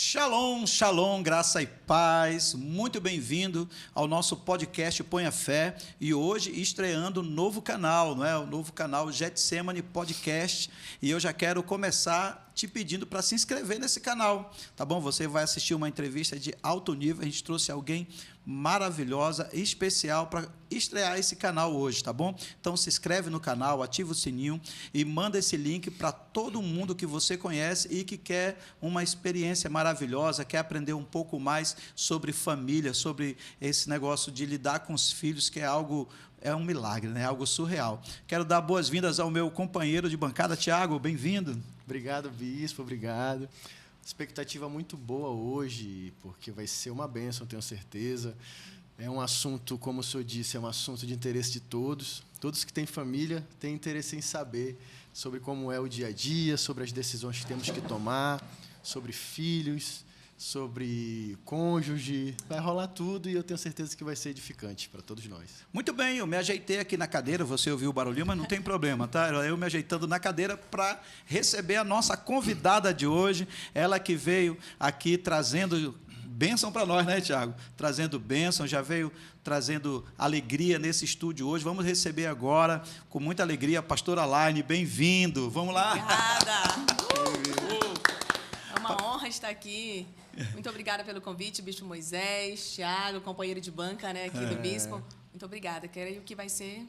Shalom, shalom, graça e paz, muito bem-vindo ao nosso podcast Põe a Fé e hoje estreando um novo canal, não é? O novo canal Getsemane Podcast e eu já quero começar te pedindo para se inscrever nesse canal, tá bom? Você vai assistir uma entrevista de alto nível, a gente trouxe alguém maravilhosa, especial para estrear esse canal hoje, tá bom? Então se inscreve no canal, ativa o sininho e manda esse link para todo mundo que você conhece e que quer uma experiência maravilhosa, quer aprender um pouco mais sobre família, sobre esse negócio de lidar com os filhos, que é um milagre, né? Algo surreal. Quero dar boas-vindas ao meu companheiro de bancada, Tiago, bem-vindo. Obrigado, Bispo, obrigado. Expectativa muito boa hoje, porque vai ser uma bênção, tenho certeza. É um assunto, como o senhor disse, é um assunto de interesse de todos. Todos que têm família têm interesse em saber sobre como é o dia a dia, sobre as decisões que temos que tomar, sobre filhos, sobre cônjuge. Vai rolar tudo e eu tenho certeza que vai ser edificante para todos nós. Muito bem, eu me ajeitei aqui na cadeira, você ouviu o barulhinho, mas não tem problema, tá? Eu me ajeitando na cadeira para receber a nossa convidada de hoje, ela que veio aqui trazendo bênção para nós, né, Tiago? Trazendo bênção, já veio trazendo alegria nesse estúdio hoje. Vamos receber agora, com muita alegria, a pastora Laine, bem-vindo. Vamos lá. Obrigada. É uma honra estar aqui. Muito obrigada pelo convite, Bispo Moisés, Tiago, companheiro de banca, né, aqui do Bispo. Muito obrigada. Creio que vai ser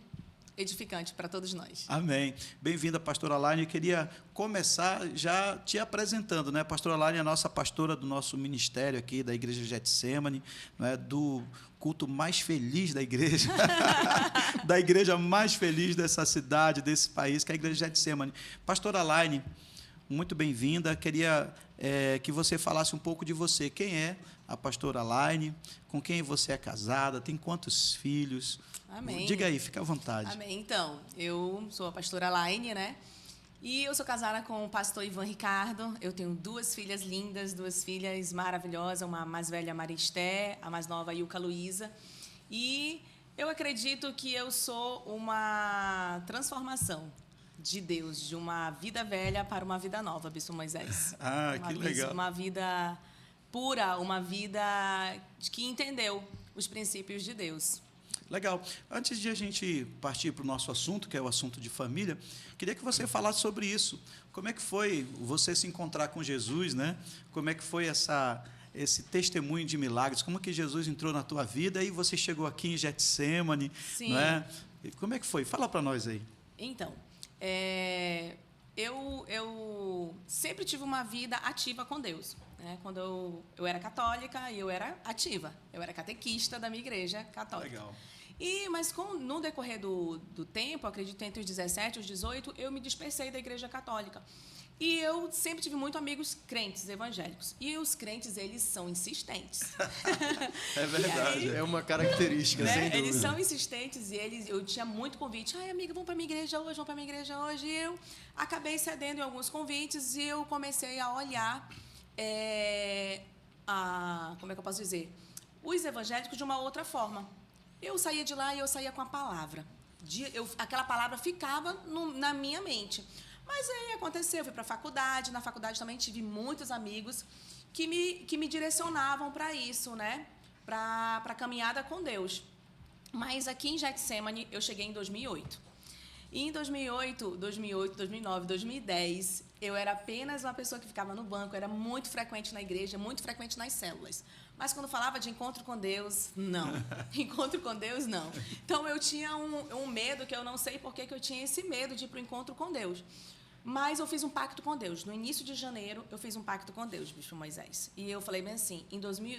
edificante para todos nós. Amém. Bem-vinda, pastora Laine. Eu queria começar já te apresentando, né? A pastora Laine é a nossa pastora do nosso ministério aqui, da Igreja Getsemane, né? Do culto mais feliz da igreja, da igreja mais feliz dessa cidade, desse país, que é a Igreja Getsemane. Pastora Laine, muito bem-vinda. Queria que você falasse um pouco de você. Quem é a pastora Laine? Com quem você é casada? Tem quantos filhos? Amém. Diga aí, fica à vontade. Amém. Então, eu sou a pastora Laine, né? E eu sou casada com o pastor Ivan Ricardo. Eu tenho duas filhas lindas, duas filhas maravilhosas. Uma mais velha, Maristé, a mais nova, Ilka Luísa. E eu acredito que eu sou uma transformação de Deus, de uma vida velha para uma vida nova, Bispo Moisés. Que legal. Uma vida pura, uma vida que entendeu os princípios de Deus. Legal. Antes de a gente partir para o nosso assunto, que é o assunto de família, queria que você falasse sobre isso. Como é que foi você se encontrar com Jesus, né? Como é que foi esse testemunho de milagres? Como que Jesus entrou na tua vida e você chegou aqui em Getsemane? Sim. Né? Como é que foi? Fala para nós aí. Então, eu sempre tive uma vida ativa com Deus. Né? Quando eu era católica, eu era ativa. Eu era catequista da minha igreja católica. Legal. Mas no decorrer do tempo, acredito entre os 17 e os 18, eu me dispersei da igreja católica. E eu sempre tive muitos amigos crentes, evangélicos. E os crentes, eles são insistentes. É verdade. É uma característica, né? sem dúvida. Eles são insistentes e eu tinha muito convite. Ai, amiga, vamos para a minha igreja hoje, vamos para a minha igreja hoje. E eu acabei cedendo em alguns convites e eu comecei a olhar, como é que eu posso dizer? Os evangélicos de uma outra forma. Eu saía de lá e eu saía com a palavra. Aquela palavra ficava na minha mente. Mas aí aconteceu, eu fui para a faculdade. Na faculdade também tive muitos amigos que me direcionavam para isso, né? Para a caminhada com Deus. Mas aqui em Getsemane eu cheguei em 2008. E em 2008, 2009, 2010, eu era apenas uma pessoa que ficava no banco, era muito frequente na igreja, muito frequente nas células. Mas quando falava de encontro com Deus, não. Encontro com Deus, não. Então, eu tinha um medo, que eu não sei por que eu tinha esse medo de ir para o encontro com Deus. Mas eu fiz um pacto com Deus. No início de janeiro, eu fiz um pacto com Deus, Bispo Moisés. E eu falei bem assim,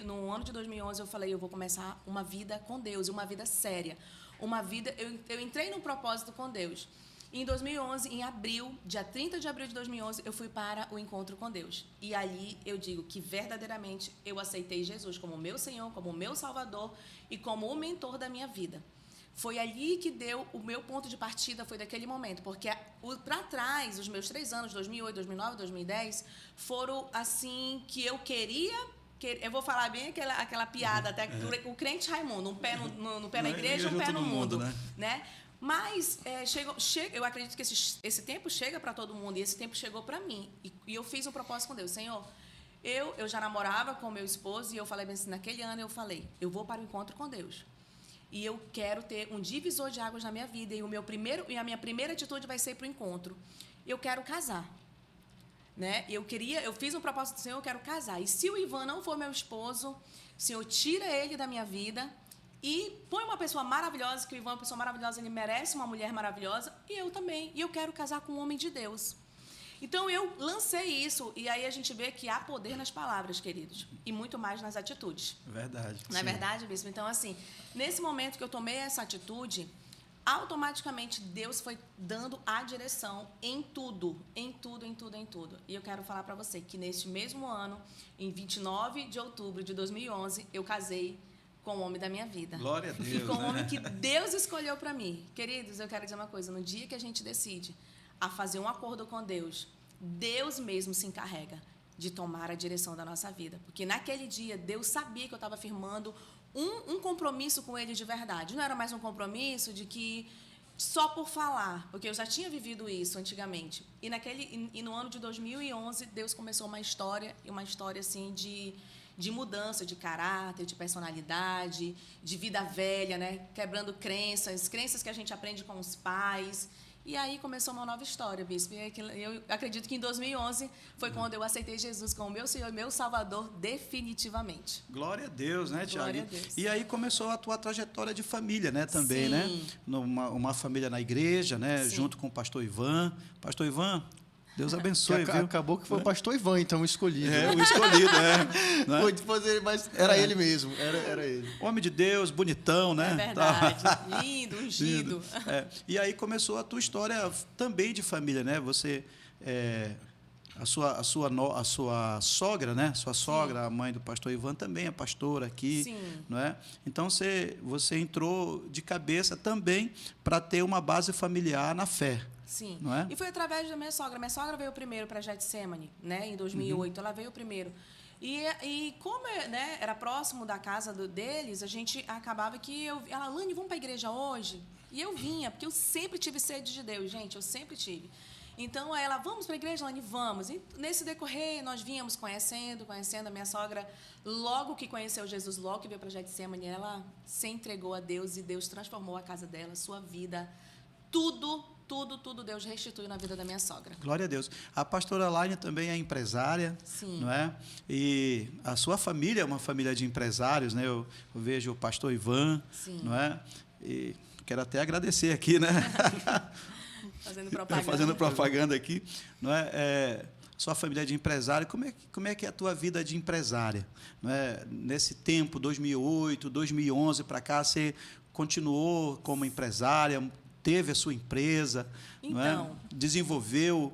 no ano de 2011, eu falei, eu vou começar uma vida com Deus, uma vida séria. Eu entrei num propósito com Deus. E em 2011, em abril, dia 30 de abril de 2011, eu fui para o encontro com Deus. E ali eu digo que verdadeiramente eu aceitei Jesus como meu Senhor, como meu Salvador e como o mentor da minha vida. Foi ali que deu o meu ponto de partida, foi daquele momento, porque para trás, os meus 3 anos, 2008, 2009, 2010, foram assim que eu queria. Eu vou falar bem aquela piada, até o crente Raimundo, um pé no pé na igreja, um pé no mundo, né? Mas eu acredito que esse tempo chega para todo mundo, e esse tempo chegou para mim. E eu fiz um propósito com Deus. Senhor, eu já namorava com meu esposo e eu falei bem assim, naquele ano eu falei, eu vou para o encontro com Deus. E eu quero ter um divisor de águas na minha vida. E a minha primeira atitude vai ser para o encontro. Eu quero casar. Né? Eu fiz um propósito do Senhor, eu quero casar. E se o Ivan não for meu esposo, o Senhor tira ele da minha vida e põe uma pessoa maravilhosa, que o Ivan é uma pessoa maravilhosa, ele merece uma mulher maravilhosa, e eu também. E eu quero casar com um homem de Deus. Então, eu lancei isso, e aí a gente vê que há poder nas palavras, queridos, e muito mais nas atitudes. Verdade. Não é verdade, Bispo? Então, assim, nesse momento que eu tomei essa atitude, automaticamente Deus foi dando a direção em tudo. E eu quero falar para você que neste mesmo ano, em 29 de outubro de 2011, eu casei com o homem da minha vida. Glória a Deus. E com o homem que Deus escolheu para mim. Queridos, eu quero dizer uma coisa, no dia que a gente decide a fazer um acordo com Deus, Deus mesmo se encarrega de tomar a direção da nossa vida. Porque naquele dia, Deus sabia que eu estava firmando um compromisso com Ele de verdade. Não era mais um compromisso de que só por falar, porque eu já tinha vivido isso antigamente. E no ano de 2011, Deus começou uma história assim de mudança de caráter, de personalidade, de vida velha, né? Quebrando crenças que a gente aprende com os pais. E aí começou uma nova história, Bispo. Eu acredito que em 2011 foi quando eu aceitei Jesus como meu Senhor e meu Salvador definitivamente. Glória a Deus, né, Tiago? Glória a Deus. E aí começou a tua trajetória de família, né, também, Sim. né? Uma família na igreja, né, Sim. junto com o pastor Ivan. Pastor Ivan, Deus abençoe, viu? Acabou que foi o pastor Ivan, então, o escolhido. É, o escolhido, é. Né? Pôde fazer, mas era ele mesmo, era ele. Homem de Deus, bonitão, né? É verdade. Tá. Lindo, ungido. É. E aí começou a tua história também de família, né? Você, a sua sogra, né? Sua sogra, Sim. a mãe do pastor Ivan, também é pastora aqui, Sim. não é? Então você entrou de cabeça também para ter uma base familiar na fé. Sim. Não é? E foi através da minha sogra. Minha sogra veio primeiro para Getsemane, né, em 2008. Ela veio primeiro. E como né, era próximo da casa deles, a gente acabava que ela, Lani, vamos para a igreja hoje? E eu vinha, porque eu sempre tive sede de Deus, gente, eu sempre tive. Então, ela, vamos para a igreja, Lani? Vamos. E nesse decorrer, nós vínhamos conhecendo. A minha sogra, logo que conheceu Jesus, logo que veio para Getsemane, ela se entregou a Deus e Deus transformou a casa dela, a sua vida, tudo Deus restituiu na vida da minha sogra. Glória a Deus. A pastora Laine também é empresária, Sim. não é? E a sua família é uma família de empresários, né? Eu vejo o pastor Ivan, Sim. não é? E quero até agradecer aqui, né? Fazendo propaganda aqui, não é? Sua família é de empresário, como é que é a tua vida de empresária? Não é? Nesse tempo, 2008, 2011 para cá, você continuou como empresária, teve a sua empresa, então, não é? Desenvolveu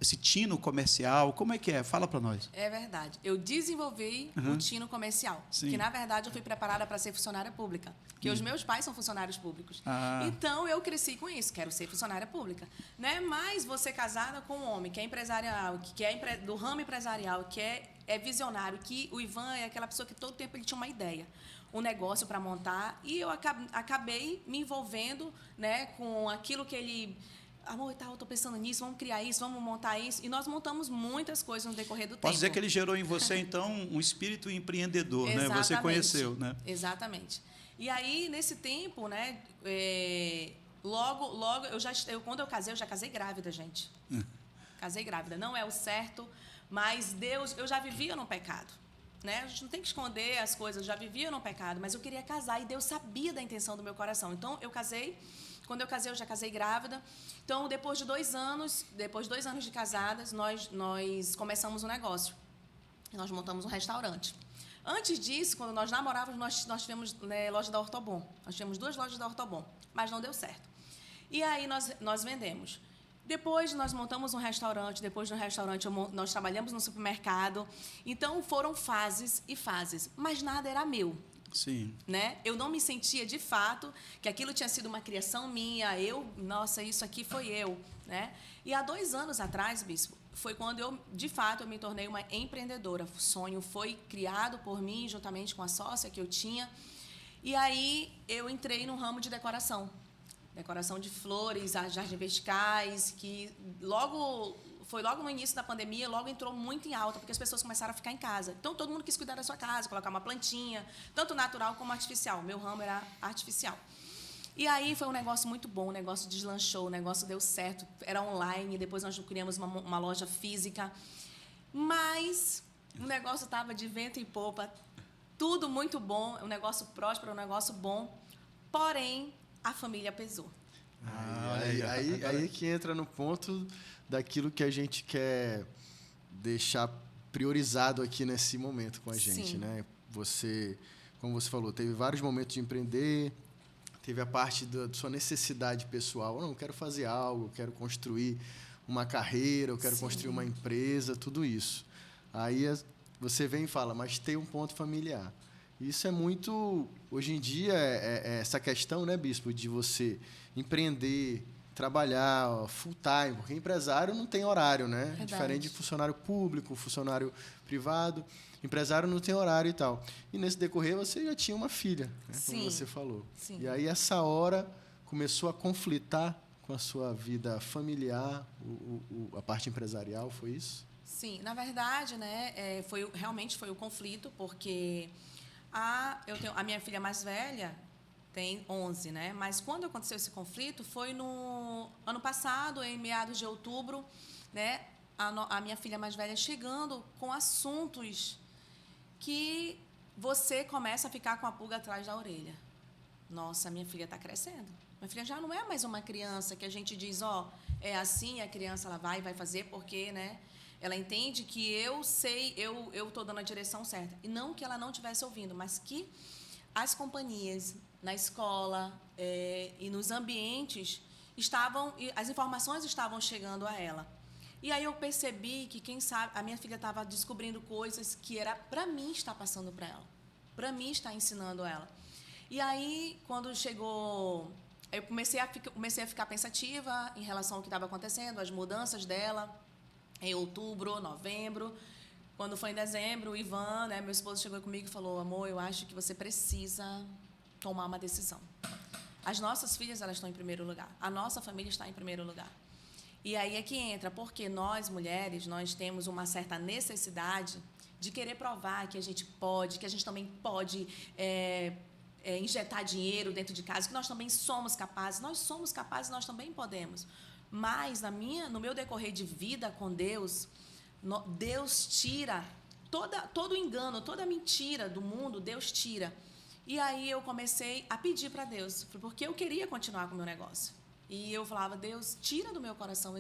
esse tino comercial. Como é que é? Fala para nós. É verdade. Eu desenvolvi o tino comercial. Sim. Que, na verdade, eu fui preparada para ser funcionária pública. Porque os meus pais são funcionários públicos. Ah. Então, eu cresci com isso. Quero ser funcionária pública. Né? Mas você casada com um homem que é empresarial, que é do ramo empresarial, que é visionário, que o Ivan é aquela pessoa que todo tempo ele tinha uma ideia, um negócio para montar. E eu acabei me envolvendo, né, com aquilo que ele... Amor, eu estou pensando nisso, vamos criar isso, vamos montar isso. E nós montamos muitas coisas no decorrer do tempo. Posso dizer que ele gerou em você, então, um espírito empreendedor, né? Você conheceu, né? Exatamente. E aí, nesse tempo, né, logo, quando eu casei, eu já casei grávida, gente. Casei grávida. Não é o certo, mas Deus, eu já vivia no pecado. Né? A gente não tem que esconder as coisas, eu já vivia no pecado, mas eu queria casar e Deus sabia da intenção do meu coração. Então, eu casei. Quando eu casei, eu já casei grávida. Então, depois de 2 anos de casadas, nós começamos um negócio. Nós montamos um restaurante. Antes disso, quando nós namorávamos, nós tivemos, né, loja da Ortobon. Nós tínhamos 2 lojas da Ortobon, mas não deu certo. E aí, nós vendemos. Depois, nós montamos um restaurante. Depois do restaurante, nós trabalhamos no supermercado. Então, foram fases e fases. Mas nada era meu. Sim. Né? Eu não me sentia, de fato, que aquilo tinha sido uma criação minha. Nossa, isso aqui foi eu. Né? E há 2 anos atrás, Bispo, foi quando de fato, eu me tornei uma empreendedora. O sonho foi criado por mim, juntamente com a sócia que eu tinha. E aí, eu entrei no ramo de decoração. Decoração de flores, jardins verticais, que logo foi logo no início da pandemia, logo entrou muito em alta, porque as pessoas começaram a ficar em casa. Então, todo mundo quis cuidar da sua casa, colocar uma plantinha, tanto natural como artificial. Meu ramo era artificial. E aí foi um negócio muito bom, o negócio deslanchou, o negócio deu certo, era online, depois nós criamos uma loja física. Mas o negócio estava de vento em popa, tudo muito bom, um negócio próspero, um negócio bom, porém, a família pesou. Aí que entra no ponto daquilo que a gente quer deixar priorizado aqui nesse momento com a gente, Sim. né? Você, como você falou, teve vários momentos de empreender, teve a parte da sua necessidade pessoal. Não, eu quero fazer algo, eu quero construir uma carreira, eu quero Sim. construir uma empresa, tudo isso. Aí você vem e fala, mas tem um ponto familiar. Isso é muito... Hoje em dia, é essa questão, né, Bispo, de você empreender, trabalhar full time, porque empresário não tem horário, né? Verdade. Diferente de funcionário público, funcionário privado. Empresário não tem horário e tal. E nesse decorrer, você já tinha uma filha, né, Sim. como você falou. Sim. E aí, essa hora, começou a conflitar com a sua vida familiar, a parte empresarial, foi isso? Sim, na verdade, né, realmente foi o conflito, porque a minha filha mais velha tem 11, né? Mas quando aconteceu esse conflito, foi no ano passado, em meados de outubro, né? A minha filha mais velha chegando com assuntos que você começa a ficar com a pulga atrás da orelha. Nossa, minha filha está crescendo. Minha filha já não é mais uma criança que a gente diz, é assim, a criança ela vai fazer porque, né? Ela entende que eu sei, eu estou dando a direção certa. E não que ela não estivesse ouvindo, mas que as companhias na escola e nos ambientes as informações estavam chegando a ela. E aí eu percebi que, quem sabe, a minha filha estava descobrindo coisas que era para mim estar passando para ela, para mim estar ensinando ela. E aí, quando chegou, eu comecei a ficar pensativa em relação ao que estava acontecendo, as mudanças dela, em outubro, novembro. Quando foi em dezembro, o Ivan, né, meu esposo, chegou comigo e falou, amor, eu acho que você precisa tomar uma decisão. As nossas filhas, elas estão em primeiro lugar. A nossa família está em primeiro lugar. E aí é que entra, porque nós, mulheres, nós temos uma certa necessidade de querer provar que a gente pode, que a gente também pode injetar dinheiro dentro de casa, que nós também somos capazes. Nós somos capazes, nós também podemos. Mas no meu decorrer de vida com Deus, Deus tira todo o engano, toda a mentira do mundo, Deus tira. E aí eu comecei a pedir para Deus, porque eu queria continuar com o meu negócio. E eu falava, Deus, tira do meu coração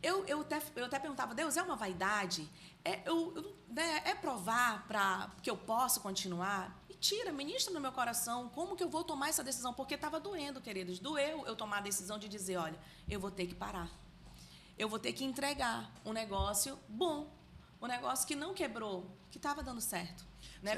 eu até perguntava, Deus, é uma vaidade? É provar que eu posso continuar? E tira, ministra no meu coração, como que eu vou tomar essa decisão? Porque estava doendo, queridos. Doeu eu tomar a decisão de dizer, olha, eu vou ter que parar. Eu vou ter que entregar um negócio bom, um negócio que não quebrou, que estava dando certo. Né?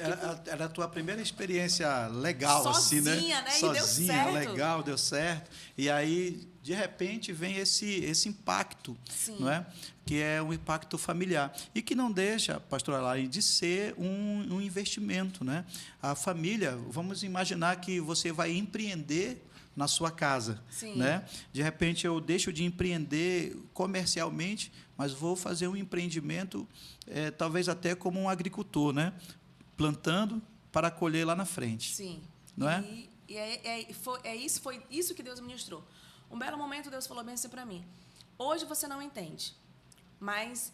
Era a tua primeira experiência legal, sozinha, assim, né? Né? Sozinha, e deu certo. Legal, deu certo. E aí, de repente, vem esse impacto, Sim. não é? Que é um impacto familiar. E que não deixa, pastora Lari, de ser um investimento, né? A família, vamos imaginar que você vai empreender na sua casa, Sim. né? De repente eu deixo de empreender comercialmente, mas vou fazer um empreendimento, talvez até como um agricultor, né? Plantando para colher lá na frente. Sim. Não é? Foi isso que Deus ministrou. Um belo momento Deus falou bem assim para mim. Hoje você não entende, mas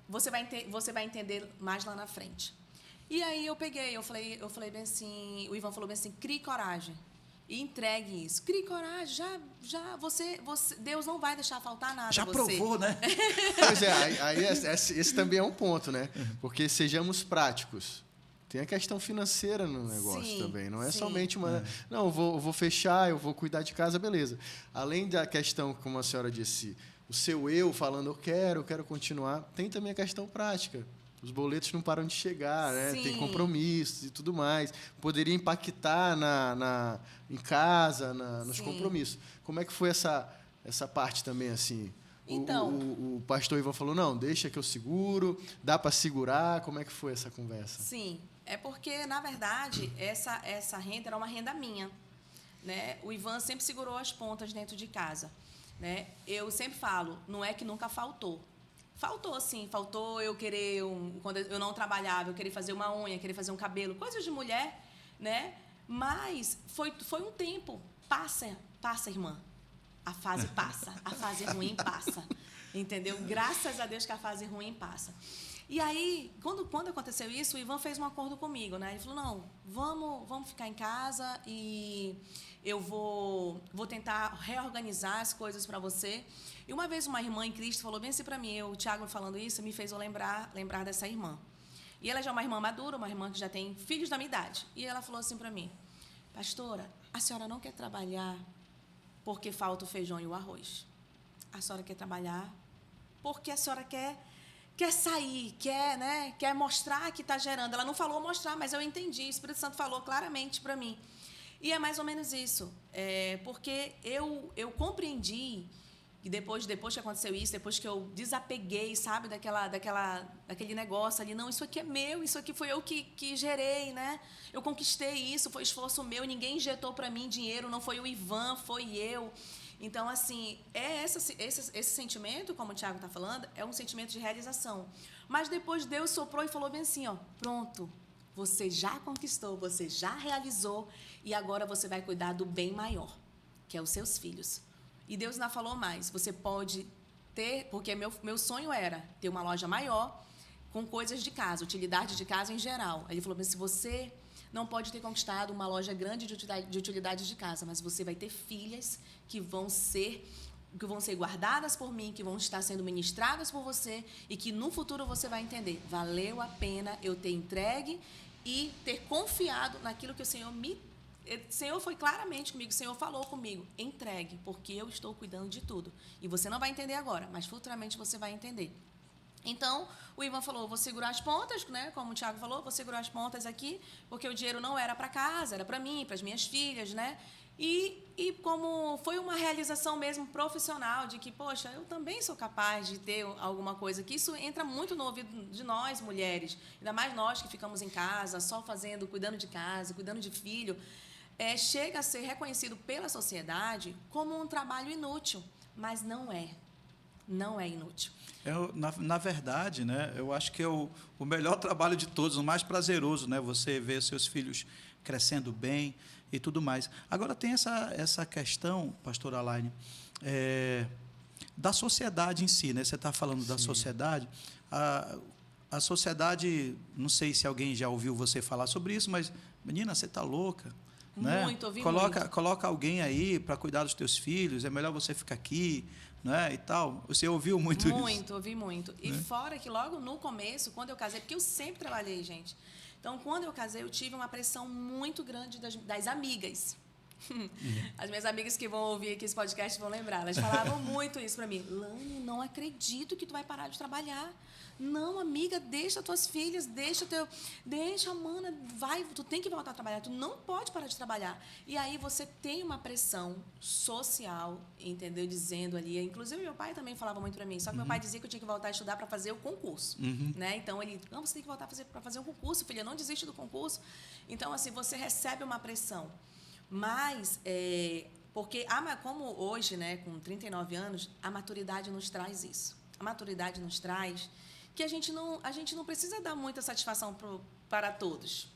você vai entender mais lá na frente. E aí eu falei bem assim, o Ivan falou bem assim, crie coragem. E entregue isso. Crie coragem. Deus não vai deixar faltar nada. Já provou, né? Pois aí esse também é um ponto, né? Porque sejamos práticos. Tem a questão financeira no negócio também. Não é somente uma... Não, eu vou fechar, eu vou cuidar de casa, beleza. Além da questão, como a senhora disse, o seu eu falando, eu quero continuar, tem também a questão prática. Os boletos não param de chegar, né? Tem compromissos e tudo mais. Poderia impactar em casa, nos compromissos. Como é que foi essa parte também, assim? Então, o pastor Ivan falou, não, deixa que eu seguro, dá para segurar. Como é que foi essa conversa? Sim, é porque, na verdade, essa renda era uma renda minha. Né? O Ivan sempre segurou as pontas dentro de casa. né? Eu sempre falo, não é que nunca faltou. Faltou, sim. Faltou eu querer, quando eu não trabalhava, eu querer fazer uma unha, querer fazer um cabelo, coisas de mulher, né? Mas foi um tempo. Passa, irmã. A fase passa. A fase ruim passa. Entendeu? Graças a Deus que a fase ruim passa. E aí, quando aconteceu isso, o Ivan fez um acordo comigo, né? Ele falou, não, vamos ficar em casa e eu vou tentar reorganizar as coisas para você. E uma vez uma irmã em Cristo falou bem assim para mim, o Tiago falando isso, me fez eu lembrar dessa irmã. E ela já é uma irmã madura, uma irmã que já tem filhos da minha idade. E ela falou assim para mim, pastora, a senhora não quer trabalhar porque falta o feijão e o arroz. A senhora quer trabalhar porque a senhora quer sair, quer mostrar que está gerando. Ela não falou mostrar, mas eu entendi. O Espírito Santo falou claramente para mim. E é mais ou menos isso. Porque eu compreendi que depois que aconteceu isso, depois que eu desapeguei, sabe, daquele negócio ali, não, isso aqui é meu, isso aqui foi eu que gerei, né? Eu conquistei isso, foi esforço meu, ninguém injetou para mim dinheiro, não foi o Ivan, foi eu. Então, assim, esse sentimento, como o Tiago está falando, é um sentimento de realização. Mas depois Deus soprou e falou bem assim, ó, pronto, você já conquistou, você já realizou e agora você vai cuidar do bem maior, que é os seus filhos. E Deus ainda falou mais, você pode ter, porque meu sonho era ter uma loja maior com coisas de casa, utilidade de casa em geral. Aí ele falou, mas se você não pode ter conquistado uma loja grande de utilidades de casa, mas você vai ter filhas que vão ser guardadas por mim, que vão estar sendo ministradas por você e que no futuro você vai entender. Valeu a pena eu ter entregue e ter confiado naquilo que o Senhor O Senhor foi claramente comigo, o Senhor falou comigo, entregue, porque eu estou cuidando de tudo. E você não vai entender agora, mas futuramente você vai entender. Então, o Ivan falou, vou segurar as pontas, né? Como o Tiago falou, vou segurar as pontas aqui, porque o dinheiro não era para casa, era para mim, para as minhas filhas, né? E como foi uma realização mesmo profissional, de que, poxa, eu também sou capaz de ter alguma coisa, que isso entra muito no ouvido de nós, mulheres, ainda mais nós que ficamos em casa, só cuidando de casa, cuidando de filho, chega a ser reconhecido pela sociedade como um trabalho inútil, mas não é. Não é inútil. Na verdade, né, eu acho que é o melhor trabalho de todos, o mais prazeroso, né, você ver seus filhos crescendo bem e tudo mais. Agora, tem essa questão, pastora Alaine, da sociedade em si. Né? Você está falando da sociedade. A sociedade, não sei se alguém já ouviu você falar sobre isso, mas, menina, você está louca. Né? Muito, ouvi muito. Coloca alguém aí para cuidar dos teus filhos, é melhor você ficar aqui, né? E tal. Você ouviu muito isso? Muito, ouvi muito. E fora que logo no começo, quando eu casei, porque eu sempre trabalhei, gente. Então, quando eu casei, eu tive uma pressão muito grande das amigas. As minhas amigas que vão ouvir aqui esse podcast vão lembrar. Elas falavam muito isso para mim. Lani, não acredito que tu vai parar de trabalhar. Não, amiga, deixa tuas filhas, deixa, mana, tu tem que voltar a trabalhar, tu não pode parar de trabalhar. E aí você tem uma pressão social, entendeu? Dizendo ali, inclusive meu pai também falava muito para mim, só que meu pai dizia que eu tinha que voltar a estudar para fazer o concurso, né? Então ele, não, você tem que voltar para fazer o concurso, filha, não desiste do concurso. Então assim, você recebe uma pressão. Mas porque como hoje, né, com 39 anos, a maturidade nos traz isso. A maturidade nos traz que a gente não precisa dar muita satisfação para todos.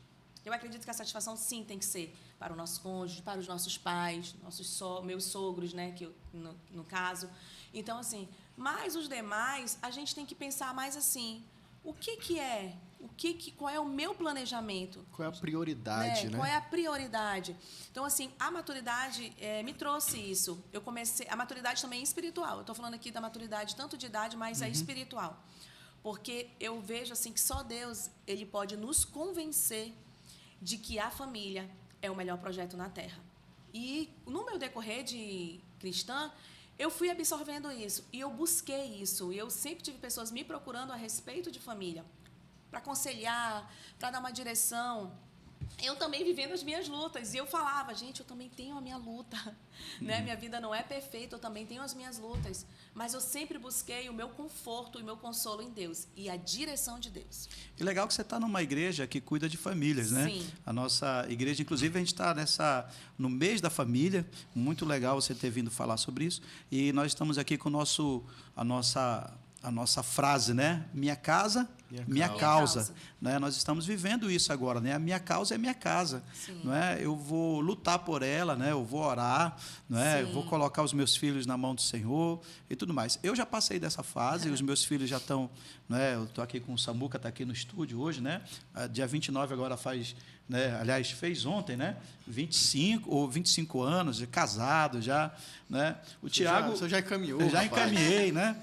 Eu acredito que a satisfação, sim, tem que ser para o nosso cônjuge, para os nossos pais, meus sogros, né, no caso. Então, assim, mas os demais, a gente tem que pensar mais assim, qual é o meu planejamento? Qual é a prioridade, né? Qual é a prioridade? Então, assim, a maturidade me trouxe isso. A maturidade também é espiritual. Eu estou falando aqui da maturidade tanto de idade, mas é espiritual. Porque eu vejo assim que só Deus ele pode nos convencer de que a família é o melhor projeto na Terra. E no meu decorrer de cristã, eu fui absorvendo isso e eu busquei isso. E eu sempre tive pessoas me procurando a respeito de família, para aconselhar, para dar uma direção. eu também vivendo as minhas lutas. E eu falava, gente, eu também tenho a minha luta. Né? Minha vida não é perfeita, eu também tenho as minhas lutas. Mas eu sempre busquei o meu conforto e o meu consolo em Deus. E a direção de Deus. E legal que você está numa igreja que cuida de famílias, né? Sim. A nossa igreja, inclusive, a gente está no mês da família. Muito legal você ter vindo falar sobre isso. E nós estamos aqui com a nossa frase, né? Minha casa, minha causa. Né? Nós estamos vivendo isso agora, né? A minha causa é minha casa. Não é? Eu vou lutar por ela, né? Eu vou orar, não é? Eu vou colocar os meus filhos na mão do Senhor e tudo mais. Eu já passei dessa fase, os meus filhos já estão... Né? Eu estou aqui com o Samuca, está aqui no estúdio hoje, né? Dia 29 agora faz... Né? Aliás, fez ontem, né? 25 anos, casado já. Né? O Tiago... Você já encaminhou, eu já rapaz. encaminhei, né?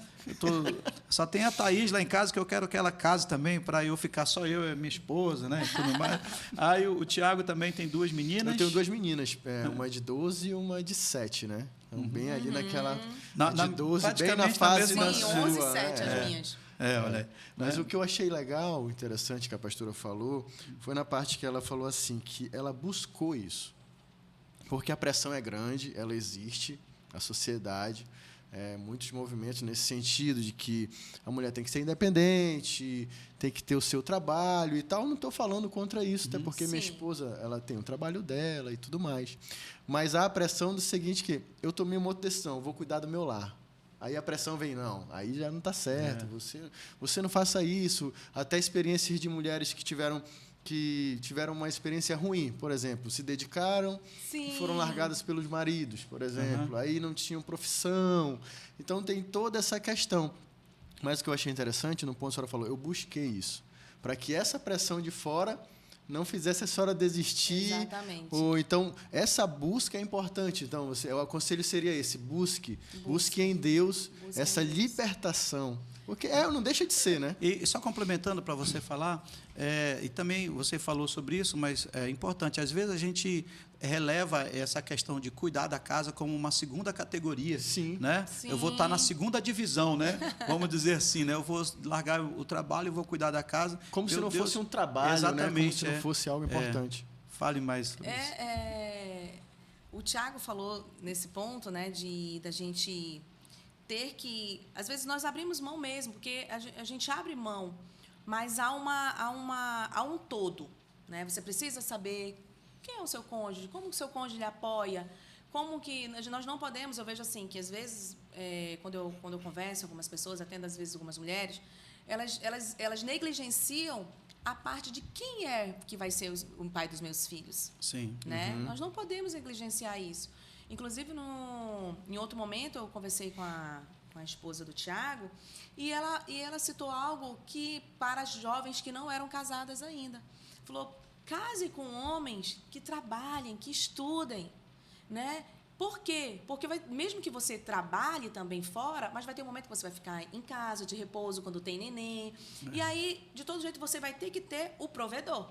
Só tem a Thaís lá em casa que eu quero que ela case também, para eu ficar só eu e minha esposa, né? E tudo mais. Aí o Tiago também tem 2 meninas. Eu tenho 2 meninas, uma de 12 e uma de 7, né? Então, bem ali naquela... de 12, bem na fase da Sim, sua. 11 e 7 as minhas. Olha aí. Mas o que eu achei legal, interessante, que a pastora falou, foi na parte que ela falou assim, que ela buscou isso. Porque a pressão é grande, ela existe, a sociedade... muitos movimentos nesse sentido de que a mulher tem que ser independente, tem que ter o seu trabalho e tal. Não estou falando contra isso, até porque minha esposa ela tem o trabalho dela e tudo mais. Mas há a pressão do seguinte, que eu tomei uma outra decisão, eu vou cuidar do meu lar. Aí a pressão vem, não, aí já não está certo, você não faça isso. Até experiências de mulheres que tiveram uma experiência ruim, por exemplo, se dedicaram e foram largadas pelos maridos, por exemplo, aí não tinham profissão. Então, tem toda essa questão. Mas o que eu achei interessante, no ponto que a senhora falou, eu busquei isso, para que essa pressão de fora não fizesse a senhora desistir. Exatamente. Ou então, essa busca é importante. Então, o conselho seria esse, busque em Deus essa libertação. Porque não deixa de ser, né? E só complementando para você falar, e também você falou sobre isso, mas é importante, às vezes a gente releva essa questão de cuidar da casa como uma segunda categoria. Sim. Né? Sim. Eu vou estar na segunda divisão, né? Vamos dizer assim, né? Eu vou largar o trabalho e vou cuidar da casa. Como se não fosse um trabalho, exatamente, né? Como se não fosse algo importante. Fale mais. O Tiago falou nesse ponto, né, da gente ter que... Às vezes nós abrimos mão mesmo, porque a gente abre mão, mas há um todo. Né? Você precisa saber quem é o seu cônjuge, como o seu cônjuge lhe apoia, como que... Nós não podemos, eu vejo assim, que às vezes, quando eu converso com algumas pessoas, atendo às vezes algumas mulheres, elas negligenciam a parte de quem é que vai ser o pai dos meus filhos. Sim. Né? Nós não podemos negligenciar isso. Inclusive, em outro momento, eu conversei com a esposa do Tiago e ela citou algo que, para as jovens que não eram casadas ainda, falou, case com homens que trabalhem, que estudem. Né? Por quê? Porque mesmo que você trabalhe também fora, mas vai ter um momento que você vai ficar em casa, de repouso, quando tem neném. E aí, de todo jeito, você vai ter que ter o provedor.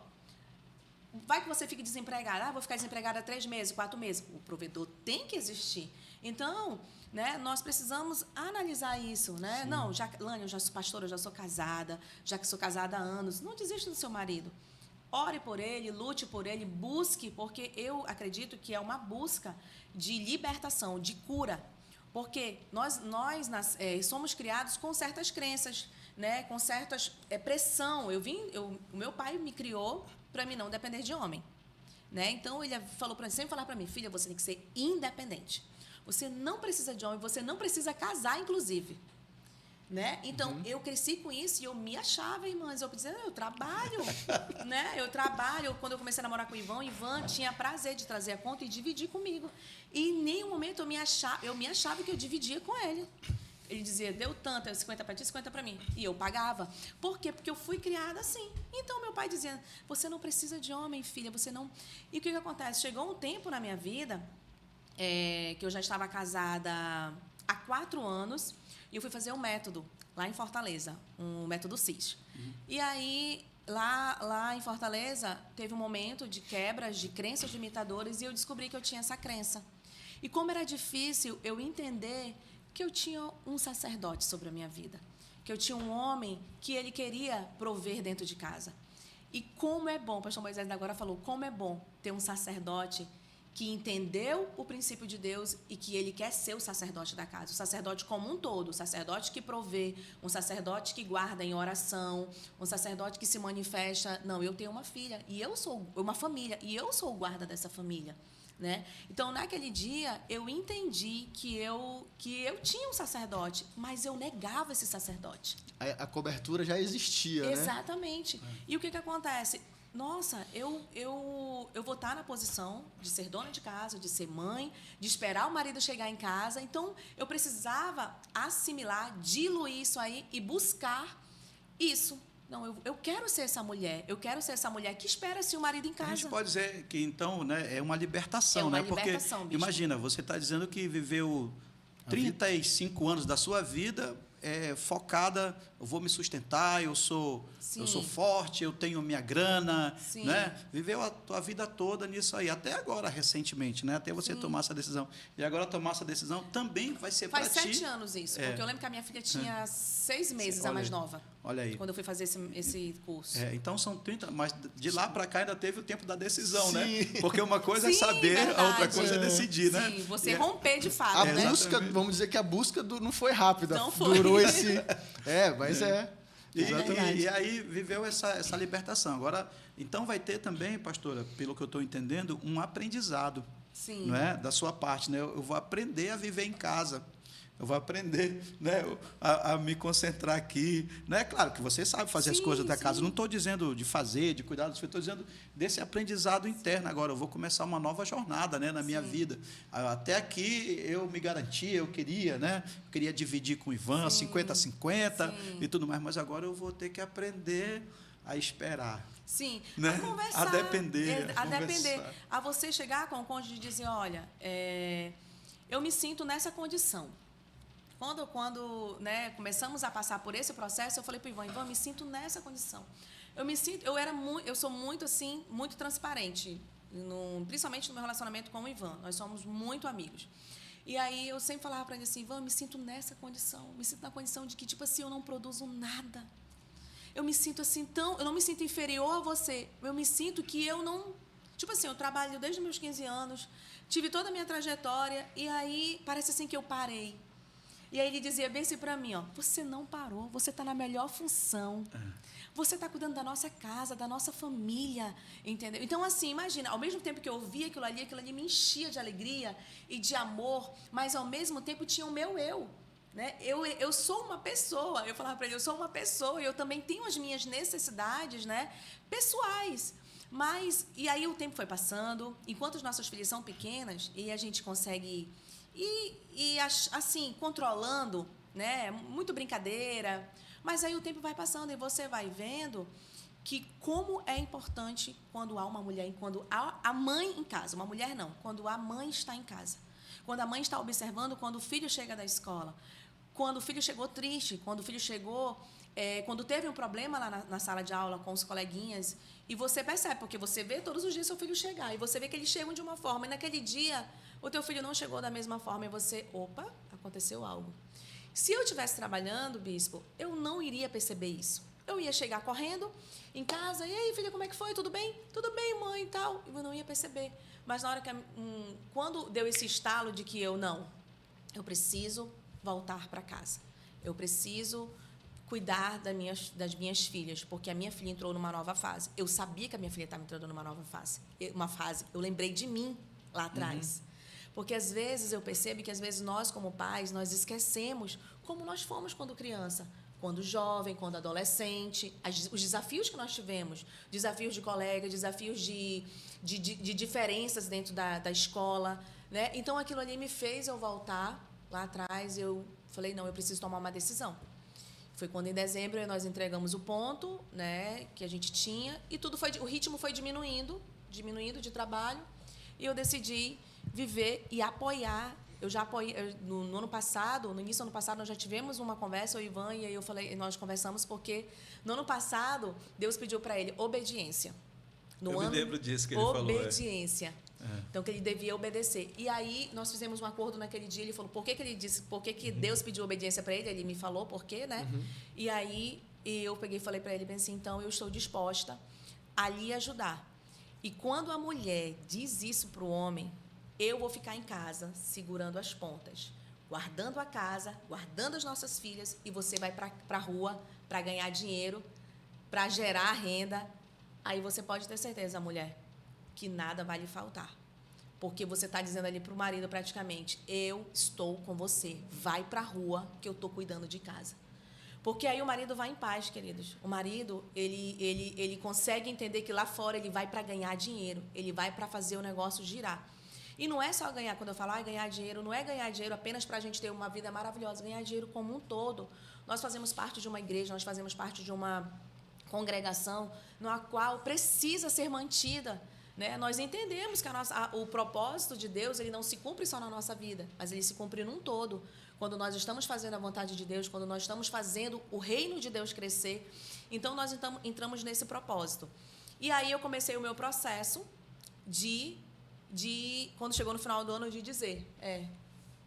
Vai que você fique desempregada. Vou ficar desempregada 3 meses, 4 meses. O provedor tem que existir. Então, né, nós precisamos analisar isso. Né? Não, Lânia, eu já sou pastora, eu já sou casada, já que sou casada há anos. Não desista do seu marido. Ore por ele, lute por ele, busque, porque eu acredito que é uma busca de libertação, de cura. Porque nós somos criados com certas crenças, né, com certas pressão. O meu pai me criou para mim não depender de homem. Né? Então, ele sempre falava para mim, filha, você tem que ser independente. Você não precisa de homem, você não precisa casar, inclusive. Né? Então, eu cresci com isso e eu me achava, irmãs. Eu dizia, eu trabalho. Né? Eu trabalho. Quando eu comecei a namorar com o Ivan tinha prazer de trazer a conta e dividir comigo. E em nenhum momento eu me achava que eu dividia com ele. Ele dizia, deu tanto, 50 para ti, 50 para mim. E eu pagava. Por quê? Porque eu fui criada assim. Então, meu pai dizia, você não precisa de homem, filha, você não... E o que acontece? Chegou um tempo na minha vida que eu já estava casada há 4 anos e eu fui fazer um método lá em Fortaleza, um método CIS. E aí, lá em Fortaleza, teve um momento de quebras de crenças limitadores e eu descobri que eu tinha essa crença. E como era difícil eu entender que eu tinha um sacerdote sobre a minha vida, que eu tinha um homem que ele queria prover dentro de casa. E como é bom, o pastor Moisés agora falou, como é bom ter um sacerdote que entendeu o princípio de Deus e que ele quer ser o sacerdote da casa. O sacerdote como um todo, o sacerdote que provê, um sacerdote que guarda em oração, um sacerdote que se manifesta. Não, eu tenho uma filha, e eu sou uma família, e eu sou o guarda dessa família. Né? Então, naquele dia, eu entendi que eu tinha um sacerdote, mas eu negava esse sacerdote. A cobertura já existia, né? Exatamente. E o que acontece? Nossa, eu vou estar na posição de ser dona de casa, de ser mãe, de esperar o marido chegar em casa. Então, eu precisava assimilar, diluir isso aí e buscar isso. Não, eu quero ser essa mulher. Eu quero ser essa mulher que espera-se o marido em casa. A gente pode dizer que, então, né, é uma libertação. É uma né? libertação, Porque, bispo. imagina, você está dizendo que viveu 35 anos da sua vida focada, eu vou me sustentar, eu sou forte, eu tenho minha grana, Sim. né? Viveu a tua vida toda nisso aí, até agora, recentemente, né? Até você tomar essa decisão. E agora tomar essa decisão também vai ser para ti. Faz 7 anos isso, porque eu lembro que a minha filha tinha 6 meses, a mais nova. Olha aí. Quando eu fui fazer esse curso. Então são 30, mas de lá para cá ainda teve o tempo da decisão, Sim. né? Porque uma coisa é Sim, saber, verdade. a outra coisa é decidir, né? Sim, você romper de fato, A né? busca, vamos dizer que a busca não foi rápida. Não foi. Durou esse... mas E aí viveu essa libertação. Agora, então vai ter também, pastora, pelo que eu estou entendendo, um aprendizado, Sim. não é? Da sua parte, né? Eu vou aprender a viver em casa. Eu vou aprender, né, a me concentrar aqui. Né? Claro que você sabe fazer as coisas da casa. Não estou dizendo de fazer, de cuidar dos filhos, estou dizendo desse aprendizado interno. Agora, eu vou começar uma nova jornada, né, na minha vida. Até aqui eu me garantia, eu queria, né? Eu queria dividir com o Ivan, 50-50 e tudo mais, mas agora eu vou ter que aprender a esperar. Sim, Né? a conversar. A depender. A depender. A você chegar com o cônjuge e dizer, olha, eu me sinto nessa condição. Quando né, começamos a passar por esse processo, eu falei para o Ivan, eu me sinto nessa condição. Eu sou muito assim, muito transparente, principalmente no meu relacionamento com o Ivan. Nós somos muito amigos. E aí eu sempre falava para ele assim, Ivan, eu me sinto nessa condição, me sinto na condição de que tipo assim, eu não produzo nada. Eu me sinto assim eu não me sinto inferior a você. Eu me sinto que eu não, tipo assim, eu trabalho desde os meus 15 anos, tive toda a minha trajetória e aí parece assim que eu parei. E aí ele dizia bem assim para mim, você não parou, você está na melhor função. Você está cuidando da nossa casa, da nossa família, entendeu? Então, assim, imagina, ao mesmo tempo que eu ouvia aquilo ali me enchia de alegria e de amor, mas, ao mesmo tempo, tinha o meu eu. Né? Eu sou uma pessoa, eu falava para ele, eu sou uma pessoa e eu também tenho as minhas necessidades, né, pessoais. E aí o tempo foi passando, enquanto as nossas filhas são pequenas e a gente consegue... E assim, controlando, né? Muito brincadeira. Mas aí o tempo vai passando e você vai vendo que como é importante quando há uma mulher, quando há a mãe em casa. Uma mulher não, quando a mãe está em casa. Quando a mãe está observando, quando o filho chega da escola. Quando o filho chegou triste, quando o filho chegou... quando teve um problema lá na sala de aula com os coleguinhas, e você percebe, porque você vê todos os dias seu filho chegar, e você vê que eles chegam de uma forma, e naquele dia o teu filho não chegou da mesma forma, e você, opa, aconteceu algo. Se eu estivesse trabalhando, bispo, eu não iria perceber isso. Eu ia chegar correndo em casa, e aí, filha, como é que foi? Tudo bem? Tudo bem, mãe, e tal. Eu não ia perceber. Mas na hora que quando deu esse estalo de que eu preciso voltar para casa. Eu preciso cuidar das minhas filhas, porque a minha filha entrou numa nova fase. Eu sabia que a minha filha estava entrando numa nova fase. Eu lembrei de mim lá atrás. Porque, às vezes, eu percebo que, às vezes, nós, como pais, nós esquecemos como nós fomos quando criança, quando jovem, quando adolescente, os desafios que nós tivemos, desafios de colega, desafios de diferenças dentro da escola. Né? Então, aquilo ali me fez eu voltar lá atrás. Eu falei, não, eu preciso tomar uma decisão. Foi quando, em dezembro, nós entregamos o ponto, né, que a gente tinha, e o ritmo foi diminuindo de trabalho, e eu decidi viver e apoiar. Eu já apoiei, no início do ano passado, nós já tivemos uma conversa, o Ivan, e aí nós conversamos, porque no ano passado, Deus pediu para ele obediência. Eu me lembro disso que ele falou. Obediência. Então, que ele devia obedecer. E aí, nós fizemos um acordo naquele dia. Ele falou, por que Deus pediu obediência para ele? Ele me falou por quê, né? E aí, eu peguei e falei para ele, bem assim, então, eu estou disposta ali ajudar. E quando a mulher diz isso para o homem, eu vou ficar em casa segurando as pontas, guardando a casa, guardando as nossas filhas, e você vai para a rua para ganhar dinheiro, para gerar renda. Aí você pode ter certeza, mulher, que nada vai lhe faltar. Porque você está dizendo ali para o marido praticamente, eu estou com você, vai para a rua que eu estou cuidando de casa. Porque aí o marido vai em paz, queridos. O marido, ele consegue entender que lá fora ele vai para ganhar dinheiro, ele vai para fazer o negócio girar. E não é só ganhar, quando eu falo ganhar dinheiro, não é ganhar dinheiro apenas para a gente ter uma vida maravilhosa, ganhar dinheiro como um todo. Nós fazemos parte de uma igreja, nós fazemos parte de uma congregação na qual precisa ser mantida. Né? Nós entendemos que o propósito de Deus ele não se cumpre só na nossa vida, mas ele se cumpre num todo. Quando nós estamos fazendo a vontade de Deus, quando nós estamos fazendo o reino de Deus crescer, então nós entramos nesse propósito. E aí eu comecei o meu processo quando chegou no final do ano, de dizer,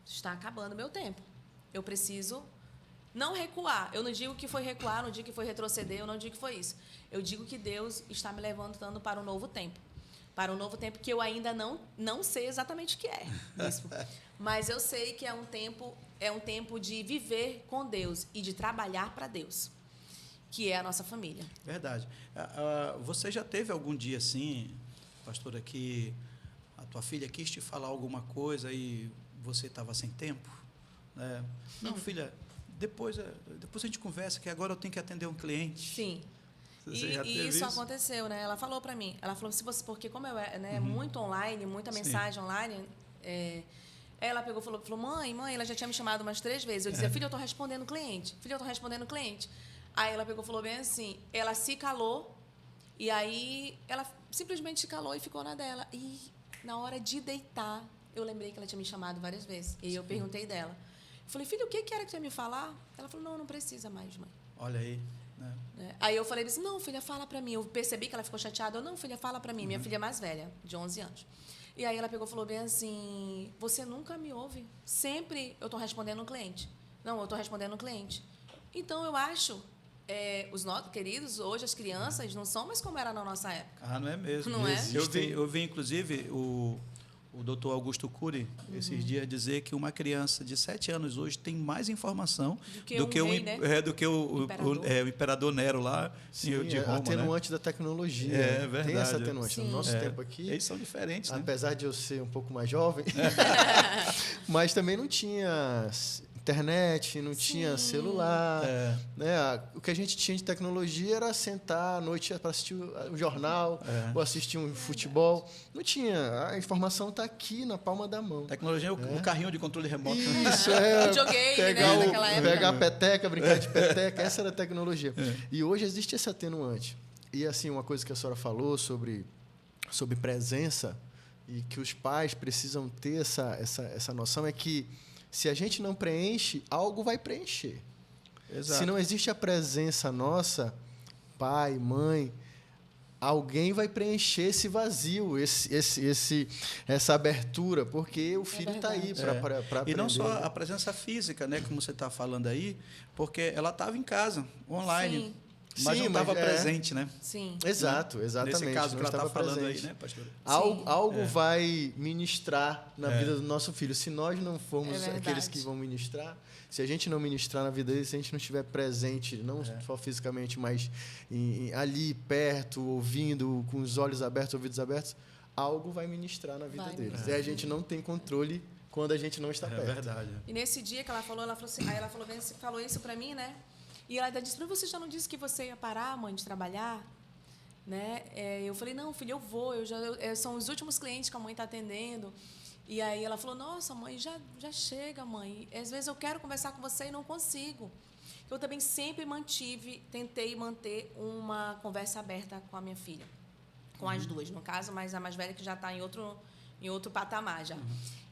está acabando o meu tempo. Eu preciso não recuar. Eu não digo que foi recuar, não digo que foi retroceder, eu não digo que foi isso. Eu digo que Deus está me levantando para um novo tempo. Para um novo tempo que eu ainda não sei exatamente o que é. Isso. Mas eu sei que é um tempo de viver com Deus e de trabalhar para Deus, que é a nossa família. Verdade. Você já teve algum dia assim, pastora, que a tua filha quis te falar alguma coisa e você estava sem tempo? Né? Não, filha, depois a gente conversa, que agora eu tenho que atender um cliente. Sim. E isso aconteceu, né? Ela falou para mim, porque como eu muito online, muita mensagem online, ela pegou e falou, mãe, ela já tinha me chamado umas 3 vezes. Eu dizia, filha, eu estou respondendo cliente, Aí ela pegou e falou bem assim, ela se calou, e aí ela simplesmente se calou e ficou na dela. E na hora de deitar, eu lembrei que ela tinha me chamado várias vezes. E eu perguntei dela. Eu falei, filha, o que era que você ia me falar? Ela falou, não precisa mais, mãe. Olha aí. Aí eu falei assim, não, filha, fala para mim. Eu percebi que ela ficou chateada. Eu, não, filha, fala para mim. Minha filha mais velha, de 11 anos. E aí ela pegou e falou bem assim, você nunca me ouve. Sempre eu estou respondendo um cliente. Não, eu estou respondendo um cliente. Então, eu acho, os nossos queridos, hoje as crianças não são mais como era na nossa época. Não é mesmo. Não é? Eu vi, inclusive, o doutor Augusto Cury, esses dias, dizer que uma criança de 7 anos hoje tem mais informação do que o imperador Nero lá. Sim, de Roma, atenuante da tecnologia. É verdade. Tem essa atenuante. Sim. No nosso tempo aqui... Eles são diferentes, né? Apesar de eu ser um pouco mais jovem, mas também não tinha internet, não tinha celular. Né? O que a gente tinha de tecnologia era sentar à noite para assistir o jornal ou assistir um futebol. Não tinha. A informação está aqui na palma da mão. Tecnologia, o carrinho de controle remoto. Isso, Videogame, né, naquela época. Pegar a peteca, brincar de peteca, essa era a tecnologia. E hoje existe esse atenuante. E assim, uma coisa que a senhora falou sobre presença e que os pais precisam ter essa noção é que se a gente não preenche, algo vai preencher. Exato. Se não existe a presença nossa, pai, mãe, alguém vai preencher esse vazio, essa abertura, porque o filho está aí para aprender. E não só a presença física, né, como você está falando aí, porque ela estava em casa, online. Sim. Mas não estava presente, né? Sim. Exato, exatamente. Nesse caso que ela está falando presente. aí, né, pastor? Algo vai ministrar na vida do nosso filho. Se nós não formos aqueles que vão ministrar, se a gente não ministrar na vida dele, se a gente não estiver presente, não só fisicamente, mas ali, perto, ouvindo, com os olhos abertos, ouvidos abertos, algo vai ministrar na vida deles. E a gente não tem controle quando a gente não está perto. É verdade. E nesse dia que ela falou assim, aí ela falou isso para mim, né? E ela ainda disse, mas você já não disse que você ia parar, mãe, de trabalhar? Né? Eu falei, não, filha, eu vou. São os últimos clientes que a mãe está atendendo. E aí ela falou, nossa, mãe, já chega, mãe. Às vezes eu quero conversar com você e não consigo. Eu também sempre tentei manter uma conversa aberta com a minha filha. Com as duas, no caso, mas a mais velha que já está em outro patamar já.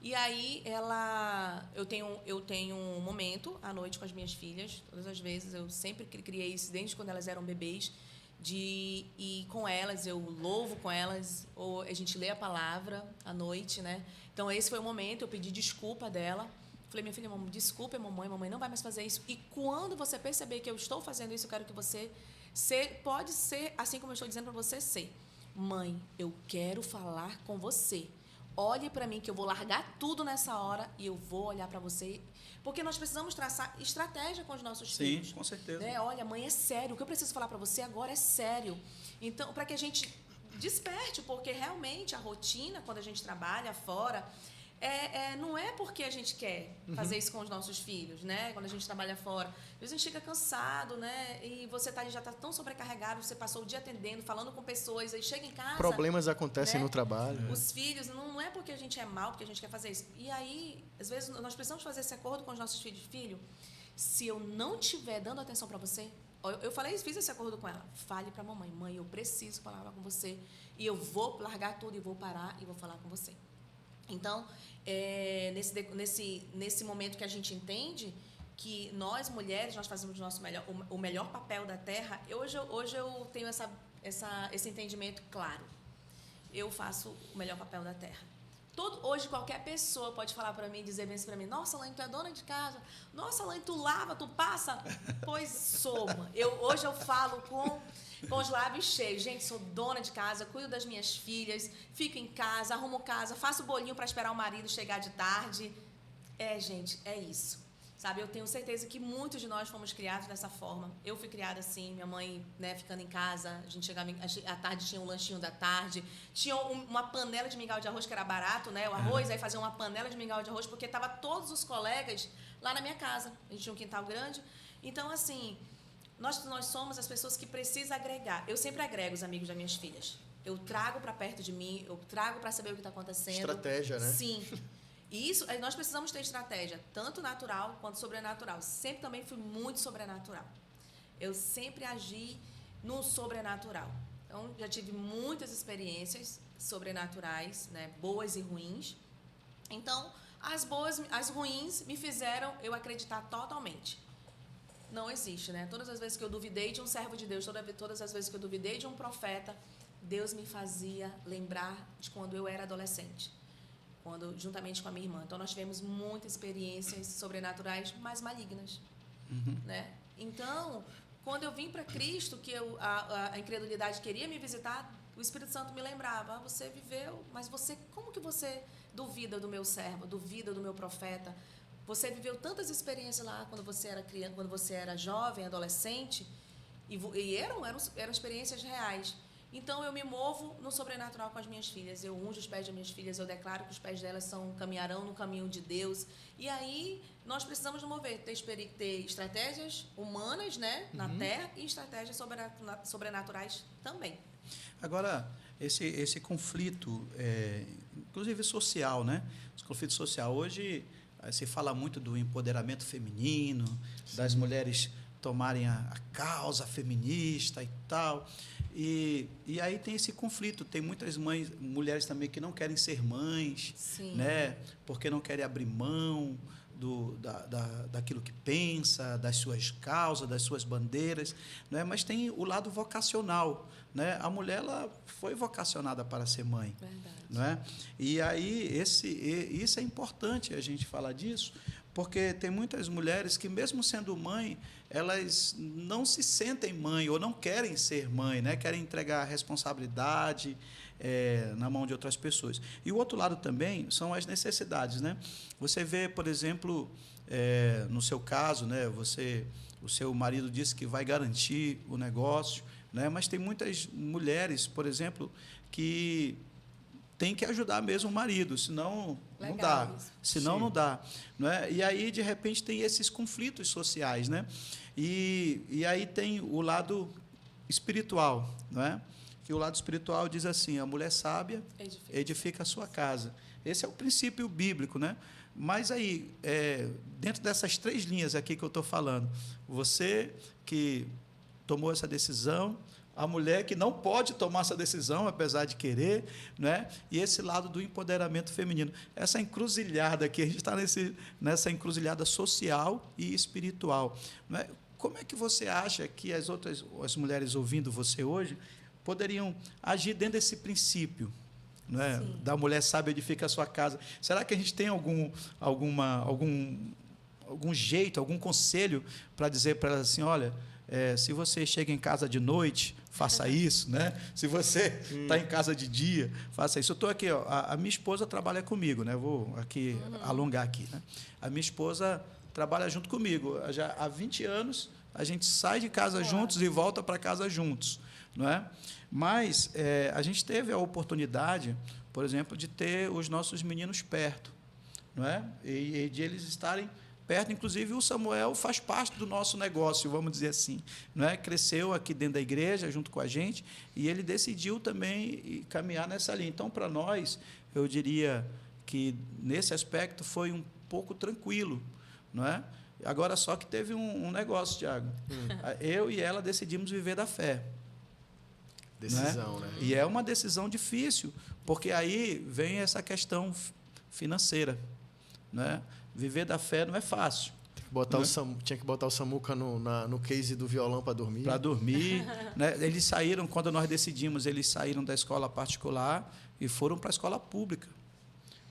E aí eu tenho um momento à noite com as minhas filhas, todas as vezes, eu sempre criei isso desde quando elas eram bebês, de ir com elas, eu louvo com elas, ou a gente lê a palavra à noite, né? Então esse foi o momento, eu pedi desculpa dela. Falei, minha filha, desculpa, mamãe não vai mais fazer isso. E quando você perceber que eu estou fazendo isso, eu quero que você Pode ser, assim como eu estou dizendo para você ser. Mãe, eu quero falar com você. Olhe para mim que eu vou largar tudo nessa hora e eu vou olhar para você. Porque nós precisamos traçar estratégia com os nossos filhos. Sim, com certeza. Né? Olha, mãe, é sério. O que eu preciso falar para você agora é sério. Então, para que a gente desperte, porque realmente a rotina, quando a gente trabalha fora, não é porque a gente quer fazer isso com os nossos filhos, né? Quando a gente trabalha fora. Às vezes a gente fica cansado, né? E você já está tão sobrecarregado, você passou o dia atendendo, falando com pessoas, aí chega em casa... Problemas acontecem né? no trabalho. Os filhos, não é porque a gente é mal, porque a gente quer fazer isso. E aí, às vezes, nós precisamos fazer esse acordo com os nossos filhos. Filho, se eu não estiver dando atenção para você... Eu fiz esse acordo com ela. Fale para a mamãe. Mãe, eu preciso falar com você. E eu vou largar tudo e vou parar e vou falar com você. Então, nesse momento que a gente entende que nós, mulheres, nós fazemos o melhor papel da terra, hoje eu tenho esse entendimento claro. Eu faço o melhor papel da terra. Hoje, qualquer pessoa pode falar para mim, dizer bem assim para mim, nossa, Laine, tu é dona de casa, nossa, Laine, tu lava, tu passa. Pois sou, mãe. Hoje eu falo com os lábios cheios. Gente, sou dona de casa, cuido das minhas filhas, fico em casa, arrumo casa, faço bolinho para esperar o marido chegar de tarde. Gente, é isso. Sabe, eu tenho certeza que muitos de nós fomos criados dessa forma. Eu fui criada assim, minha mãe, né, ficando em casa, a gente chegava à tarde, tinha um lanchinho da tarde, tinha uma panela de mingau de arroz que era barato, né, o arroz, aí fazia uma panela de mingau de arroz, porque tava todos os colegas lá na minha casa. A gente tinha um quintal grande. Então, assim, nós somos as pessoas que precisam agregar. Eu sempre agrego os amigos das minhas filhas. Eu trago para perto de mim, eu trago para saber o que está acontecendo. Estratégia, né? Sim. E isso, nós precisamos ter estratégia, tanto natural quanto sobrenatural. Sempre também fui muito sobrenatural. Eu sempre agi no sobrenatural. Então, já tive muitas experiências sobrenaturais, né, boas e ruins. Então, as ruins me fizeram eu acreditar totalmente. Não existe, né? Todas as vezes que eu duvidei de um servo de Deus, todas as vezes que eu duvidei de um profeta, Deus me fazia lembrar de quando eu era adolescente. Juntamente com a minha irmã. Então, nós tivemos muitas experiências sobrenaturais, mas malignas. Né? Então, quando eu vim para Cristo, que a incredulidade queria me visitar, o Espírito Santo me lembrava, você viveu, mas como que você duvida do meu servo, duvida do meu profeta? Você viveu tantas experiências lá quando você era criança, quando você era jovem, adolescente, e eram experiências reais. Então, eu me movo no sobrenatural com as minhas filhas. Eu unjo os pés das minhas filhas, eu declaro que os pés delas caminharão no caminho de Deus. E aí, nós precisamos nos mover, ter estratégias humanas, né, na terra, e estratégias sobrenaturais também. Agora, esse conflito, inclusive social, né? Esse conflito social. Hoje, se fala muito do empoderamento feminino, das mulheres tomarem a causa feminista e tal. E aí tem esse conflito. Tem muitas mulheres também que não querem ser mães, né? Porque não querem abrir mão daquilo que pensa, das suas causas, das suas bandeiras, né? Mas tem o lado vocacional, né? A mulher ela foi vocacionada para ser mãe. Verdade. Né? E aí isso é importante a gente falar disso, porque tem muitas mulheres que, mesmo sendo mãe, elas não se sentem mãe ou não querem ser mãe, né? Querem entregar a responsabilidade na mão de outras pessoas. E o outro lado também são as necessidades, né? Você vê, por exemplo, no seu caso, né? O seu marido disse que vai garantir o negócio, né? Mas tem muitas mulheres, por exemplo, que tem que ajudar mesmo o marido, senão não dá. Senão não dá. Não é? E aí, de repente, tem esses conflitos sociais. Né? E aí tem o lado espiritual. Não é? Que o lado espiritual diz assim, a mulher sábia edifica a sua casa. Esse é o princípio bíblico. Né? Mas aí, dentro dessas 3 linhas aqui que eu estou falando, você que tomou essa decisão, a mulher que não pode tomar essa decisão, apesar de querer, né? E esse lado do empoderamento feminino. Essa encruzilhada aqui, a gente está nessa encruzilhada social e espiritual. Né? Como é que você acha que as mulheres ouvindo você hoje poderiam agir dentro desse princípio? Né? Da mulher sábia edifica a sua casa. Será que a gente tem algum jeito, algum conselho para dizer para elas assim, olha, se você chega em casa de noite, faça isso, né? Se você está em casa de dia, faça isso. Eu estou aqui, ó, a minha esposa trabalha comigo, né? Vou aqui alongar aqui, né? A minha esposa trabalha junto comigo. Já há 20 anos a gente sai de casa juntos e volta para casa juntos, não é? Mas a gente teve a oportunidade, por exemplo, de ter os nossos meninos perto, não é? E de eles estarem perto. Inclusive, o Samuel faz parte do nosso negócio, vamos dizer assim, não é? Cresceu aqui dentro da igreja junto com a gente e ele decidiu também caminhar nessa linha. Então, para nós, eu diria que nesse aspecto foi um pouco tranquilo, não é? Agora só que teve um negócio, Tiago. Eu e ela decidimos viver da fé. Decisão, né? E é uma decisão difícil, porque aí vem essa questão financeira, né? Viver da fé não é fácil. Tinha que botar o Samuca no case do violão para dormir. Para dormir. Né? Eles saíram, quando nós decidimos, eles saíram da escola particular e foram para a escola pública,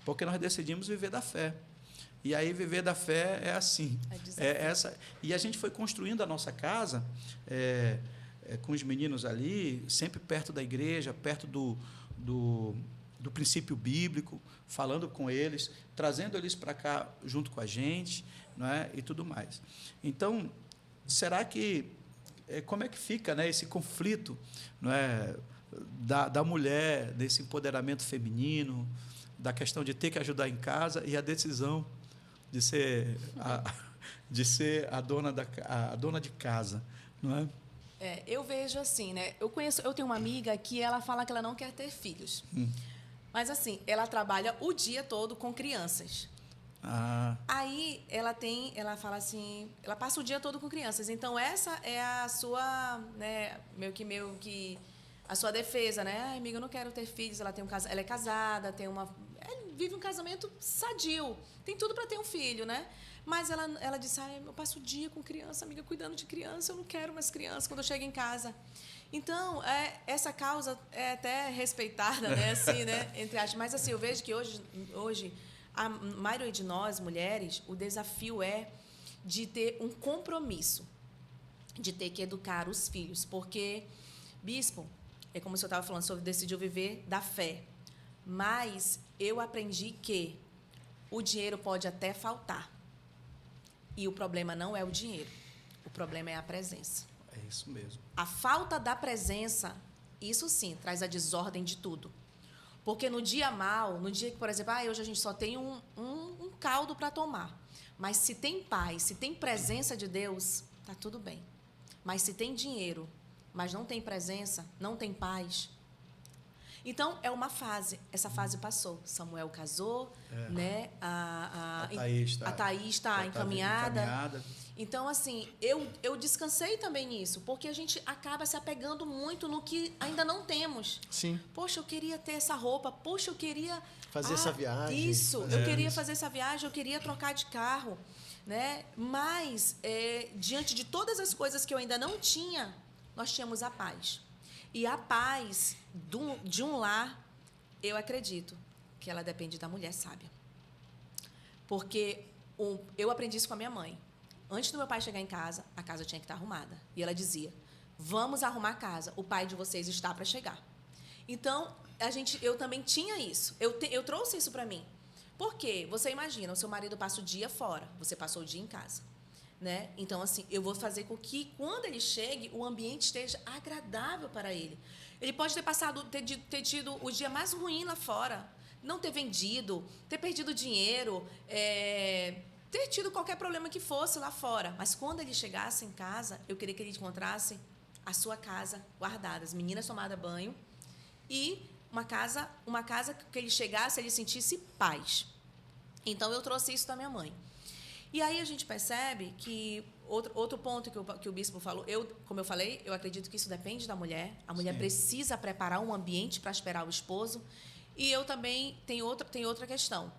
porque nós decidimos viver da fé. E aí, viver da fé é assim. Essa. E a gente foi construindo a nossa casa com os meninos ali, sempre perto da igreja, perto do princípio bíblico, falando com eles, trazendo eles para cá junto com a gente, não é? E tudo mais. Então, será que como é que fica, né, esse conflito, não é, da mulher, desse empoderamento feminino, da questão de ter que ajudar em casa e a decisão de ser a dona de casa, não é? Eu vejo assim, né? Eu tenho uma amiga que ela fala que ela não quer ter filhos. Mas assim, ela trabalha o dia todo com crianças. Aí ela fala assim, ela passa o dia todo com crianças. Então essa é a sua, né, meio que a sua defesa, né? Ai, amiga, eu não quero ter filhos. Ela é casada, vive um casamento sadio, tem tudo para ter um filho, né? Mas ela disse, eu passo o dia com criança, amiga, cuidando de criança, eu não quero mais criança quando eu chego em casa. Então, essa causa é até respeitada, né? Assim, né? Entre aspas. Mas assim, eu vejo que hoje, a maioria de nós, mulheres, o desafio é de ter um compromisso, de ter que educar os filhos. Porque, bispo, é como o senhor estava falando, o senhor decidiu viver da fé. Mas eu aprendi que o dinheiro pode até faltar. E o problema não é o dinheiro. O problema é a presença. É isso mesmo. A falta da presença, isso sim, traz a desordem de tudo. Porque no dia mal, no dia que, por exemplo, hoje a gente só tem um caldo para tomar. Mas se tem paz, se tem presença de Deus, está tudo bem. Mas se tem dinheiro, mas não tem presença, não tem paz. Então, é uma fase. Essa fase passou. Samuel casou, né? A Thaís está encaminhada. Então, assim, eu descansei também nisso, porque a gente acaba se apegando muito no que ainda não temos. Sim. Poxa, eu queria ter essa roupa. Poxa, eu queria... fazer essa viagem. Isso, eu queria fazer essa viagem, eu queria trocar de carro, né? Mas, diante de todas as coisas que eu ainda não tinha, nós tínhamos a paz. E a paz de um lar, eu acredito que ela depende da mulher sábia. Porque eu aprendi isso com a minha mãe. Antes do meu pai chegar em casa, a casa tinha que estar arrumada. E ela dizia, vamos arrumar a casa, o pai de vocês está para chegar. Então, eu também tinha isso. Eu trouxe isso para mim. Por quê? Você imagina, o seu marido passa o dia fora, você passou o dia em casa. Né? Então, assim, eu vou fazer com que, quando ele chegue, o ambiente esteja agradável para ele. Ele pode ter tido o dia mais ruim lá fora, não ter vendido, ter perdido dinheiro, ter tido qualquer problema que fosse lá fora. Mas, quando ele chegasse em casa, eu queria que ele encontrasse a sua casa guardada, as meninas tomadas banho, e uma casa que ele chegasse, ele sentisse paz. Então, eu trouxe isso da minha mãe. E aí a gente percebe que outro ponto que o bispo falou, como eu falei, eu acredito que isso depende da mulher. A mulher precisa preparar um ambiente para esperar o esposo. E eu também tenho outra questão.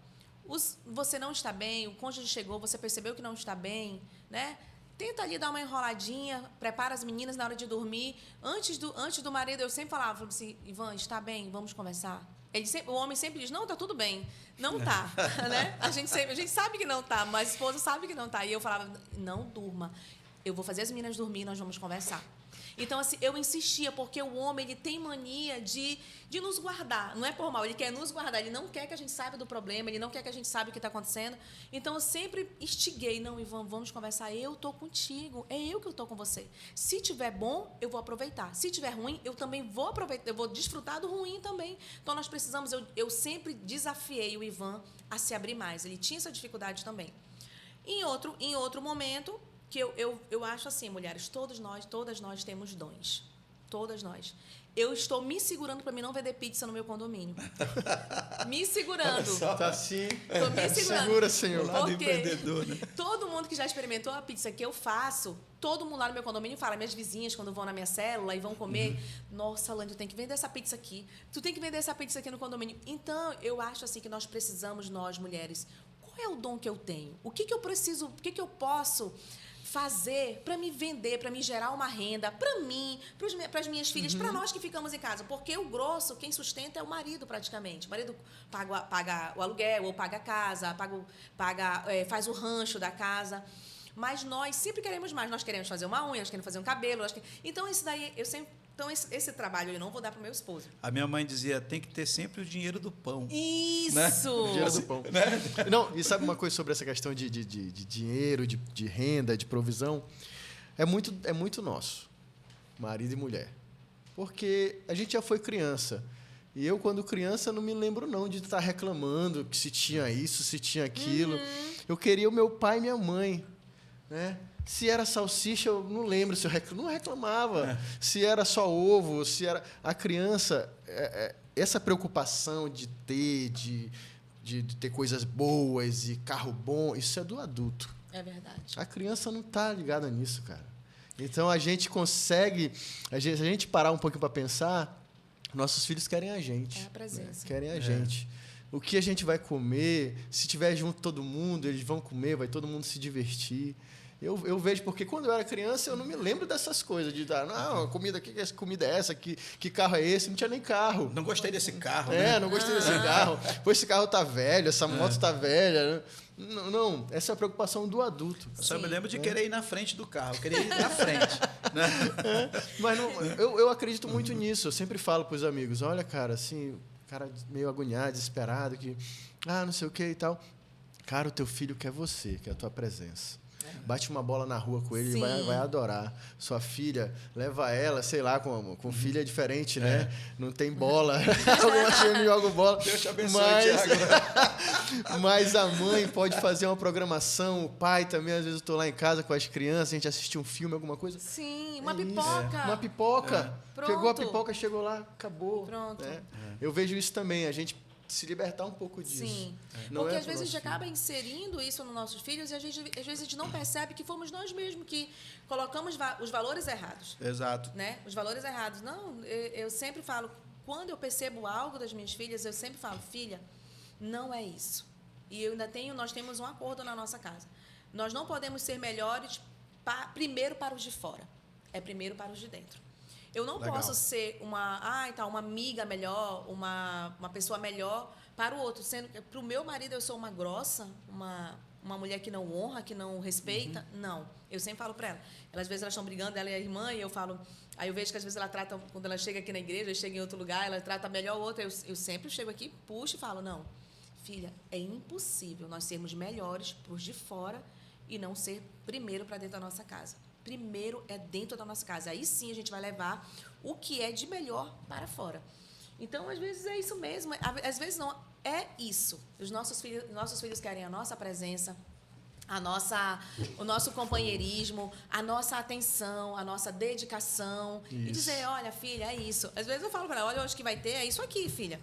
Você não está bem, o cônjuge chegou, você percebeu que não está bem, né? Tenta ali dar uma enroladinha, prepara as meninas na hora de dormir. Antes do marido, eu sempre falava assim, Ivan, está bem, vamos conversar. O homem sempre diz, não, está tudo bem. Não está, né? A gente sabe que não está, mas a esposa sabe que não está. E eu falava, não durma. Eu vou fazer as meninas dormir, nós vamos conversar. Então, assim, eu insistia, porque o homem, ele tem mania de nos guardar. Não é por mal, ele quer nos guardar. Ele não quer que a gente saiba do problema, ele não quer que a gente saiba o que está acontecendo. Então, eu sempre instiguei. Não, Ivan, vamos conversar. Eu estou contigo. É eu que estou com você. Se tiver bom, eu vou aproveitar. Se tiver ruim, eu também vou aproveitar. Eu vou desfrutar do ruim também. Então, nós precisamos... Eu sempre desafiei o Ivan a se abrir mais. Ele tinha essa dificuldade também. Em outro momento... que eu acho assim, mulheres, todas nós temos dons. Todas nós. Eu estou me segurando para mim não vender pizza no meu condomínio. Me segurando. Tá assim. Estou me segurando. Segura, Senhor. Lado Porque empreendedor, né? todo mundo que já experimentou a pizza que eu faço, todo mundo lá no meu condomínio fala, minhas vizinhas, quando vão na minha célula e vão comer, nossa, Lândia, tu tem que vender essa pizza aqui. Tu tem que vender essa pizza aqui no condomínio. Então, eu acho assim que nós precisamos, nós, mulheres, qual é o dom que eu tenho? O que eu preciso, o que eu posso... fazer para me vender, para me gerar uma renda, para mim, para as minhas filhas, para nós que ficamos em casa. Porque o grosso, quem sustenta é o marido, praticamente. O marido paga o aluguel, ou paga a casa, faz o rancho da casa. Mas nós sempre queremos mais. Nós queremos fazer uma unha, nós queremos fazer um cabelo. Então, isso daí, esse trabalho eu não vou dar para o meu esposo. A minha mãe dizia, tem que ter sempre o dinheiro do pão. Isso! Né? Dinheiro do pão. Não, e sabe uma coisa sobre essa questão de dinheiro, de renda, de provisão? É muito nosso, marido e mulher. Porque a gente já foi criança. E eu, quando criança, não me lembro não de estar reclamando que se tinha isso, se tinha aquilo. Eu queria o meu pai e minha mãe, né? Se era salsicha, eu não lembro se eu não reclamava. Se era só ovo, se era... A criança, essa preocupação de ter coisas boas e carro bom, isso é do adulto. É verdade. A criança não está ligada nisso, cara. Então, a gente consegue... Se a gente parar um pouquinho para pensar, nossos filhos querem a gente. É a presença. Né? Querem a gente. O que a gente vai comer, se tiver junto todo mundo, eles vão comer, vai todo mundo se divertir. Eu vejo, porque quando eu era criança, eu não me lembro dessas coisas, de dar, não, comida é essa, que carro é esse? Não tinha nem carro. Não gostei desse carro, né? Não gostei desse carro. Pô, esse carro tá velho, essa moto tá velha. Não, essa é a preocupação do adulto. Eu só me lembro de querer ir na frente do carro, eu queria ir na frente. Né? Mas não, eu acredito muito nisso, eu sempre falo para os amigos, olha, cara, assim, cara meio agoniado, desesperado, que, não sei o que e tal. Cara, o teu filho quer você, quer a tua presença. Bate uma bola na rua com ele, ele vai adorar. Sua filha, leva ela, sei lá, com filha diferente, né? Não tem bola. Alguma filha não joga bola. Deus te abençoe, Thiago. Mas a mãe pode fazer uma programação, o pai também, às vezes eu estou lá em casa com as crianças, a gente assiste um filme, alguma coisa. Sim, uma pipoca. Uma pipoca. Pronto. Pegou a pipoca, chegou lá, acabou. Pronto. Né? Eu vejo isso também, a gente se libertar um pouco disso. Sim, porque às vezes a gente acaba inserindo isso nos nossos filhos e às vezes a gente não percebe que fomos nós mesmos que colocamos os valores errados. Exato. Né? Os valores errados. Não, eu sempre falo, quando eu percebo algo das minhas filhas, eu sempre falo, filha, não é isso. E nós temos um acordo na nossa casa. Nós não podemos ser melhores primeiro para os de fora, é primeiro para os de dentro. Eu não posso ser uma amiga melhor, uma pessoa melhor para o outro. Sendo que para o meu marido eu sou uma grossa, uma mulher que não honra, que não respeita. Não. Eu sempre falo para ela. Às vezes elas estão brigando, ela e a irmã, e eu falo... Aí eu vejo que às vezes ela trata, quando ela chega aqui na igreja, chega em outro lugar, ela trata melhor o outro. Eu sempre chego aqui, puxo e falo, não, filha, é impossível nós sermos melhores para os de fora e não ser primeiro para dentro da nossa casa. Primeiro é dentro da nossa casa. Aí sim a gente vai levar o que é de melhor para fora. Então, às vezes, é isso mesmo. Às vezes, não. É isso. Os nossos filhos querem a nossa presença, o nosso companheirismo, a nossa atenção, a nossa dedicação. Isso. E dizer, olha, filha, é isso. Às vezes eu falo para ela, olha, hoje que vai ter, é isso aqui, filha.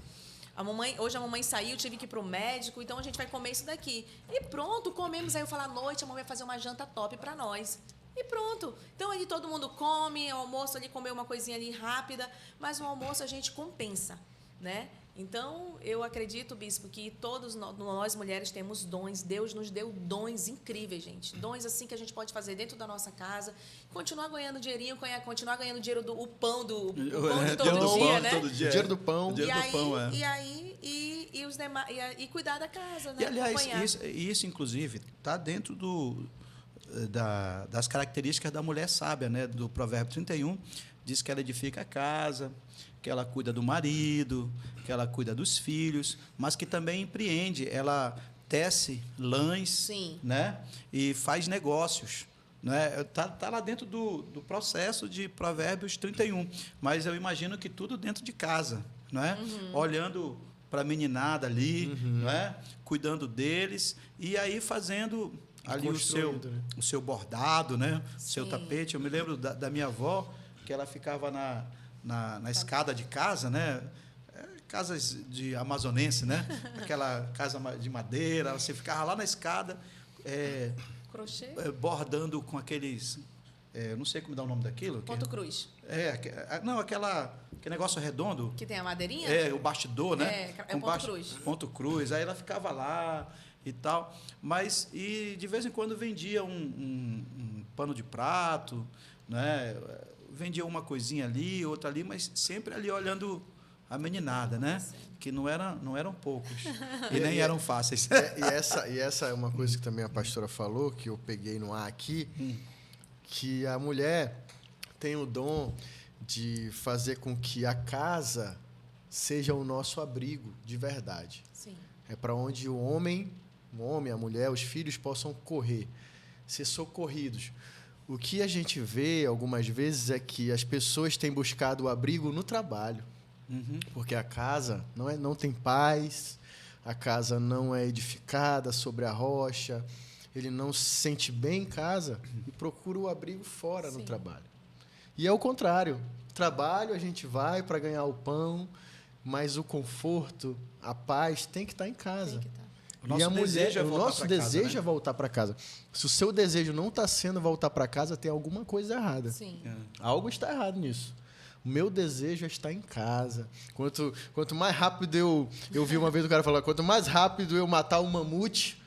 Hoje a mamãe saiu, tive que ir para o médico, então a gente vai comer isso daqui. E pronto, comemos. Aí eu falo, à noite a mamãe vai fazer uma janta top para nós. E pronto. Então, ali todo mundo come, o almoço ali comeu uma coisinha ali rápida, mas o almoço a gente compensa, né? Então, eu acredito, bispo, que todos nós mulheres temos dons. Deus nos deu dons incríveis, gente. Dons assim que a gente pode fazer dentro da nossa casa, continuar ganhando dinheirinho, continuar ganhando dinheiro do pão de todo dia, né? Todo dia. Dinheiro do pão. E os demais, e cuidar da casa, né? E, aliás, isso inclusive, está dentro das características da mulher sábia, né? Do Provérbio 31, diz que ela edifica a casa, que ela cuida do marido, que ela cuida dos filhos, mas que também empreende, ela tece lãs, Sim. né? E faz negócios. Né? Tá lá dentro do processo de Provérbios 31, mas eu imagino que tudo dentro de casa, não é? Olhando para a meninada ali, não é? Cuidando deles e aí fazendo ali o seu bordado, né? O seu Sim. tapete. Eu me lembro da minha avó, que ela ficava na escada de casa, né? Casas de amazonense, né? Aquela casa de madeira, você ficava lá na escada, Crochê? bordando com aqueles, não sei como dá o nome daquilo. Ponto cruz. Não, aquele negócio redondo. Que tem a madeirinha? O bastidor, né? É ponto cruz. Ponto cruz. Aí ela ficava lá e tal. Mas, e de vez em quando vendia um pano de prato, né? Vendia uma coisinha ali, outra ali, mas sempre ali olhando a meninada, né? Que não eram poucos. E nem eram fáceis. E essa é uma coisa que também a pastora falou, que eu peguei no ar aqui, que a mulher tem o dom de fazer com que a casa seja o nosso abrigo de verdade. Sim. É para onde o homem, a mulher, os filhos possam correr, ser socorridos. O que a gente vê algumas vezes é que as pessoas têm buscado o abrigo no trabalho. Porque a casa não tem paz, a casa não é edificada sobre a rocha, ele não se sente bem em casa e procura o abrigo fora no trabalho. E é o contrário. Trabalho a gente vai para ganhar o pão, mas o conforto, a paz tem que estar em casa. Tem que estar. O nosso desejo é voltar o nosso pra casa, desejo né? é voltar para casa. Se o seu desejo não está sendo voltar para casa, tem alguma coisa errada. Sim. Algo está errado nisso. O meu desejo é estar em casa. Quanto mais rápido eu vi uma vez o cara falar, quanto mais rápido eu matar um mamute,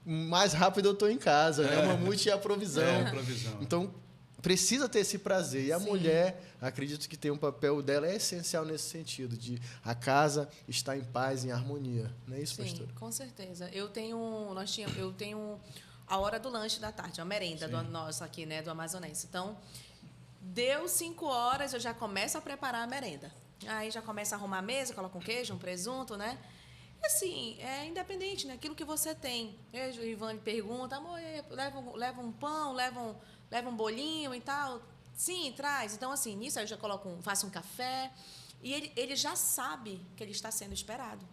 mais rápido eu estou em casa. Né? O mamute é a provisão. A provisão. Então, precisa ter esse prazer. E a mulher, acredito que tem um papel dela, é essencial nesse sentido, de a casa estar em paz, em harmonia. Não é isso, Sim, pastor? com certeza. Eu tenho a hora do lanche da tarde, a merenda do nosso aqui, né, do amazonense. Então, deu 5 horas, eu já começo a preparar a merenda. Aí já começo a arrumar a mesa, coloco um queijo, um presunto, né? E assim, é independente, né? Aquilo que você tem. O Ivan pergunta, amor, leva um pão, leva um bolinho e tal. Sim, traz. Então, assim, nisso aí eu já faço um café. E ele já sabe que ele está sendo esperado.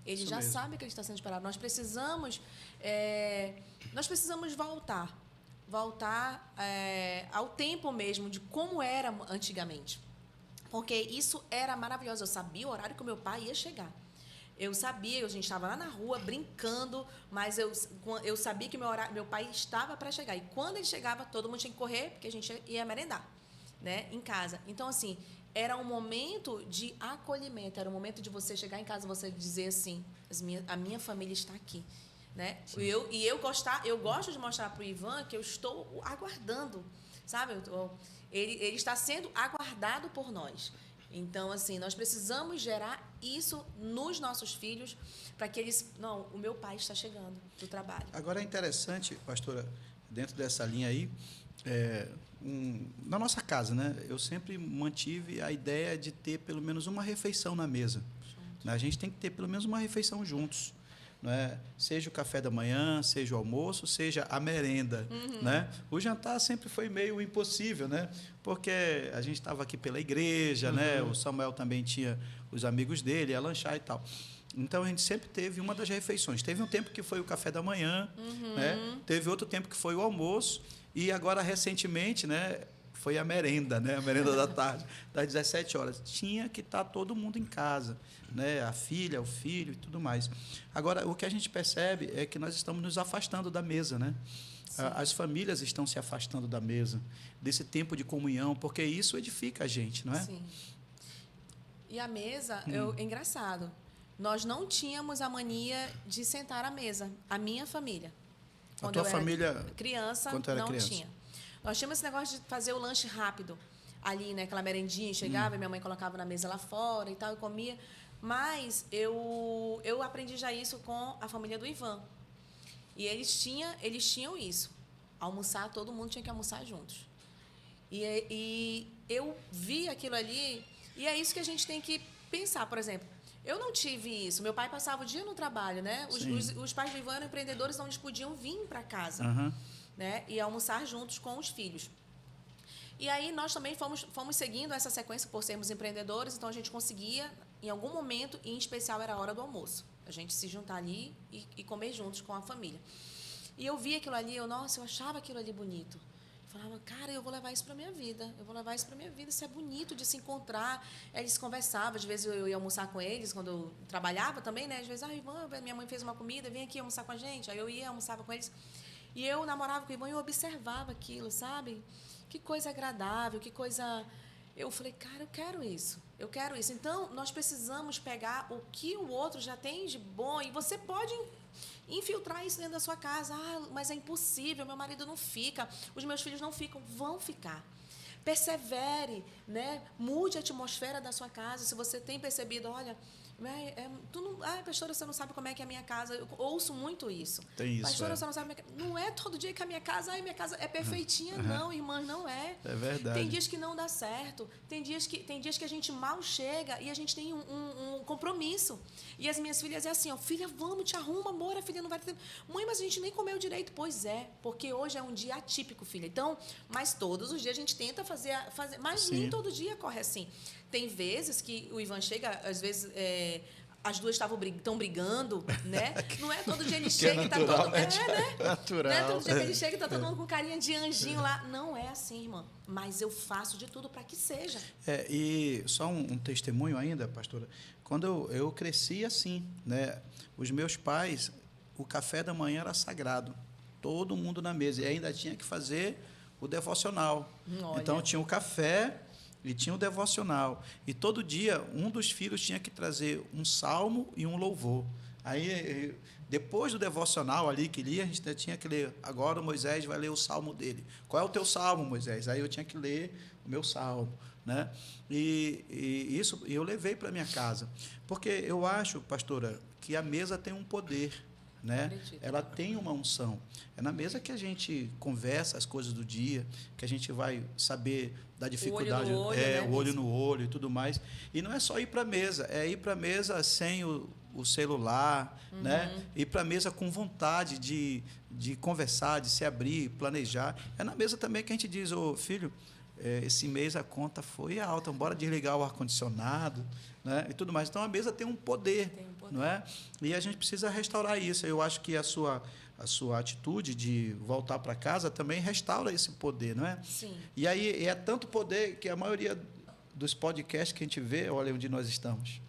Ele já sabe que ele está sendo esperado. Nós precisamos voltar ao tempo mesmo de como era antigamente. Porque isso era maravilhoso. Eu sabia o horário que o meu pai ia chegar. Eu sabia, a gente estava lá na rua brincando, mas eu sabia que meu pai estava para chegar. E quando ele chegava, todo mundo tinha que correr, porque a gente ia merendar, né, em casa. Então, assim, era um momento de acolhimento, era um momento de você chegar em casa e você dizer assim, a minha família está aqui. Né? Eu gosto de mostrar para o Ivan que eu estou aguardando, sabe? Ele está sendo aguardado por nós. Então, assim, nós precisamos gerar isso nos nossos filhos para que eles... Não, o meu pai está chegando do trabalho. Agora é interessante, pastora, dentro dessa linha aí, na nossa casa, né? Eu sempre mantive a ideia de ter pelo menos uma refeição na mesa. A gente tem que ter pelo menos uma refeição juntos. Né? Seja o café da manhã, seja o almoço, seja a merenda. Né? O jantar sempre foi meio impossível, né? Porque a gente estava aqui pela igreja, né? O Samuel também tinha os amigos dele, ia lanchar e tal. Então, a gente sempre teve uma das refeições. Teve um tempo que foi o café da manhã, né? Teve outro tempo que foi o almoço, e agora, recentemente, né? Foi a merenda, né? A merenda da tarde, das 17 horas. Tinha que estar todo mundo em casa, né? A filha, o filho e tudo mais. Agora, o que a gente percebe é que nós estamos nos afastando da mesa, né? As famílias estão se afastando da mesa, desse tempo de comunhão, porque isso edifica a gente, não é? Sim. E a mesa, é engraçado. Nós não tínhamos a mania de sentar à mesa, a minha família. A tua família, criança, quando era não criança? tinha. Nós tínhamos esse negócio de fazer o lanche rápido. Ali, né, aquela merendinha, chegava, minha mãe colocava na mesa lá fora e tal, e comia. Mas eu aprendi já isso com a família do Ivan. E eles tinham isso. almoçar, todo mundo tinha que almoçar juntos. E eu vi aquilo ali, e é isso que a gente tem que pensar. Por exemplo, eu não tive isso. Meu pai passava o dia no trabalho, né? Os pais do Ivan eram empreendedores, então eles podiam vir para casa, né? E almoçar juntos com os filhos. E aí nós também fomos seguindo essa sequência por sermos empreendedores, então a gente conseguia, em algum momento, em especial era a hora do almoço, a gente se juntar ali e comer juntos com a família. E eu via aquilo ali, eu achava aquilo ali bonito. Eu falava, cara, eu vou levar isso para minha vida, isso é bonito de se encontrar. Eles conversavam, às vezes eu ia almoçar com eles, quando eu trabalhava também, né? Às vezes, Ivan, minha mãe fez uma comida, vem aqui almoçar com a gente. Aí eu ia, almoçava com eles. E eu namorava com o Ivan e eu observava aquilo, sabe? Que coisa agradável, que coisa... Eu falei, cara, eu quero isso. Então, nós precisamos pegar o que o outro já tem de bom e você pode infiltrar isso dentro da sua casa. Mas é impossível, meu marido não fica, os meus filhos não ficam. Vão ficar. Persevere, né? Mude a atmosfera da sua casa. Se você tem percebido, olha... pastora, você não sabe como é que é a minha casa. Eu ouço muito isso. Tem isso, pastora, você não sabe como é que... Não é todo dia que a minha casa é perfeitinha, não, irmãs, não é. É verdade. Tem dias que não dá certo. Tem dias que a gente mal chega e a gente tem um compromisso. E as minhas filhas é assim, filha, vamos, te arruma, amor, a filha não vai ter... Mãe, mas a gente nem comeu direito. Pois é, porque hoje é um dia atípico, filha. Então, mas todos os dias a gente tenta fazer mas Sim. nem todo dia corre assim. Tem vezes que o Ivan chega, às vezes... as duas estão brigando, né? Não é todo dia ele chega e está todo... né? Natural. Não é todo dia que ele chega e está todo mundo com carinha de anjinho lá. Não é assim, irmã. Mas eu faço de tudo para que seja. E só um testemunho ainda, pastora. Quando eu cresci assim, né? Os meus pais, o café da manhã era sagrado. Todo mundo na mesa. E ainda tinha que fazer o devocional. Olha. Então, tinha o café... E tinha o devocional. E todo dia, um dos filhos tinha que trazer um salmo e um louvor. Aí, depois do devocional ali que lia, a gente tinha que ler. Agora o Moisés vai ler o salmo dele. Qual é o teu salmo, Moisés? Aí eu tinha que ler o meu salmo, né? E isso eu levei para minha casa. Porque eu acho, pastora, que a mesa tem um poder, né? Acredito. Ela tem uma unção. É na mesa que a gente conversa as coisas do dia, que a gente vai saber da dificuldade, o olho no olho, né, o olho no olho e tudo mais. E não é só ir para a mesa, é ir para a mesa sem o celular, né? Ir para a mesa com vontade de conversar, de se abrir, planejar. É na mesa também que a gente diz, filho, esse mês a conta foi alta, bora desligar o ar-condicionado, né? E tudo mais. Então, a mesa tem um poder, não é? E a gente precisa restaurar isso. Eu acho que a sua atitude de voltar para casa também restaura esse poder, não é? Sim. E aí é tanto poder que a maioria dos podcasts que a gente vê, olha onde nós estamos.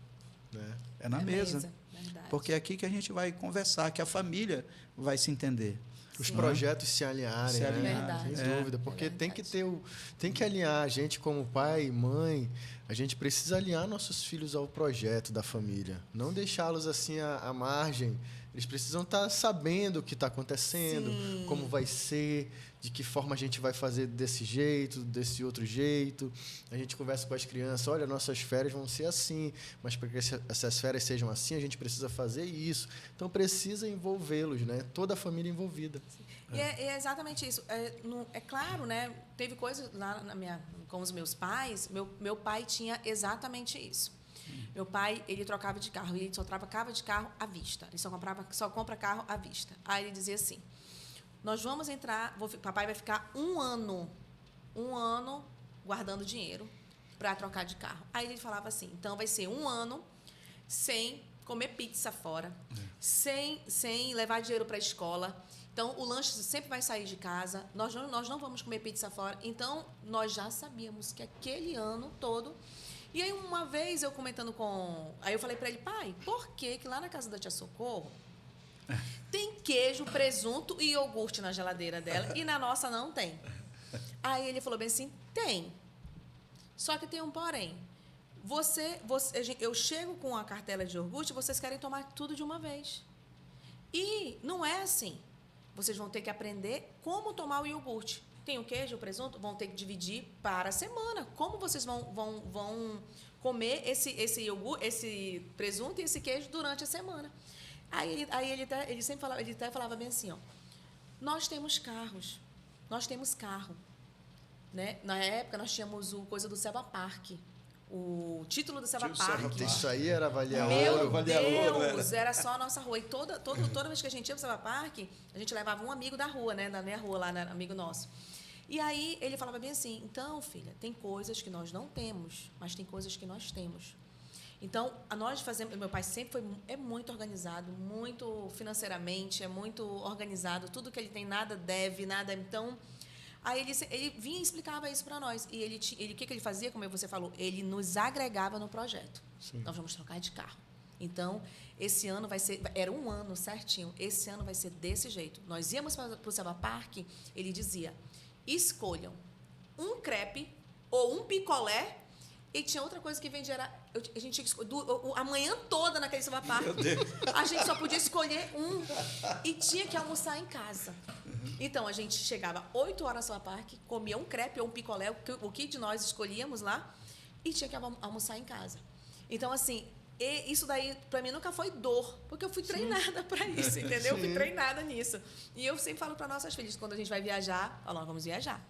É na mesa. Verdade. Porque é aqui que a gente vai conversar, que a família vai se entender. Os projetos se alinharem, Se né? alinharem, Sem dúvida, porque tem que alinhar a gente como pai, mãe, a gente precisa alinhar nossos filhos ao projeto da família, não deixá-los assim à margem. Eles precisam estar sabendo o que está acontecendo, Sim. como vai ser, de que forma a gente vai fazer desse jeito, desse outro jeito. A gente conversa com as crianças, olha, nossas férias vão ser assim, mas para que essas férias sejam assim, a gente precisa fazer isso. Então, precisa envolvê-los, né? Toda a família envolvida. E é exatamente isso. É claro, né? Teve coisas lá com os meus pais. Meu pai tinha exatamente isso. Meu pai, ele trocava de carro e ele só trocava de carro à vista. Ele só compra carro à vista. Aí ele dizia assim: nós vamos entrar, papai vai ficar um ano guardando dinheiro para trocar de carro. Aí ele falava assim: então vai ser um ano sem comer pizza fora, sem levar dinheiro para a escola. Então, o lanche sempre vai sair de casa. Nós não vamos comer pizza fora. Então, nós já sabíamos que aquele ano todo... E aí, uma vez, eu comentando com... Aí eu falei para ele: pai, por que lá na casa da tia Socorro tem queijo, presunto e iogurte na geladeira dela e na nossa não tem? Aí ele falou bem assim: tem. Só que tem um porém. Eu chego com a cartela de iogurte, vocês querem tomar tudo de uma vez. E não é assim. Vocês vão ter que aprender como tomar o iogurte. Tem o queijo, o presunto, vão ter que dividir para a semana. Como vocês vão comer esse iogurte, esse presunto e esse queijo durante a semana? Aí ele até falava bem assim: nós temos carros. nós temos carro. Né? Na época, nós tínhamos o coisa do Seba Park. O título do Seba Park. Isso aí era valia Meu ouro. Deus, era só a nossa rua. E toda vez que a gente ia para o Seba Park, a gente levava um amigo da rua, né? Da minha rua lá, né? Amigo nosso. E aí ele falava bem assim, então, filha, tem coisas que nós não temos, mas tem coisas que nós temos. Então, nós fazemos... Meu pai sempre é muito organizado, muito financeiramente, é muito organizado. Tudo que ele tem, nada deve, nada... Então, aí ele vinha e explicava isso para nós. E o que ele fazia, como você falou? Ele nos agregava no projeto. Sim. Nós vamos trocar de carro. Então, esse ano vai ser... Era um ano certinho. Esse ano vai ser desse jeito. Nós íamos para o Seba Park, ele dizia, escolham um crepe ou um picolé. E tinha outra coisa que vendia, a gente tinha que escolher a manhã toda naquele Seba Park. A gente só podia escolher um e tinha que almoçar em casa. Então, a gente chegava 8 horas no Seba Park, comia um crepe ou um picolé, o que de nós escolhíamos lá, e tinha que almoçar em casa. Então, assim, isso daí, para mim, nunca foi dor, porque eu fui treinada para isso, entendeu? Eu fui treinada nisso. E eu sempre falo para nossas filhas, quando a gente vai viajar, nós vamos viajar.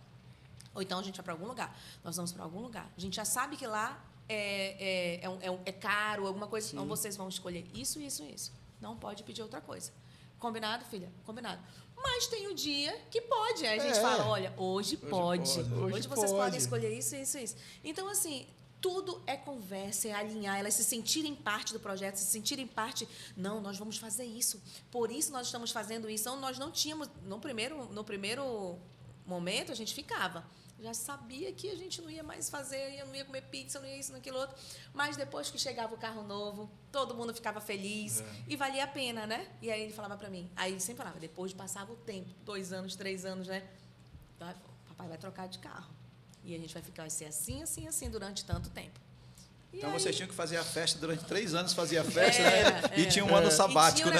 Ou então a gente vai para algum lugar. Nós vamos para algum lugar. A gente já sabe que lá é caro, alguma coisa. Sim. Então, vocês vão escolher isso, isso, isso. Não pode pedir outra coisa. Combinado, filha? Combinado. Mas tem o dia que pode. Aí a gente fala, olha, hoje pode. Hoje vocês podem escolher isso, isso, isso. Então, assim, tudo é conversa, é alinhar, elas se sentirem parte do projeto, se sentirem parte... Não, nós vamos fazer isso. Por isso nós estamos fazendo isso. Então, nós não tínhamos... No primeiro momento, a gente ficava... Já sabia que a gente não ia mais fazer, eu não ia comer pizza, não ia isso, naquilo outro. Mas depois que chegava o carro novo, todo mundo ficava feliz e valia a pena, né? E aí ele falava para mim, aí ele sempre falava, depois passava o tempo, 2 anos, 3 anos, né? Papai vai trocar de carro. E a gente vai ser assim, assim, assim, durante tanto tempo. E então, vocês tinham que fazer a festa durante 3 anos, fazia a festa, né? E tinha um ano sabático, né?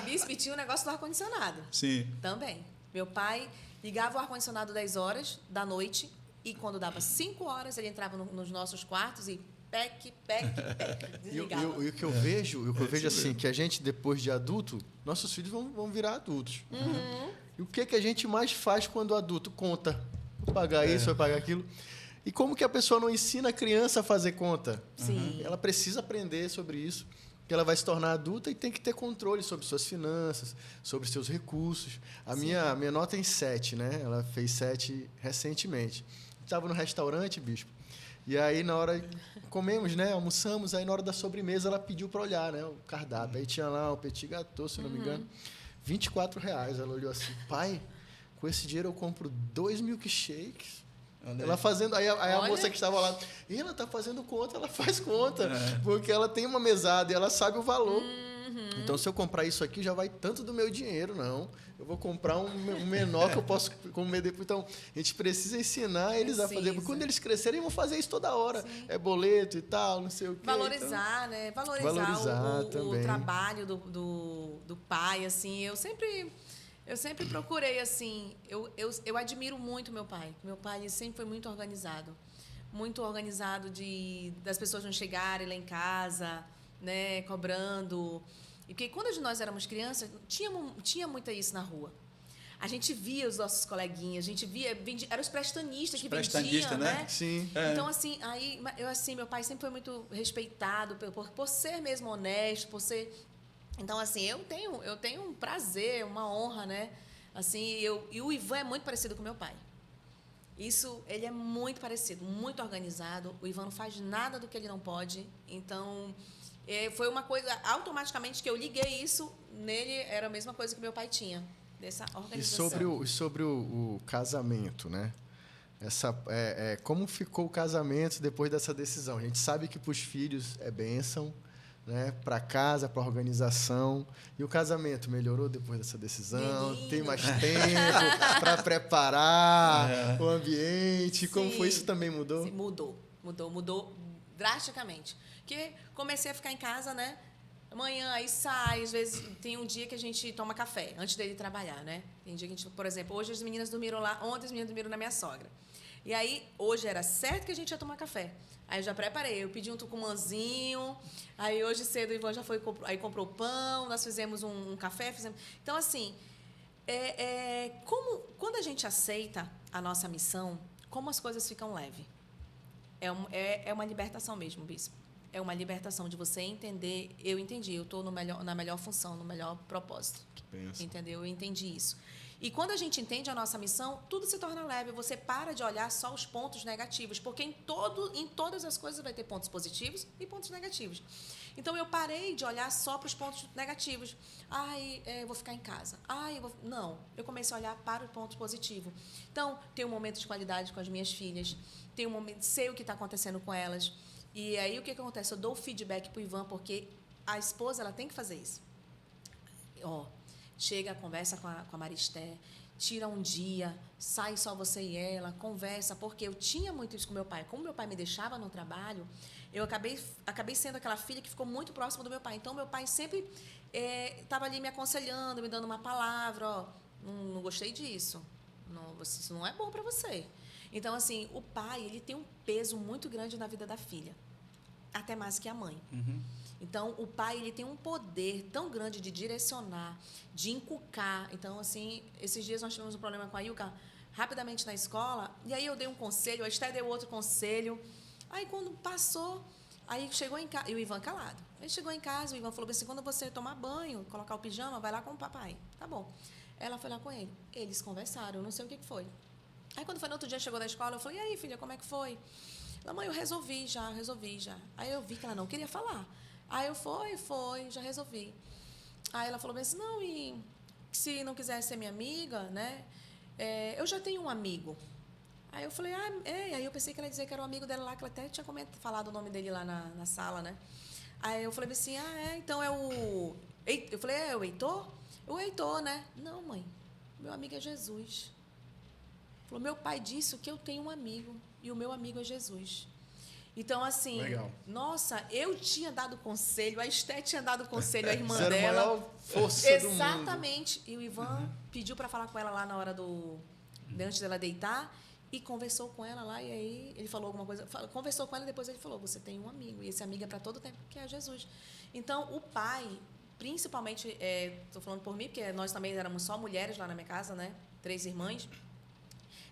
E tinha o negócio do ar-condicionado. Sim. Também. Meu pai... Ligava o ar-condicionado 10 horas da noite e, quando dava 5 horas, ele entrava nos nossos quartos e pec, desligava. E o que eu vejo, assim, que a gente, depois de adulto, nossos filhos vão virar adultos. Uhum. E o que a gente mais faz quando o adulto conta? Vou pagar isso, vou pagar aquilo. E como que a pessoa não ensina a criança a fazer conta? Sim. Ela precisa aprender sobre isso. Que ela vai se tornar adulta e tem que ter controle sobre suas finanças, sobre seus recursos. A minha nota é em 7, né? Ela fez 7 recentemente. Estava no restaurante, bispo, e aí na hora comemos, né? Almoçamos, aí na hora da sobremesa ela pediu para olhar, né? O cardápio. Aí tinha lá o petit gâteau, se não me engano, R$24. Ela olhou assim, pai, com esse dinheiro eu compro 2 milkshakes. Ela fazendo, aí a moça que estava lá, e ela está fazendo conta, ela faz conta, porque ela tem uma mesada e ela sabe o valor. Então, se eu comprar isso aqui, já vai tanto do meu dinheiro, não. Eu vou comprar um menor que eu posso comer depois. Então, a gente precisa ensinar eles a fazer, porque quando eles crescerem, vão fazer isso toda hora. Sim. É boleto e tal, não sei o quê. Valorizar, então, né? Valorizar o trabalho do pai, assim. Eu sempre procurei, assim... Eu admiro muito meu pai. Meu pai ele sempre foi muito organizado. Muito organizado das pessoas não chegarem lá em casa, né, cobrando. E porque quando nós éramos crianças, tinha muito isso na rua. A gente via os nossos coleguinhas, a gente eram os prestanistas que vendiam, né? Sim. Então, assim, meu pai sempre foi muito respeitado por ser mesmo honesto, por ser... Então, assim, eu tenho um prazer, uma honra, né? Assim, e o Ivan é muito parecido com meu pai. Ele é muito parecido, muito organizado. O Ivan não faz nada do que ele não pode. Então, foi uma coisa... Automaticamente que eu liguei isso, nele era a mesma coisa que meu pai tinha, dessa organização. E sobre o casamento, né? Como ficou o casamento depois dessa decisão? A gente sabe que para os filhos é bênção, né, para casa, para a organização. E o casamento melhorou depois dessa decisão? Menino. Tem mais tempo para preparar o ambiente? Como foi isso? Também mudou? Sim, mudou drasticamente. Porque comecei a ficar em casa, né? Amanhã aí sai, às vezes tem um dia que a gente toma café antes dele trabalhar, né? Tem dia que a gente, por exemplo, hoje as meninas dormiram lá, ontem as meninas dormiram na minha sogra. E aí, hoje era certo que a gente ia tomar café. Aí eu já preparei, eu pedi um tucumãzinho, aí hoje cedo o Ivan já foi, aí comprou pão, nós fizemos um café, Então, assim, Quando a gente aceita a nossa missão, como as coisas ficam leves. É uma libertação mesmo, bispo. É uma libertação de você entender. Eu entendi, eu estou na melhor função, no melhor propósito. Que bênção. Entendeu? Eu entendi isso. E quando a gente entende a nossa missão, tudo se torna leve. Você para de olhar só os pontos negativos, porque em todas as coisas vai ter pontos positivos e pontos negativos. Então, eu parei de olhar só para os pontos negativos. Eu vou ficar em casa. Não, eu comecei a olhar para o ponto positivo. Então, tenho um momento de qualidade com as minhas filhas, tenho um momento, sei o que está acontecendo com elas. E aí, o que acontece? Eu dou feedback para o Ivan, porque a esposa ela tem que fazer isso. Chega, conversa com a Maristé, tira um dia, sai só você e ela, conversa, porque eu tinha muito isso com meu pai. Como meu pai me deixava no trabalho, eu acabei sendo aquela filha que ficou muito próxima do meu pai. Então, meu pai sempre estava ali me aconselhando, me dando uma palavra, não gostei disso, isso não é bom para você. Então, assim, o pai ele tem um peso muito grande na vida da filha, até mais que a mãe. Uhum. Então, o pai ele tem um poder tão grande de direcionar, de inculcar. Então, assim, esses dias nós tivemos um problema com a Ilka rapidamente na escola, e aí eu dei um conselho, a Esther deu outro conselho. Aí, quando passou, aí chegou em casa, e o Ivan calado. Ele chegou em casa, o Ivan falou assim, quando você tomar banho, colocar o pijama, vai lá com o papai. Tá bom. Ela foi lá com ele. Eles conversaram, eu não sei o que foi. Aí, quando foi no outro dia, chegou da escola, eu falei, e aí, filha, como é que foi? Ela, mãe, eu resolvi já. Aí eu vi que ela não queria falar. Aí eu já resolvi. Aí ela falou assim, não, e se não quiser ser minha amiga, né? Eu já tenho um amigo. Aí eu falei, aí eu pensei que ela ia dizer que era um amigo dela lá, que ela até tinha falado o nome dele lá na sala, né? Aí eu falei assim, então é o... Eu falei, é o Heitor? O Heitor, né? Não, mãe, meu amigo é Jesus. Falou, meu pai disse que eu tenho um amigo, e o meu amigo é Jesus. Então, assim, legal. Nossa, eu tinha dado conselho, a Esté tinha dado conselho à irmã Você era a dela. maior força Exatamente. E o Ivan pediu para falar com ela lá na hora antes dela deitar, e conversou com ela lá, e aí ele falou alguma coisa, conversou com ela e depois ele falou, você tem um amigo, e esse amigo é para todo tempo, que é Jesus. Então, o pai, principalmente, estou falando por mim, porque nós também éramos só mulheres lá na minha casa, né? 3 irmãs.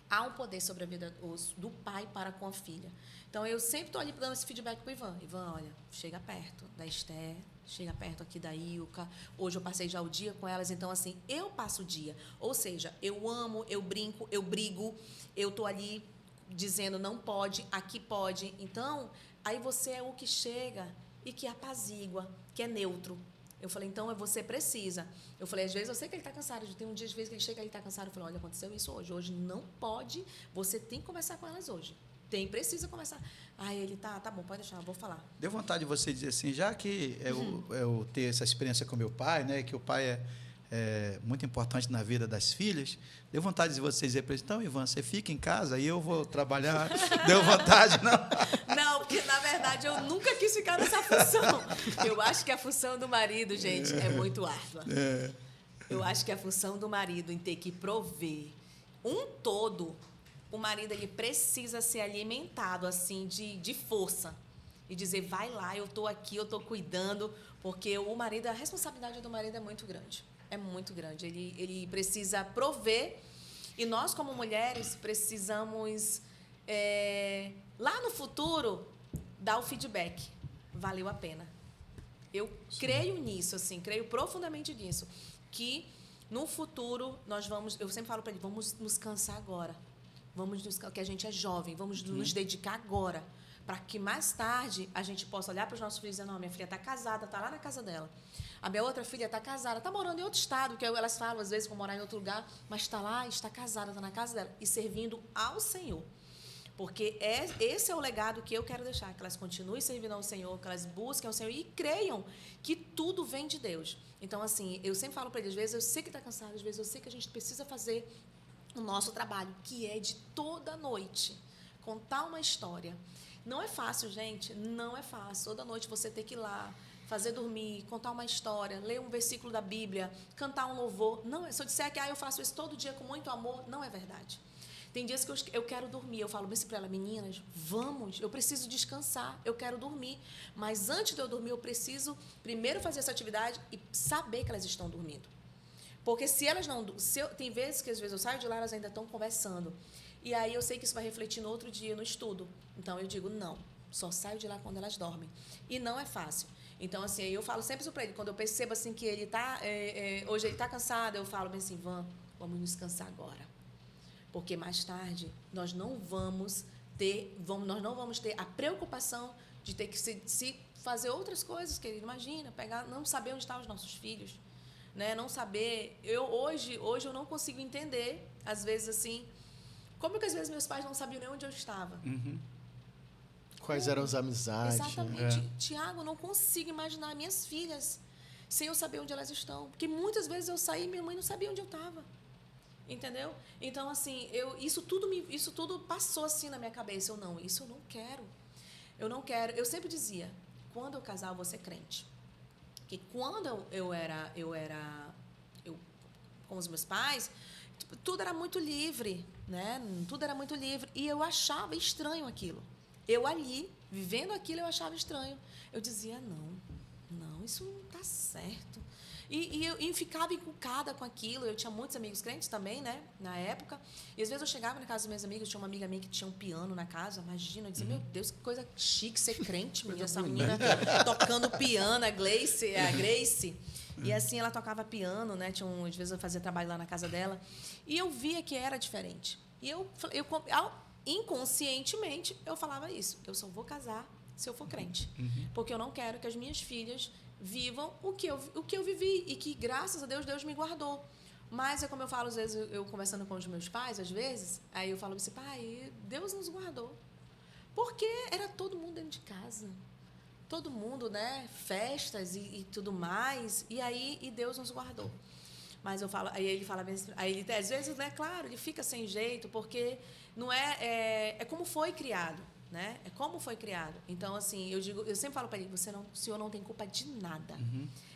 Há um poder sobre a vida do pai para com a filha. Então, eu sempre estou ali dando esse feedback para o Ivan. Ivan, olha, chega perto da Esté, chega perto aqui da Ilka. Hoje eu passei já o dia com elas, então, assim, eu passo o dia. Ou seja, eu amo, eu brinco, eu brigo, eu estou ali dizendo não pode, aqui pode. Então, aí você é o que chega e que apazigua, que é neutro. Eu falei, então você precisa. Eu falei, às vezes eu sei que ele está cansado. Tem um dia, às vezes, que ele chega e ele está cansado. Eu falei, olha, aconteceu isso hoje. Hoje não pode. Você tem que conversar com elas hoje. Precisa conversar. Aí ele, tá bom, pode deixar, eu vou falar. Deu vontade de você dizer assim, já que eu ter essa experiência com meu pai, né, que o pai é muito importante na vida das filhas, deu vontade de você dizer para ele, então, Ivan, você fica em casa e eu vou trabalhar. Deu vontade, não? Não, porque, na verdade, eu nunca quis ficar nessa função. Eu acho que a função do marido, gente, é muito árdua. Eu acho que a função do marido em ter que prover um todo, o marido ele precisa ser alimentado assim de força e dizer, vai lá, eu estou aqui, eu estou cuidando, porque a responsabilidade do marido é muito grande. É muito grande. Ele precisa prover e nós, como mulheres, precisamos, lá no futuro, dar o feedback. Valeu a pena. Eu creio nisso, assim, creio profundamente nisso. Que no futuro eu sempre falo para ele, vamos nos cansar agora. Que a gente é jovem, vamos nos dedicar agora. Para que mais tarde a gente possa olhar para os nossos filhos e dizer, não, minha filha está casada, está lá na casa dela. A minha outra filha está casada, está morando em outro estado, que elas falam, às vezes, vão morar em outro lugar, mas está lá, está casada, está na casa dela, e servindo ao Senhor. Porque esse é o legado que eu quero deixar, que elas continuem servindo ao Senhor, que elas busquem ao Senhor e creiam que tudo vem de Deus. Então, assim, eu sempre falo para eles, às vezes eu sei que está cansado, às vezes eu sei que a gente precisa fazer o nosso trabalho, que é de toda noite, contar uma história. Não é fácil, gente, não é fácil. Toda noite você ter que ir lá, fazer dormir, contar uma história, ler um versículo da Bíblia, cantar um louvor. Não, se eu disser que eu faço isso todo dia com muito amor, não é verdade. Tem dias que eu quero dormir, eu falo bem para elas, meninas, vamos, eu preciso descansar, eu quero dormir. Mas antes de eu dormir, eu preciso primeiro fazer essa atividade e saber que elas estão dormindo. Porque se elas não... tem vezes que, às vezes, eu saio de lá, elas ainda estão conversando. E aí eu sei que isso vai refletir no outro dia, no estudo. Então, eu digo, não, só saio de lá quando elas dormem. E não é fácil. Então, assim, eu falo sempre isso para ele. Quando eu percebo, assim, que ele está... hoje ele está cansado, eu falo bem assim, vamos descansar agora. Porque mais tarde, nós não vamos ter a preocupação de ter que se fazer outras coisas, que ele imagina, não saber onde estão os nossos filhos, né? Não saber... Hoje eu não consigo entender, às vezes, assim, como que às vezes meus pais não sabiam nem onde eu estava. Uhum. Quais eram as amizades. Exatamente. Né? Tiago, eu não consigo imaginar minhas filhas sem eu saber onde elas estão. Porque muitas vezes eu saí e minha mãe não sabia onde eu estava. Entendeu? Então, assim, isso tudo passou assim na minha cabeça. Isso eu não quero. Eu não quero. Eu sempre dizia, quando eu casar, eu vou ser crente. Porque quando eu com os meus pais, tudo era muito livre, né? Tudo era muito livre. E eu achava estranho aquilo. Eu ali, vivendo aquilo, eu achava estranho. Eu dizia, não, isso não está certo. E eu ficava encucada com aquilo. Eu tinha muitos amigos crentes também, né? Na época. E às vezes eu chegava na casa dos meus amigos, tinha uma amiga minha que tinha um piano na casa. Imagina, eu dizia, meu Deus, que coisa chique ser crente, menina. Essa menina tocando piano, a Grace. E assim ela tocava piano, né? Às vezes eu fazia trabalho lá na casa dela. E eu via que era diferente. E eu inconscientemente, eu falava isso. Eu só vou casar se eu for crente. Porque eu não quero que as minhas filhas vivam o que eu vivi e que, graças a Deus, Deus me guardou. Mas, como eu falo, às vezes, eu conversando com os meus pais, às vezes, aí eu falo assim, pai, Deus nos guardou. Porque era todo mundo dentro de casa. Todo mundo, né? Festas e tudo mais. E Deus nos guardou. Mas eu falo, aí ele fala, aí ele, às vezes, né, claro, ele fica sem jeito, porque não é como foi criado. Né? É como foi criado. Então, assim, eu sempre falo para ele, o senhor não tem culpa de nada.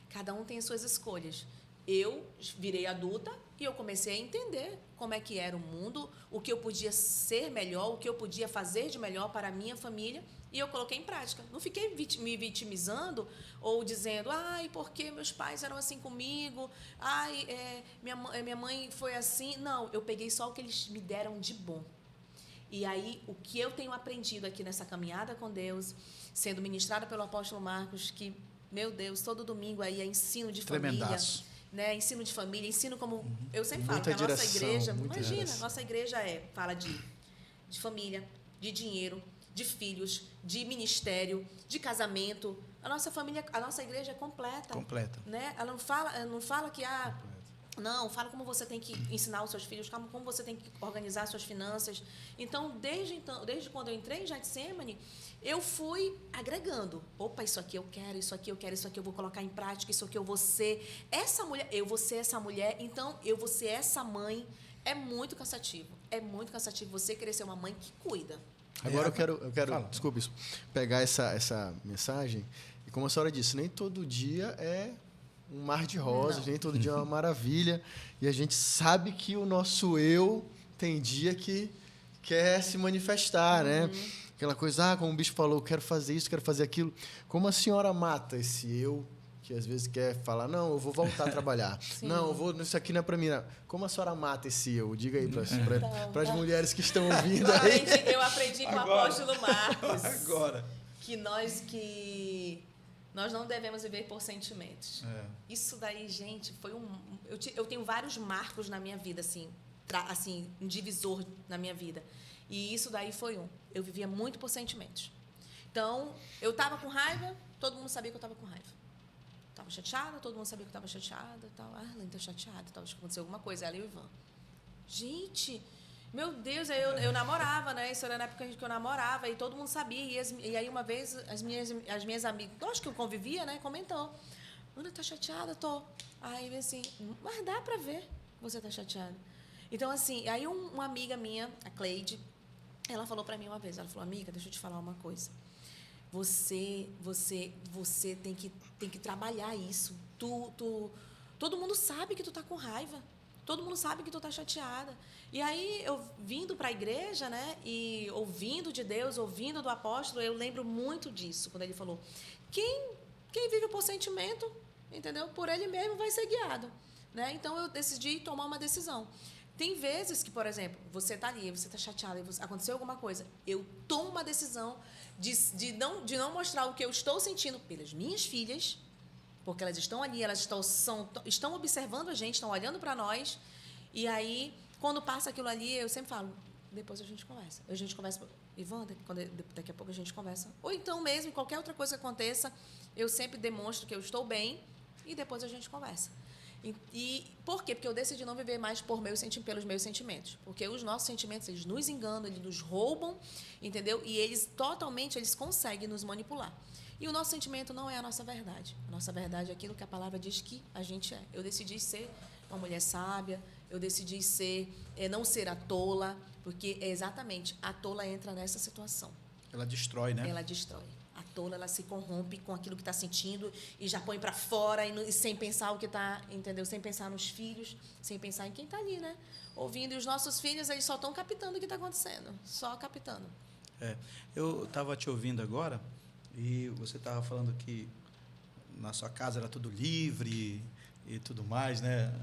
Cada um tem as suas escolhas. Eu virei adulta e eu comecei a entender como é que era o mundo, o que eu podia ser melhor, o que eu podia fazer de melhor para a minha família, e eu coloquei em prática. Não fiquei me vitimizando ou dizendo, porque meus pais eram assim comigo, minha mãe foi assim. Não, eu peguei só o que eles me deram de bom. E aí, o que eu tenho aprendido aqui nessa caminhada com Deus, sendo ministrada pelo apóstolo Marcos, que, meu Deus, todo domingo aí é ensino de família, né? Ensino de família, ensino como... Eu sempre falo que a nossa igreja... Imagina, nossa igreja fala de família, de dinheiro, de filhos, de ministério, de casamento. A nossa igreja é completa. Completa. Né? Ela não fala que... Não, fala como você tem que ensinar os seus filhos, como você tem que organizar suas finanças. Então, desde quando eu entrei em Getsemane, eu fui agregando. Opa, isso aqui eu quero, isso aqui eu quero, isso aqui eu vou colocar em prática, isso aqui eu vou ser essa mulher, eu vou ser essa mulher, então eu vou ser essa mãe. É muito cansativo. É muito cansativo você querer ser uma mãe que cuida. Agora eu quero desculpe, pegar essa mensagem. E como a senhora disse, nem todo dia é um mar de rosas, nem todo dia é uma maravilha. E a gente sabe que o nosso eu tem dia que quer se manifestar, né? Aquela coisa, como o bicho falou, quero fazer isso, quero fazer aquilo. Como a senhora mata esse eu, que às vezes quer falar, não, eu vou voltar a trabalhar. Não, isso aqui não é para mim. Não. Como a senhora mata esse eu? Diga aí para as mulheres que estão ouvindo aí. Eu aprendi com o apóstolo Marcos. Agora. Que nós não devemos viver por sentimentos. Isso daí, gente, foi eu tenho vários marcos na minha vida, assim, um divisor na minha vida. E isso daí foi um. Eu vivia muito por sentimentos. Então, eu estava com raiva, todo mundo sabia que eu estava com raiva. Estava chateada, todo mundo sabia que eu estava chateada. Ela está chateada, acho que aconteceu alguma coisa. Ela e o Ivan. Gente... Meu Deus, eu namorava, né? Isso era na época que eu namorava e todo mundo sabia. E aí, uma vez, as minhas amigas, acho que eu convivia, né? Comentou. Ana, tá chateada? Tô. Aí, assim, mas dá pra ver que você tá chateada. Então, assim, aí uma amiga minha, a Cleide, ela falou pra mim uma vez, ela falou, amiga, deixa eu te falar uma coisa. Você tem que trabalhar isso. Todo mundo sabe que tu tá com raiva. Todo mundo sabe que tu tá chateada. E aí, eu vindo para a igreja, né, e ouvindo de Deus, ouvindo do apóstolo, eu lembro muito disso, quando ele falou, quem vive por sentimento, entendeu? Por ele mesmo vai ser guiado. né? Então, eu decidi tomar uma decisão. Tem vezes que, por exemplo, você está ali, você está chateada, aconteceu alguma coisa, eu tomo uma decisão de não mostrar o que eu estou sentindo pelas minhas filhas, porque elas estão ali, elas estão observando a gente, estão olhando para nós, e aí, quando passa aquilo ali, eu sempre falo, depois a gente conversa. A gente conversa, Ivan, daqui a pouco a gente conversa. Ou então mesmo, qualquer outra coisa que aconteça, eu sempre demonstro que eu estou bem e depois a gente conversa. E por quê? Porque eu decidi não viver mais pelos meus sentimentos. Porque os nossos sentimentos, eles nos enganam, eles nos roubam, entendeu? E eles conseguem nos manipular. E o nosso sentimento não é a nossa verdade. A nossa verdade é aquilo que a palavra diz que a gente é. Eu decidi ser uma mulher sábia, eu decidi não ser a tola, porque exatamente a tola entra nessa situação. Ela destrói, né? Ela destrói. A tola, ela se corrompe com aquilo que está sentindo e já põe para fora e sem pensar o que está, entendeu? Sem pensar nos filhos, sem pensar em quem está ali, né? Ouvindo. E os nossos filhos, eles só estão captando o que está acontecendo. Só captando. Eu estava te ouvindo agora e você estava falando que na sua casa era tudo livre e tudo mais, né?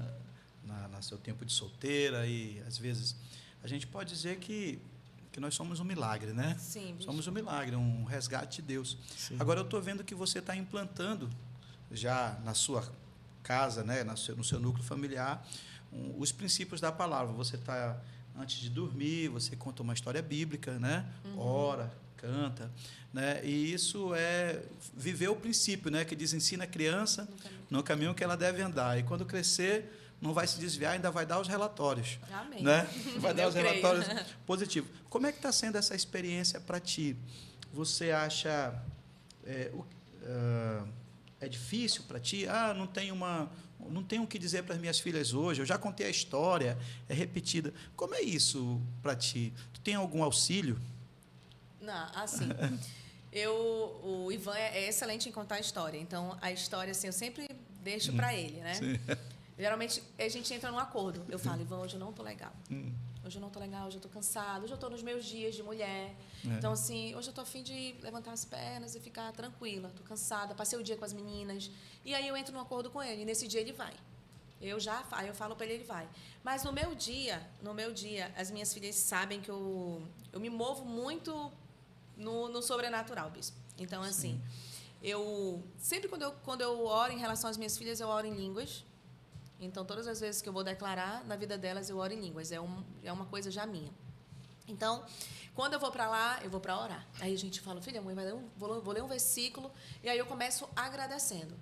Na seu tempo de solteira e, às vezes, a gente pode dizer que nós somos um milagre, né? Sim, bicho. Somos um milagre, um resgate de Deus. Sim. Agora, eu estou vendo que você está implantando já na sua casa, né? no seu núcleo familiar, os princípios da palavra. Você está, antes de dormir, você conta uma história bíblica, né? Ora, canta, né? E isso é viver o princípio, né? Que diz, ensina a criança no caminho que ela deve andar. E quando crescer, não vai se desviar, ainda vai dar os relatórios. Amém. Né? Vai dar Eu os creio. relatórios positivos. Como é que está sendo essa experiência para ti? Você acha... É difícil para ti? Não tenho o que dizer para as minhas filhas hoje, eu já contei a história, é repetida. Como é isso para ti? Tu tem algum auxílio? Não, assim, o Ivan é excelente em contar a história. Então, a história, assim, eu sempre deixo para ele, né? Sim. Geralmente, a gente entra num acordo. Eu falo, Ivan, hoje eu não estou legal. Hoje eu não estou legal, hoje eu estou cansada, hoje eu estou nos meus dias de mulher. Então, assim, hoje eu estou a fim de levantar as pernas e ficar tranquila. Estou cansada, passei o dia com as meninas. E aí eu entro num acordo com ele. E nesse dia ele vai. Aí eu falo para ele vai. Mas no meu dia, as minhas filhas sabem que eu me movo muito no sobrenatural, bispo. Então, assim, sempre quando eu oro em relação às minhas filhas, eu oro em línguas. Então, todas as vezes que eu vou declarar na vida delas, eu oro em línguas. É uma coisa já minha. Então, quando eu vou para lá, eu vou para orar. Aí a gente fala, filha, mãe, vou ler um versículo. E aí eu começo agradecendo.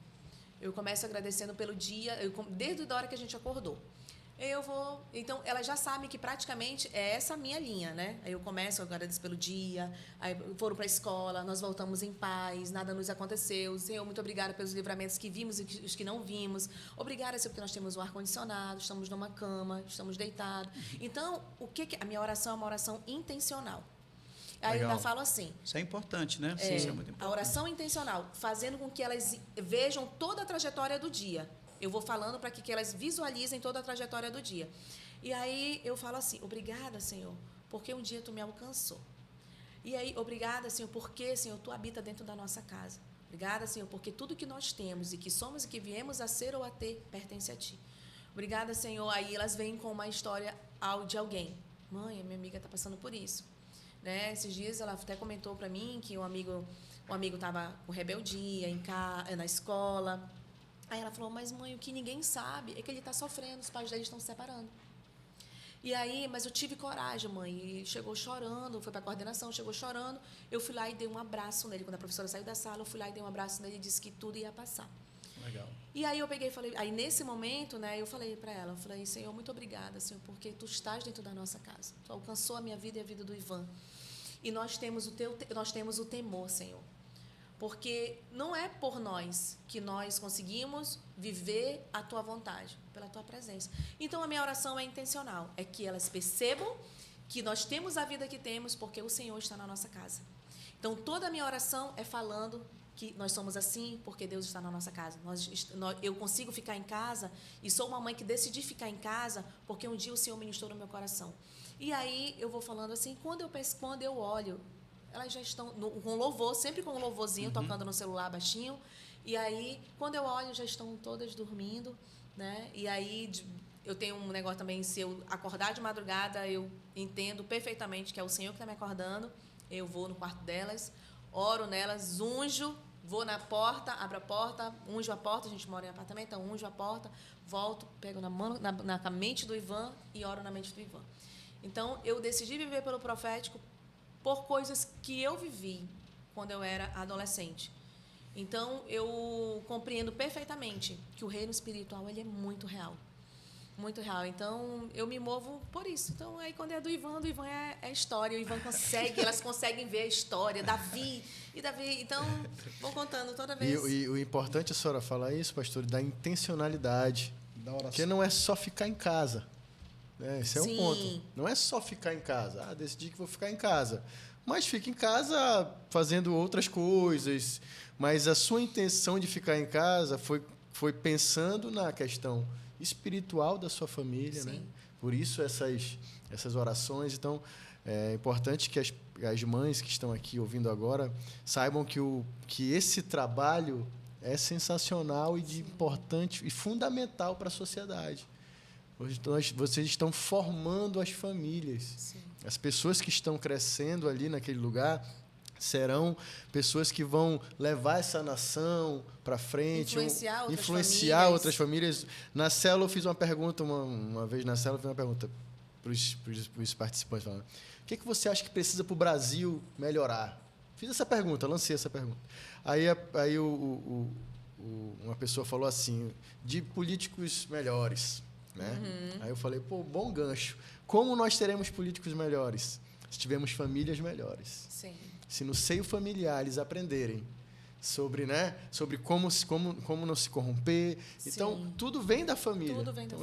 Eu começo agradecendo pelo dia, desde a hora que a gente acordou. Então, elas já sabem que praticamente é essa a minha linha, né? Aí eu agradeço pelo dia, aí foram para a escola, nós voltamos em paz, nada nos aconteceu. Senhor, muito obrigada pelos livramentos que vimos e os que não vimos. Obrigada, Senhor, porque nós temos um ar-condicionado, estamos numa cama, estamos deitados. Então, a minha oração é uma oração intencional. Aí eu ainda falo assim. Isso é importante, né? Sim, isso é muito importante. A oração intencional, fazendo com que elas vejam toda a trajetória do dia. Eu vou falando para que elas visualizem toda a trajetória do dia. E aí eu falo assim, obrigada, Senhor, porque um dia Tu me alcançou. E aí, obrigada, Senhor, porque, Senhor, Tu habita dentro da nossa casa. Obrigada, Senhor, porque tudo que nós temos e que somos e que viemos a ser ou a ter pertence a Ti. Obrigada, Senhor. Aí elas vêm com uma história de alguém. Mãe, a minha amiga está passando por isso. Né? Esses dias ela até comentou para mim que um amigo estava com rebeldia na escola. Aí ela falou, mas mãe, o que ninguém sabe é que ele está sofrendo, os pais dele estão se separando. E aí, mas eu tive coragem, mãe, e chegou chorando, foi para a coordenação, chegou chorando, eu fui lá e dei um abraço nele. Quando a professora saiu da sala, eu fui lá e dei um abraço nele e disse que tudo ia passar. Legal. E aí eu peguei e falei, aí nesse momento, né, eu falei para ela, Senhor, muito obrigada, Senhor, porque Tu estás dentro da nossa casa. Tu alcançou a minha vida e a vida do Ivan. E nós temos o temor, Senhor. Porque não é por nós que nós conseguimos viver a Tua vontade, pela Tua presença. Então, a minha oração é intencional. É que elas percebam que nós temos a vida que temos porque o Senhor está na nossa casa. Então, toda a minha oração é falando que nós somos assim porque Deus está na nossa casa. Eu consigo ficar em casa e sou uma mãe que decidi ficar em casa porque um dia o Senhor ministrou no meu coração. E aí, eu vou falando assim, quando eu olho, elas já estão com louvor, sempre com um louvorzinho, tocando no celular baixinho. E aí, quando eu olho, já estão todas dormindo, né? E aí eu tenho um negócio também, se eu acordar de madrugada, eu entendo perfeitamente que é o Senhor que está me acordando. Eu vou no quarto delas, oro nelas, unjo, vou na porta, abro a porta, unjo a porta, a gente mora em apartamento, então unjo a porta, volto, pego na mente do Ivan e oro na mente do Ivan. Então, eu decidi viver pelo profético por coisas que eu vivi quando eu era adolescente. Então, eu compreendo perfeitamente que o reino espiritual ele é muito real. Muito real. Então, eu me movo por isso. Então, aí, quando é do Ivan é história. O Ivan consegue, elas conseguem ver a história. Davi. Então, vou contando toda vez. E o importante, a senhora falar isso, pastor, da intencionalidade. Da oração. Porque não é só ficar em casa. Esse é o ponto. Não é só ficar em casa. Decidi que vou ficar em casa. Mas fica em casa fazendo outras coisas. Mas a sua intenção de ficar em casa foi pensando na questão espiritual da sua família, né? Por isso essas orações. Então, é importante que as mães que estão aqui ouvindo agora saibam que esse trabalho é sensacional e importante e fundamental para a sociedade. Vocês estão formando as famílias. Sim. As pessoas que estão crescendo ali naquele lugar serão pessoas que vão levar essa nação para frente, influenciar outras famílias. Na célula eu fiz uma pergunta, uma vez na célula eu fiz uma pergunta para os participantes, falando, o que você acha que precisa para o Brasil melhorar? Fiz essa pergunta, lancei essa pergunta. Aí uma pessoa falou assim, de políticos melhores. Né? Aí eu falei, bom gancho. Como nós teremos políticos melhores? Se tivermos famílias melhores. Sim. Se no seio familiar eles aprenderem sobre como não se corromper. Sim. Então, tudo vem da família.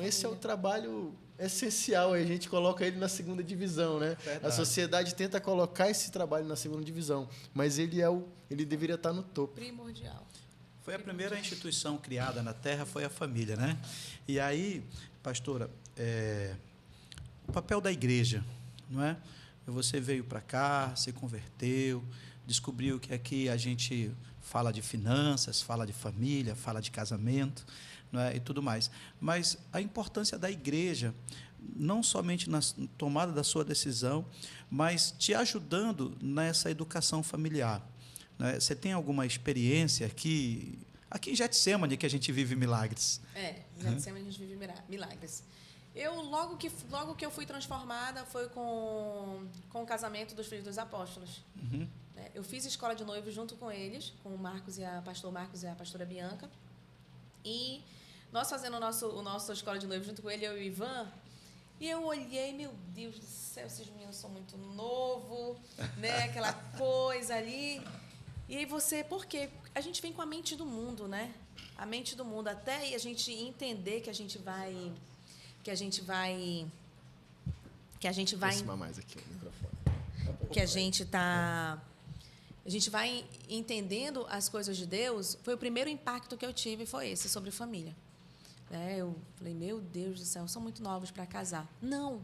Esse é o trabalho essencial. A gente coloca ele na segunda divisão. Né? A sociedade tenta colocar esse trabalho na segunda divisão, mas ele deveria estar no topo. Primordial. Foi a primeira instituição criada na Terra, foi a família, né? E aí, pastora, o papel da igreja, não é? Você veio para cá, se converteu, descobriu que aqui a gente fala de finanças, fala de família, fala de casamento, não é? E tudo mais. Mas a importância da igreja, não somente na tomada da sua decisão, mas te ajudando nessa educação familiar. Né? Você tem alguma experiência aqui em Getsemane, que a gente vive milagres? Em Getsemane a gente vive milagres. Logo que eu fui transformada foi com o casamento dos filhos dos apóstolos. Uhum. Eu fiz escola de noivo junto com eles, com o pastor Marcos e a pastora Bianca. E nós fazendo o nosso escola de noivo junto com ele, eu e o Ivan, e eu olhei, meu Deus do céu, esses meninos são muito novos, né? Aquela coisa ali. E aí por quê? A gente vem com a mente do mundo, né? A mente do mundo, até a gente entender que a gente vai aproximar mais aqui o microfone. Que a gente vai entendendo as coisas de Deus. Foi o primeiro impacto que eu tive, foi esse, sobre família. Eu falei, meu Deus do céu, são muito novos para casar. Não,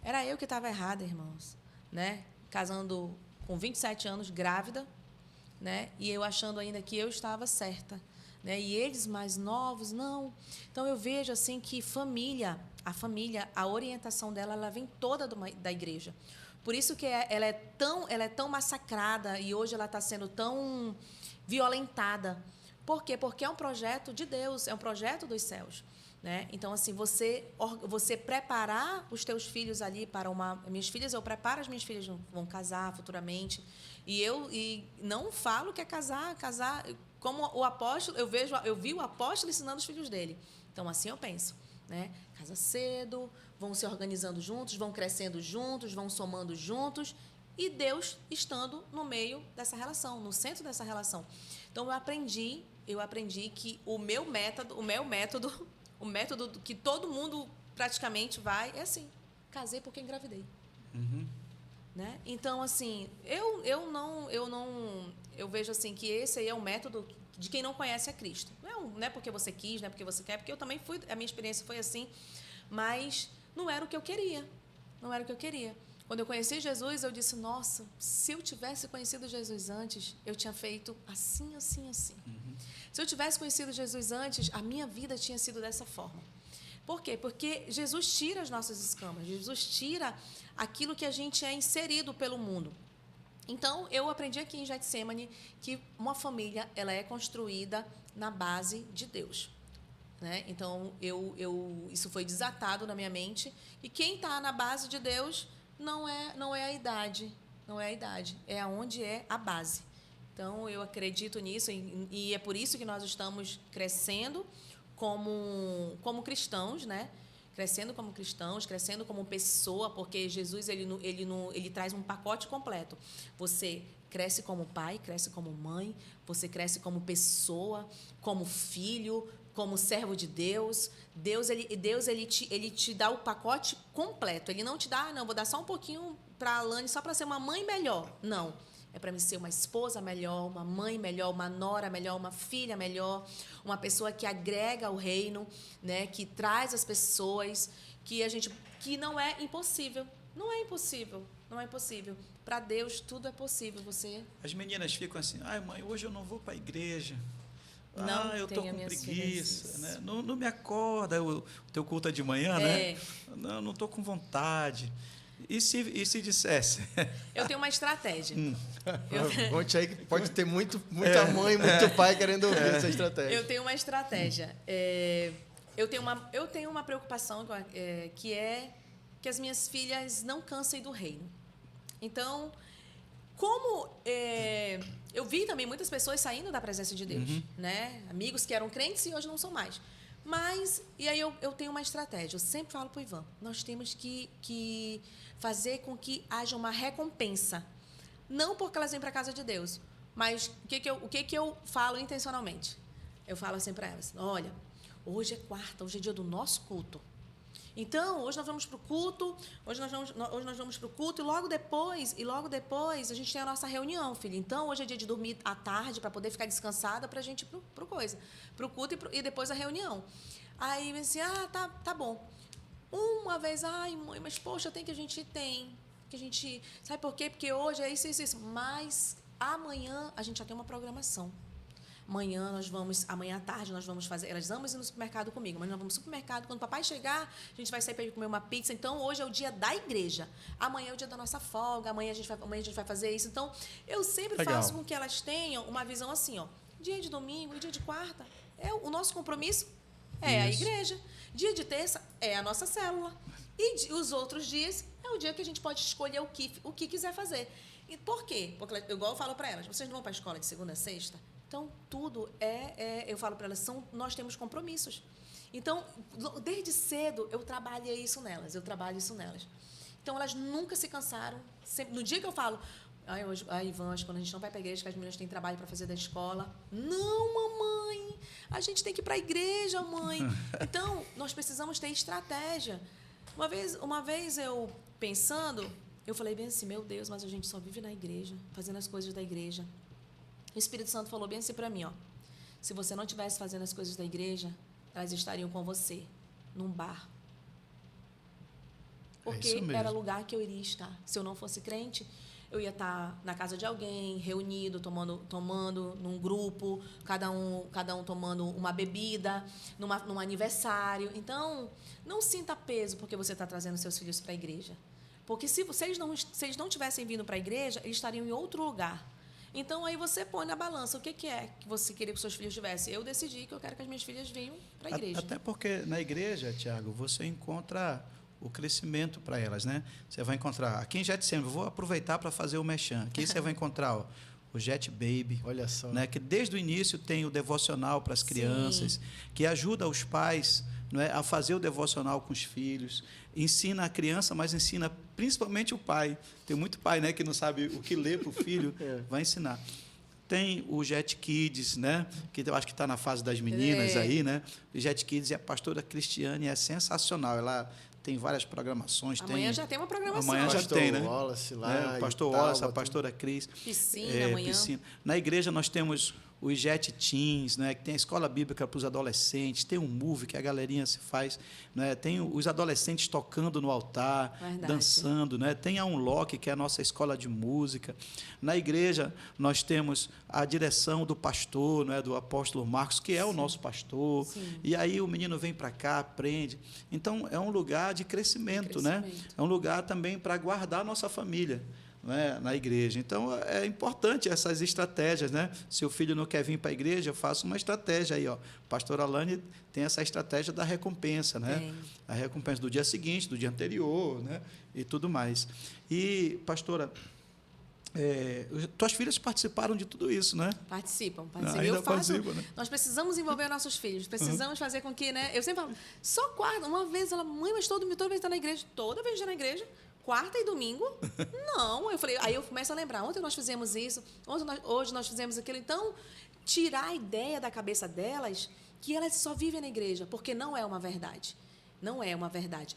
era eu que estava errada, irmãos, né? Casando com 27 anos, grávida, né? E eu achando ainda que eu estava certa, né? E eles mais novos, não. Então eu vejo assim que a orientação dela, ela vem toda da igreja. Por isso que ela é tão massacrada e hoje ela está sendo tão violentada. Por quê? Porque é um projeto de Deus, é um projeto dos céus. Né? Então, assim, você preparar os teus filhos ali para minhas filhas, eu preparo as minhas filhas, vão casar futuramente. E não falo que é casar. Como o apóstolo, eu vi o apóstolo ensinando os filhos dele. Então, assim eu penso. Né? Casa cedo, vão se organizando juntos, vão crescendo juntos, vão somando juntos. E Deus estando no meio dessa relação, no centro dessa relação. Então, eu aprendi que o método que todo mundo praticamente vai é assim: casei porque engravidei. Uhum. Né? Então, assim, eu vejo assim que esse aí é um método de quem não conhece a Cristo. Não é porque você quis, não é porque você quer, porque eu também fui, a minha experiência foi assim, mas não era o que eu queria. Não era o que eu queria. Quando eu conheci Jesus, eu disse, nossa, se eu tivesse conhecido Jesus antes, eu tinha feito assim, assim, assim. Uhum. Se eu tivesse conhecido Jesus antes, a minha vida tinha sido dessa forma. Por quê? Porque Jesus tira as nossas escamas, Jesus tira aquilo que a gente é inserido pelo mundo. Então, eu aprendi aqui em Getsemane que uma família ela é construída na base de Deus. Né? Então, isso foi desatado na minha mente. E quem está na base de Deus não é a idade, é aonde é a base. Então, eu acredito nisso e é por isso que nós estamos crescendo como cristãos, né? Crescendo como cristãos, crescendo como pessoa, porque Jesus ele traz um pacote completo. Você cresce como pai, cresce como mãe, você cresce como pessoa, como filho, como servo de Deus. Deus ele te dá o pacote completo. Ele não te dá, não, vou dar só um pouquinho para a Alane só para ser uma mãe melhor. Não. É para mim ser uma esposa melhor, uma mãe melhor, uma nora melhor, uma filha melhor, uma pessoa que agrega ao reino, né, que traz as pessoas, que não é impossível. Não é impossível. Para Deus tudo é possível. As meninas ficam assim: ai, mãe, hoje eu não vou para a igreja. Eu estou com preguiça, né? Não me acorda, o teu culto é de manhã, né? Não estou com vontade. E se dissesse? Eu tenho uma estratégia. Conte aí que pode ter muita mãe, muito pai querendo ouvir essa estratégia. Eu tenho uma estratégia. Eu tenho uma preocupação que é que as minhas filhas não cansem do reino. Então, como eu vi também muitas pessoas saindo da presença de Deus, né? Amigos que eram crentes e hoje não são mais. Mas, e aí eu tenho uma estratégia. Eu sempre falo para o Ivan, nós temos que fazer com que haja uma recompensa. Não porque elas vêm para a casa de Deus, mas o que eu falo intencionalmente? Eu falo assim para elas: olha, hoje é quarta, hoje é dia do nosso culto. Então, hoje nós vamos para o culto, e logo depois a gente tem a nossa reunião, filha. Então, hoje é dia de dormir à tarde para poder ficar descansada para a gente ir para o culto e depois a reunião. Aí, assim, tá bom. Uma vez, ai, mãe, mas poxa, que a gente sabe por quê? Porque hoje é isso. Mas amanhã a gente já tem uma programação. Amanhã à tarde nós vamos fazer. Elas amam ir no supermercado comigo, mas nós vamos no supermercado. Quando o papai chegar, a gente vai sair para comer uma pizza. Então, hoje é o dia da igreja. Amanhã é o dia da nossa folga. Amanhã a gente vai fazer isso. Então, eu sempre faço com que elas tenham uma visão assim, ó. Dia de domingo e dia de quarta. O nosso compromisso é a igreja. Dia de terça é a nossa célula. E os outros dias é o dia que a gente pode escolher o que quiser fazer. E por quê? Porque, igual eu falo para elas, vocês não vão para a escola de segunda a sexta? Então, tudo eu falo para elas, nós temos compromissos. Então, desde cedo, eu trabalho isso nelas. Então, elas nunca se cansaram. Sempre, no dia que eu falo, Ivan, quando a gente não vai para a igreja, que as meninas têm trabalho para fazer da escola. Não, mamãe, a gente tem que ir para a igreja, mãe. Então, nós precisamos ter estratégia. Uma vez eu pensando, eu falei bem assim, meu Deus, mas a gente só vive na igreja, fazendo as coisas da igreja. O Espírito Santo falou bem assim para mim, ó: se você não estivesse fazendo as coisas da igreja, elas estariam com você num bar. Porque era o lugar que eu iria estar. Se eu não fosse crente, eu ia estar na casa de alguém, reunido, tomando num grupo, cada um tomando uma bebida, num aniversário. Então, não sinta peso porque você está trazendo seus filhos para a igreja. Porque se eles não tivessem vindo para a igreja, eles estariam em outro lugar. Então, aí você põe na balança o que é que você queria que seus filhos tivessem. Eu decidi que eu quero que as minhas filhas venham para a igreja. Até porque na igreja, Tiago, você encontra o crescimento para elas, né? Você vai encontrar, aqui em Getsemane, vou aproveitar para fazer o merchan. Aqui você vai encontrar o Jet Baby, olha só, né? Que desde o início tem o devocional para as crianças, que ajuda os pais, não é, a fazer o devocional com os filhos, ensina a criança, mas ensina principalmente o pai. Tem muito pai, né, que não sabe o que ler para o filho, vai ensinar. Tem o Jet Kids, né, que eu acho que está na fase das meninas aí, né? O Jet Kids, a pastora Cristiane é sensacional. Ela tem várias programações. Amanhã já tem uma programação. Amanhã já tem, né? Wallace lá, o pastor Wallace, a pastora Cris. Piscina, amanhã. Piscina. Na igreja nós temos os Jet Teens, né, que tem a escola bíblica para os adolescentes, tem um Move que a galerinha se faz, né, tem os adolescentes tocando no altar, Verdade. dançando, né, tem a Unlock, que é a nossa escola de música. Na igreja, nós temos a direção do pastor, né, do apóstolo Marcos, que é o nosso pastor, Sim. e aí o menino vem para cá, aprende. Então, é um lugar de crescimento, né? É um lugar também para guardar a nossa família, né, na igreja. Então, é importante essas estratégias, né? Se o filho não quer vir para a igreja, eu faço uma estratégia aí, ó. Pastor Alane tem essa estratégia da recompensa, né? Tem. A recompensa do dia seguinte, do dia anterior, né? E tudo mais. E, pastora, tuas filhas participaram de tudo isso, né? Participam. Ainda Eu faço. participam, né? Nós precisamos envolver nossos filhos, precisamos fazer com que, né? Eu sempre falo, só quarta, uma vez ela, mãe, mas toda vez está na igreja, toda vez está na igreja, quarta e domingo? Não. Eu falei, aí eu começo a lembrar, ontem nós fizemos isso, hoje nós fizemos aquilo. Então, tirar a ideia da cabeça delas que elas só vivem na igreja, porque não é uma verdade. Não é uma verdade.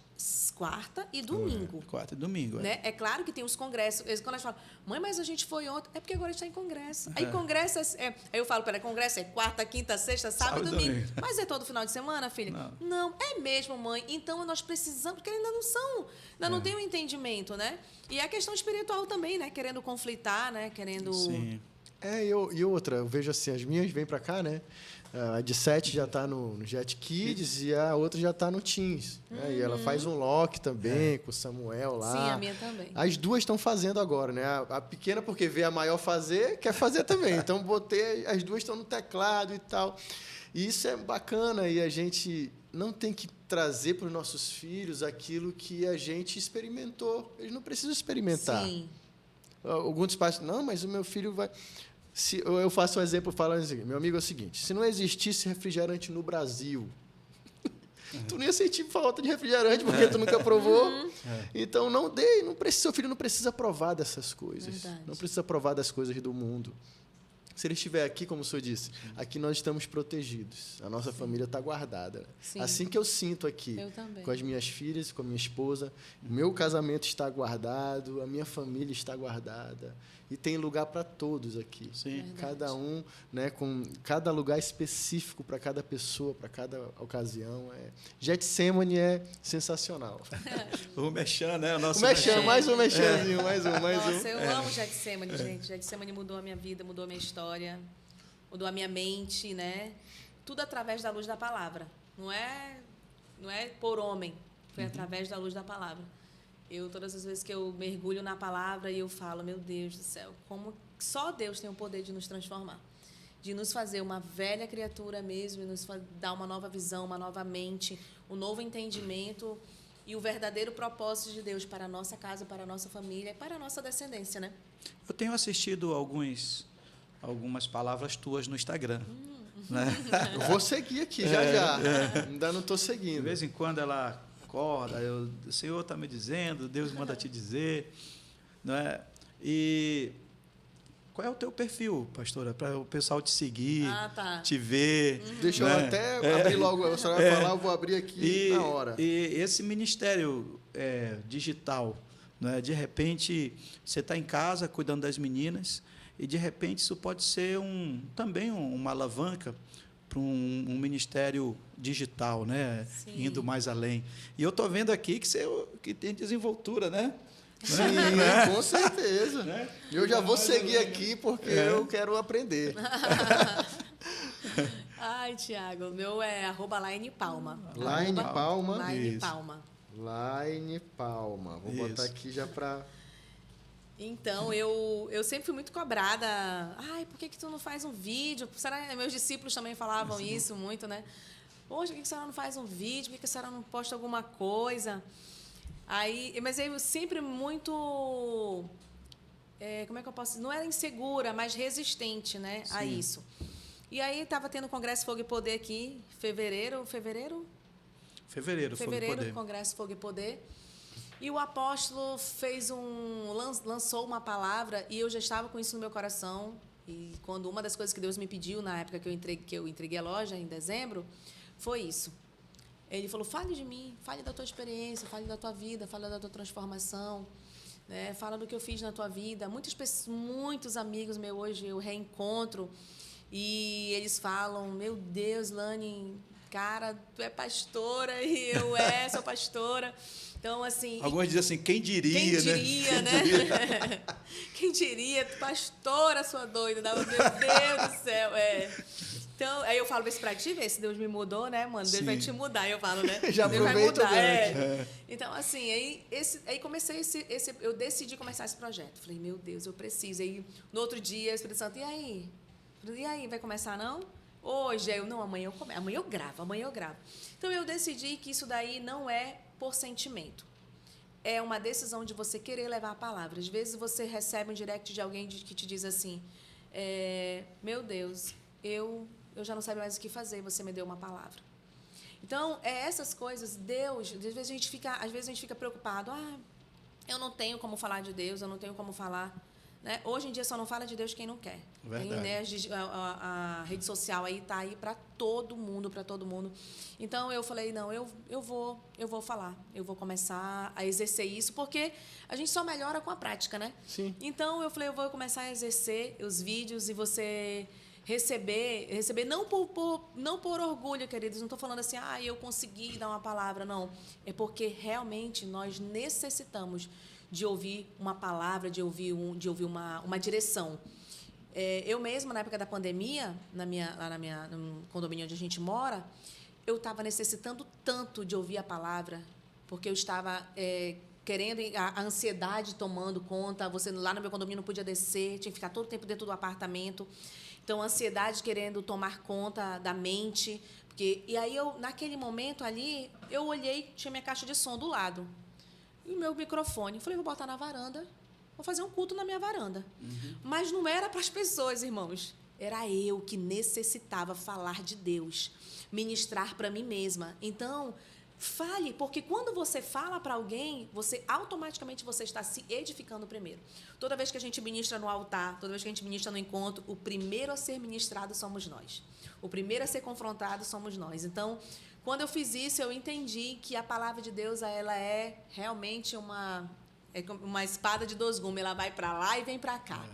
Quarta e domingo. Quarta e domingo, né? É claro que tem os congressos. Quando elas falam, mãe, mas a gente foi ontem. É porque agora está em congresso. Aí congresso aí eu falo para ela, congresso é quarta, quinta, sexta, sábado e domingo. Mas é todo final de semana, filha? Não, é mesmo, mãe. Então nós precisamos, porque ainda não são, ainda não tem um entendimento, né? E a questão espiritual também, né? Querendo conflitar, né? Querendo. Sim. E outra, eu vejo assim, as minhas vêm para cá, né? A de 7 já está no Jet Kids e a outra já está no Teens. Né? E ela faz um lock também com o Samuel lá. Sim, a minha também. As duas estão fazendo agora, né? A pequena, porque vê a maior fazer, quer fazer também. Então, botei, as duas estão no teclado e tal. E isso é bacana e a gente não tem que trazer para os nossos filhos aquilo que a gente experimentou. Eles não precisam experimentar. Sim. Alguns pais, não, mas o meu filho vai... Se eu faço um exemplo falando assim, meu amigo, é o seguinte, se não existisse refrigerante no Brasil, tu não ia sentir falta de refrigerante porque tu nunca provou. Então, seu filho não precisa provar dessas coisas. Verdade. Não precisa provar das coisas do mundo. Se ele estiver aqui, como o senhor disse, aqui nós estamos protegidos. A nossa família está guardada. Sim. Assim que eu sinto aqui, Eu também. com as minhas filhas, com a minha esposa, o meu casamento está guardado, a minha família está guardada. E tem lugar para todos aqui. Sim. Verdade. Cada um, né, com cada lugar específico para cada pessoa, para cada ocasião. Getsemane é sensacional. O Mechan, né? O nosso O Mechan, mais um Mechanzinho, mais um. Nossa, eu amo Getsemane, gente. Getsemane mudou a minha vida, mudou a minha história, mudou a minha mente, né? Tudo através da luz da palavra. Não é por homem, foi através da luz da palavra. Todas as vezes que eu mergulho na palavra e eu falo, meu Deus do céu, como só Deus tem o poder de nos transformar, de nos fazer uma velha criatura mesmo, e nos dar uma nova visão, uma nova mente, um novo entendimento e o verdadeiro propósito de Deus para a nossa casa, para a nossa família e para a nossa descendência, né? Eu tenho assistido algumas palavras tuas no Instagram. Né? Eu vou seguir aqui já. Ainda não estou seguindo. De vez em quando ela acorda, o Senhor está me dizendo, Deus manda te dizer. Né? E qual é o teu perfil, pastora, para o pessoal te seguir, te ver? Deixa né? eu até abrir logo, a senhora vai falar, eu vou abrir aqui na hora. E esse ministério digital, né? De repente, você está em casa cuidando das meninas, e de repente isso pode ser também uma alavanca para um ministério digital, né? Indo mais além. E eu estou vendo aqui que tem desenvoltura, né? Sim, com certeza. Né? Eu já vou seguir aqui porque eu quero aprender. Ai, Tiago, o meu é @LainePalma. Palma. LainePalma. LainePalma. Vou botar aqui já para... Então, eu sempre fui muito cobrada. Ai, por que tu não faz um vídeo? Meus discípulos também falavam isso muito, né? Poxa, por que a senhora não faz um vídeo? Por que a senhora não posta alguma coisa? Mas eu sempre muito... como é que eu posso dizer? Não era insegura, mas resistente, né, a isso. E aí estava tendo o Congresso Fogo e Poder aqui, fevereiro, Congresso Fogo e Poder. E o apóstolo lançou uma palavra e eu já estava com isso no meu coração. E quando uma das coisas que Deus me pediu na época que eu entreguei a loja, em dezembro, foi isso. Ele falou, fale de mim, fale da tua experiência, fale da tua vida, fale da tua transformação, né? Fala do que eu fiz na tua vida. Muitos amigos meus hoje eu reencontro E eles falam, meu Deus, Lani, cara, tu é pastora e sou pastora. Então, assim... Alguns dizem assim, quem diria, quem né? diria, né? Quem diria, pastora, sua doida. Meu Deus do céu, Então, aí eu falo isso pra ti, ver se Deus me mudou, né, mano? Deus vai te mudar, eu falo, né? Já Deus vai aproveita mudar, Então, assim, aí comecei eu decidi começar esse projeto. Falei, meu Deus, eu preciso. Aí, no outro dia, o Espírito Santo, e aí, vai começar, não? Hoje, não, amanhã eu gravo. Então, eu decidi que isso daí não é por sentimento. É uma decisão de você querer levar a palavra. Às vezes, você recebe um direct de alguém que te diz assim, meu Deus, eu já não sei mais o que fazer, você me deu uma palavra. Então, essas coisas, Deus, às vezes a gente fica preocupado, eu não tenho como falar de Deus, eu não tenho como falar, né? Hoje em dia só não fala de Deus quem não quer. Verdade. Tem, né, a rede social aí está aí para todo mundo, Então eu falei, não, eu vou falar, eu vou começar a exercer isso, porque a gente só melhora com a prática, né? Sim. Então eu falei, eu vou começar a exercer os vídeos e você receber não por orgulho, queridos, não estou falando assim, eu consegui dar uma palavra, não. É porque realmente nós necessitamos de ouvir uma palavra, de ouvir uma direção. Eu mesma, na época da pandemia, no condomínio onde a gente mora, eu estava necessitando tanto de ouvir a palavra, porque eu estava querendo, a ansiedade tomando conta, você lá no meu condomínio não podia descer, tinha que ficar todo o tempo dentro do apartamento. Então, a ansiedade querendo tomar conta da mente. E aí, naquele momento ali, eu olhei, tinha minha caixa de som do lado. E o meu microfone. Falei, vou botar na varanda, vou fazer um culto na minha varanda. Uhum. Mas não era para as pessoas, irmãos. Era eu que necessitava falar de Deus, ministrar para mim mesma. Então, fale, porque quando você fala para alguém, automaticamente você está se edificando primeiro. Toda vez que a gente ministra no altar, toda vez que a gente ministra no encontro, o primeiro a ser ministrado somos nós. O primeiro a ser confrontado somos nós. Então, quando eu fiz isso, eu entendi que a palavra de Deus, ela é realmente uma espada de dois gumes. Ela vai para lá e vem para cá.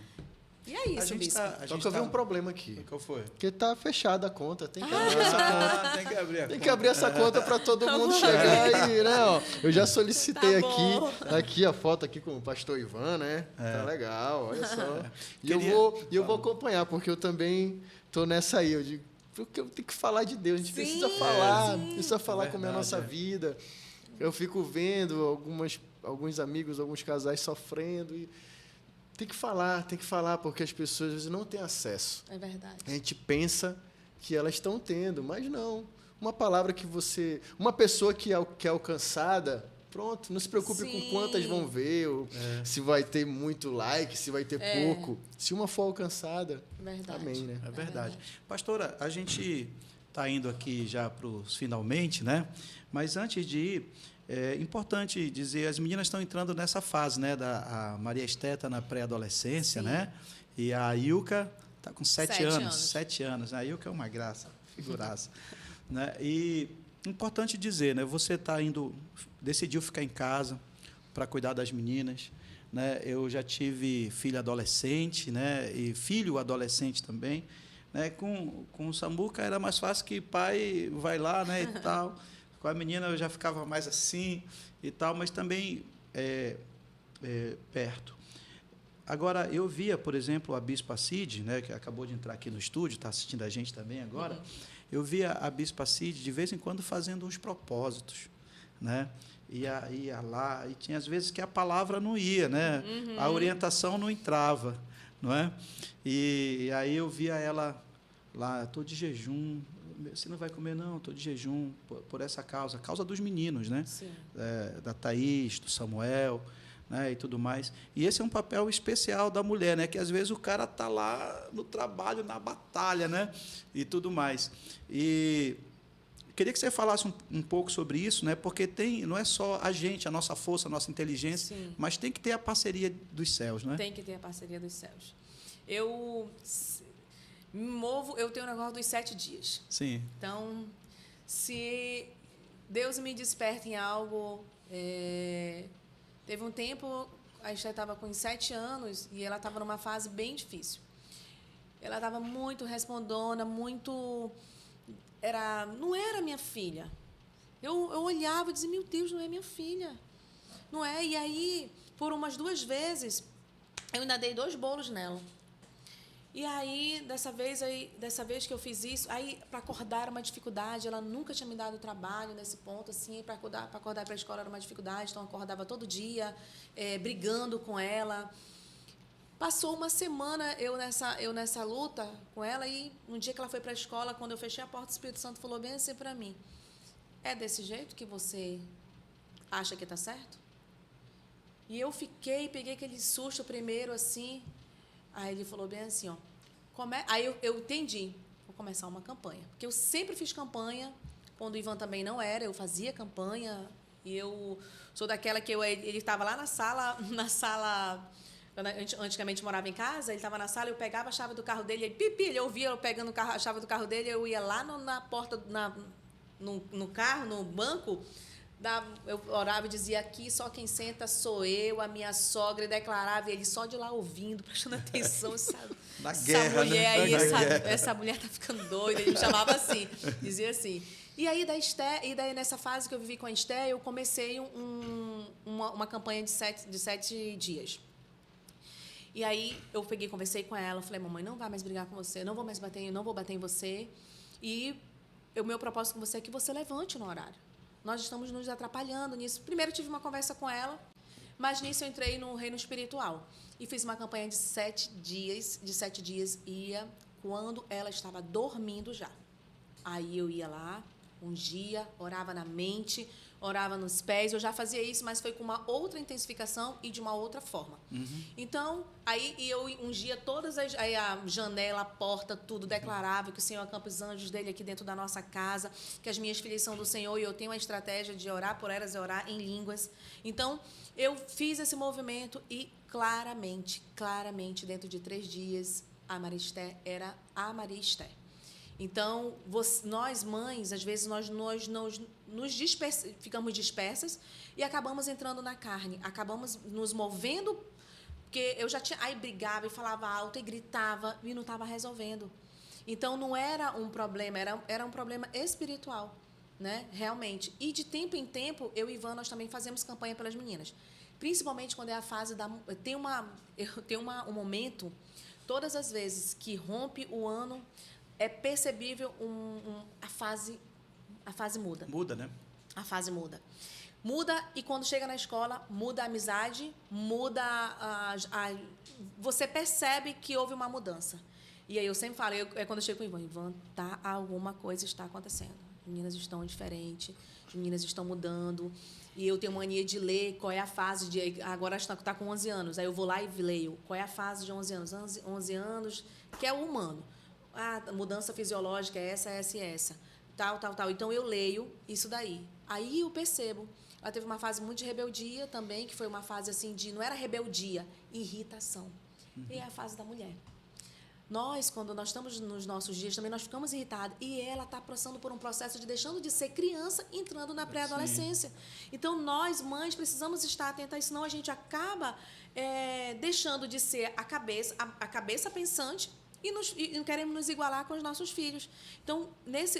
E é isso, bispo. Só que eu vi um problema aqui. Qual foi? Porque tá fechada a conta. Tem que abrir essa conta. Tem que abrir essa conta para todo mundo chegar e, né? Ó, eu já solicitei aqui a foto aqui com o pastor Ivan, né? Tá legal, olha só. E eu vou acompanhar, porque eu também tô nessa aí. Eu digo, porque eu tenho que falar de Deus. A gente precisa falar como é a nossa vida. Eu fico vendo alguns amigos, alguns casais sofrendo e tem que falar, porque as pessoas às vezes não têm acesso. É verdade. A gente pensa que elas estão tendo, mas não. Uma palavra uma pessoa que é alcançada, pronto, não se preocupe com quantas vão ver, ou se vai ter muito like, se vai ter pouco. Se uma for alcançada, amém, né? É verdade. Pastora, a gente está indo aqui já para os finalmente, né? Mas antes de ir, é importante dizer, as meninas estão entrando nessa fase, né? A Maria Esté está na pré-adolescência, né? E a Ilka está com 7 anos. 7 anos. A Ilka é uma graça, figuraça. Né? E importante dizer, né? Você decidiu ficar em casa para cuidar das meninas. Né? Eu já tive filha adolescente, né? E filho adolescente também. Né? Com o Samuca era mais fácil que pai vai lá, né? E tal. Com a menina eu já ficava mais assim e tal, mas também perto. Agora, eu via, por exemplo, a Bispa Cid, né, que acabou de entrar aqui no estúdio, está assistindo a gente também agora, eu via a Bispa Cid, de vez em quando, fazendo uns propósitos. Né? Ia lá, e tinha às vezes que a palavra não ia, né? A orientação não entrava. Não é? E aí eu via ela lá, estou de jejum. Você não vai comer, não, estou de jejum por essa causa, a causa dos meninos, né? Da Thaís, do Samuel, né? E tudo mais. E esse é um papel especial da mulher, né? Que às vezes o cara está lá no trabalho, na batalha, né? E tudo mais. E queria que você falasse um pouco sobre isso, né? Porque não é só a gente, a nossa força, a nossa inteligência, mas tem que ter a parceria dos céus, né? Tem que ter a parceria dos céus. Eu tenho o negócio dos 7 dias. Sim. Então, se Deus me desperta em algo... teve um tempo, a Esther estava com 7 anos e ela estava numa fase bem difícil. Ela estava muito respondona, muito... não era minha filha. Eu olhava e dizia, meu Deus, não é minha filha. Não é? E aí, por umas 2 vezes, eu ainda dei 2 bolos nela. E aí, dessa vez que eu fiz isso, aí para acordar era uma dificuldade, ela nunca tinha me dado trabalho nesse ponto, assim, para acordar para a escola era uma dificuldade, então eu acordava todo dia, brigando com ela. Passou uma semana eu nessa luta com ela, e um dia que ela foi para a escola, quando eu fechei a porta, o Espírito Santo falou bem assim para mim, é desse jeito que você acha que está certo? E eu peguei aquele susto primeiro, assim. Aí ele falou bem assim, ó. Aí eu entendi, vou começar uma campanha. Porque eu sempre fiz campanha, quando o Ivan também não era, eu fazia campanha. E eu sou daquela que ele estava lá na sala, quando antigamente morava em casa, ele estava na sala, eu pegava a chave do carro dele, ele ouvia eu pegando a chave do carro dele, eu ia lá na porta, no carro, no banco, eu orava e dizia, aqui só quem senta sou eu, a minha sogra, e declarava, e ele só de lá ouvindo, prestando atenção, sabe? Na guerra, essa mulher né? aí, essa mulher tá ficando doida, ele me chamava assim, dizia assim. E aí, daí nessa fase que eu vivi com a Esté, eu comecei uma campanha de 7 dias. E aí, eu conversei com ela, falei, mamãe, não vai mais brigar com você, eu não vou bater em você, e o meu propósito com você é que você levante no horário. Nós estamos nos atrapalhando nisso. Primeiro, tive uma conversa com ela, mas nisso eu entrei no reino espiritual. E fiz uma campanha de 7 dias. De 7 dias, ia quando ela estava dormindo já. Aí eu ia lá, ungia, orava na mente, orava nos pés. Eu já fazia isso, mas foi com uma outra intensificação e de uma outra forma. Então, aí eu ungia todas aí a janela, a porta, tudo, declarava que o Senhor acampa os anjos dele aqui dentro da nossa casa, que as minhas filhas são do Senhor e eu tenho a estratégia de orar por elas e orar em línguas. Então, eu fiz esse movimento e claramente, dentro de 3 dias, a Maristé era a Maristé. Então, nós mães, às vezes, nós ficamos dispersas e acabamos entrando na carne, acabamos nos movendo, porque eu já tinha... Aí brigava e falava alto e gritava e não estava resolvendo. Então, não era um problema, era um problema espiritual, né? Realmente. E, de tempo em tempo, eu e Ivan, nós também fazemos campanha pelas meninas. Principalmente quando é a fase da... Tem um momento, todas as vezes que rompe o ano... É percebível a fase muda. Muda, né? A fase muda. Muda e quando chega na escola, muda a amizade, muda você percebe que houve uma mudança. E aí eu sempre falo, quando eu chego com o Ivan, alguma coisa está acontecendo. As meninas estão diferentes, as meninas estão mudando. E eu tenho mania de ler qual é a fase de... Agora está com 11 anos, aí eu vou lá e leio. Qual é a fase de 11 anos? 11 anos, que é o humano. A mudança fisiológica é essa, essa e essa. Tal. Então, eu leio isso daí. Aí eu percebo. Ela teve uma fase muito de rebeldia também, que foi uma fase assim de... Não era rebeldia, irritação. E é a fase da mulher. Quando nós estamos nos nossos dias, também nós ficamos irritados. E ela está passando por um processo de deixando de ser criança, entrando na pré-adolescência. Então, nós, mães, precisamos estar atentas a isso, senão a gente acaba deixando de ser a cabeça pensante e queremos nos igualar com os nossos filhos. Então,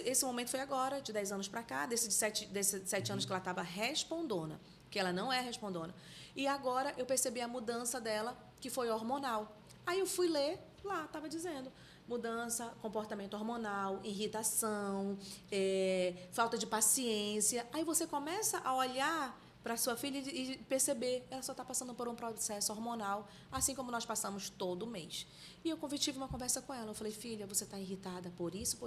esse momento foi agora, de 10 anos para cá, desses 7 anos que ela estava respondona, que ela não é respondona. E agora eu percebi a mudança dela, que foi hormonal. Aí eu fui ler, lá estava dizendo, mudança, comportamento hormonal, irritação, falta de paciência. Aí você começa a olhar para sua filha e perceber, ela só está passando por um processo hormonal, assim como nós passamos todo mês. E eu tive uma conversa com ela, eu falei, filha, você está irritada por isso,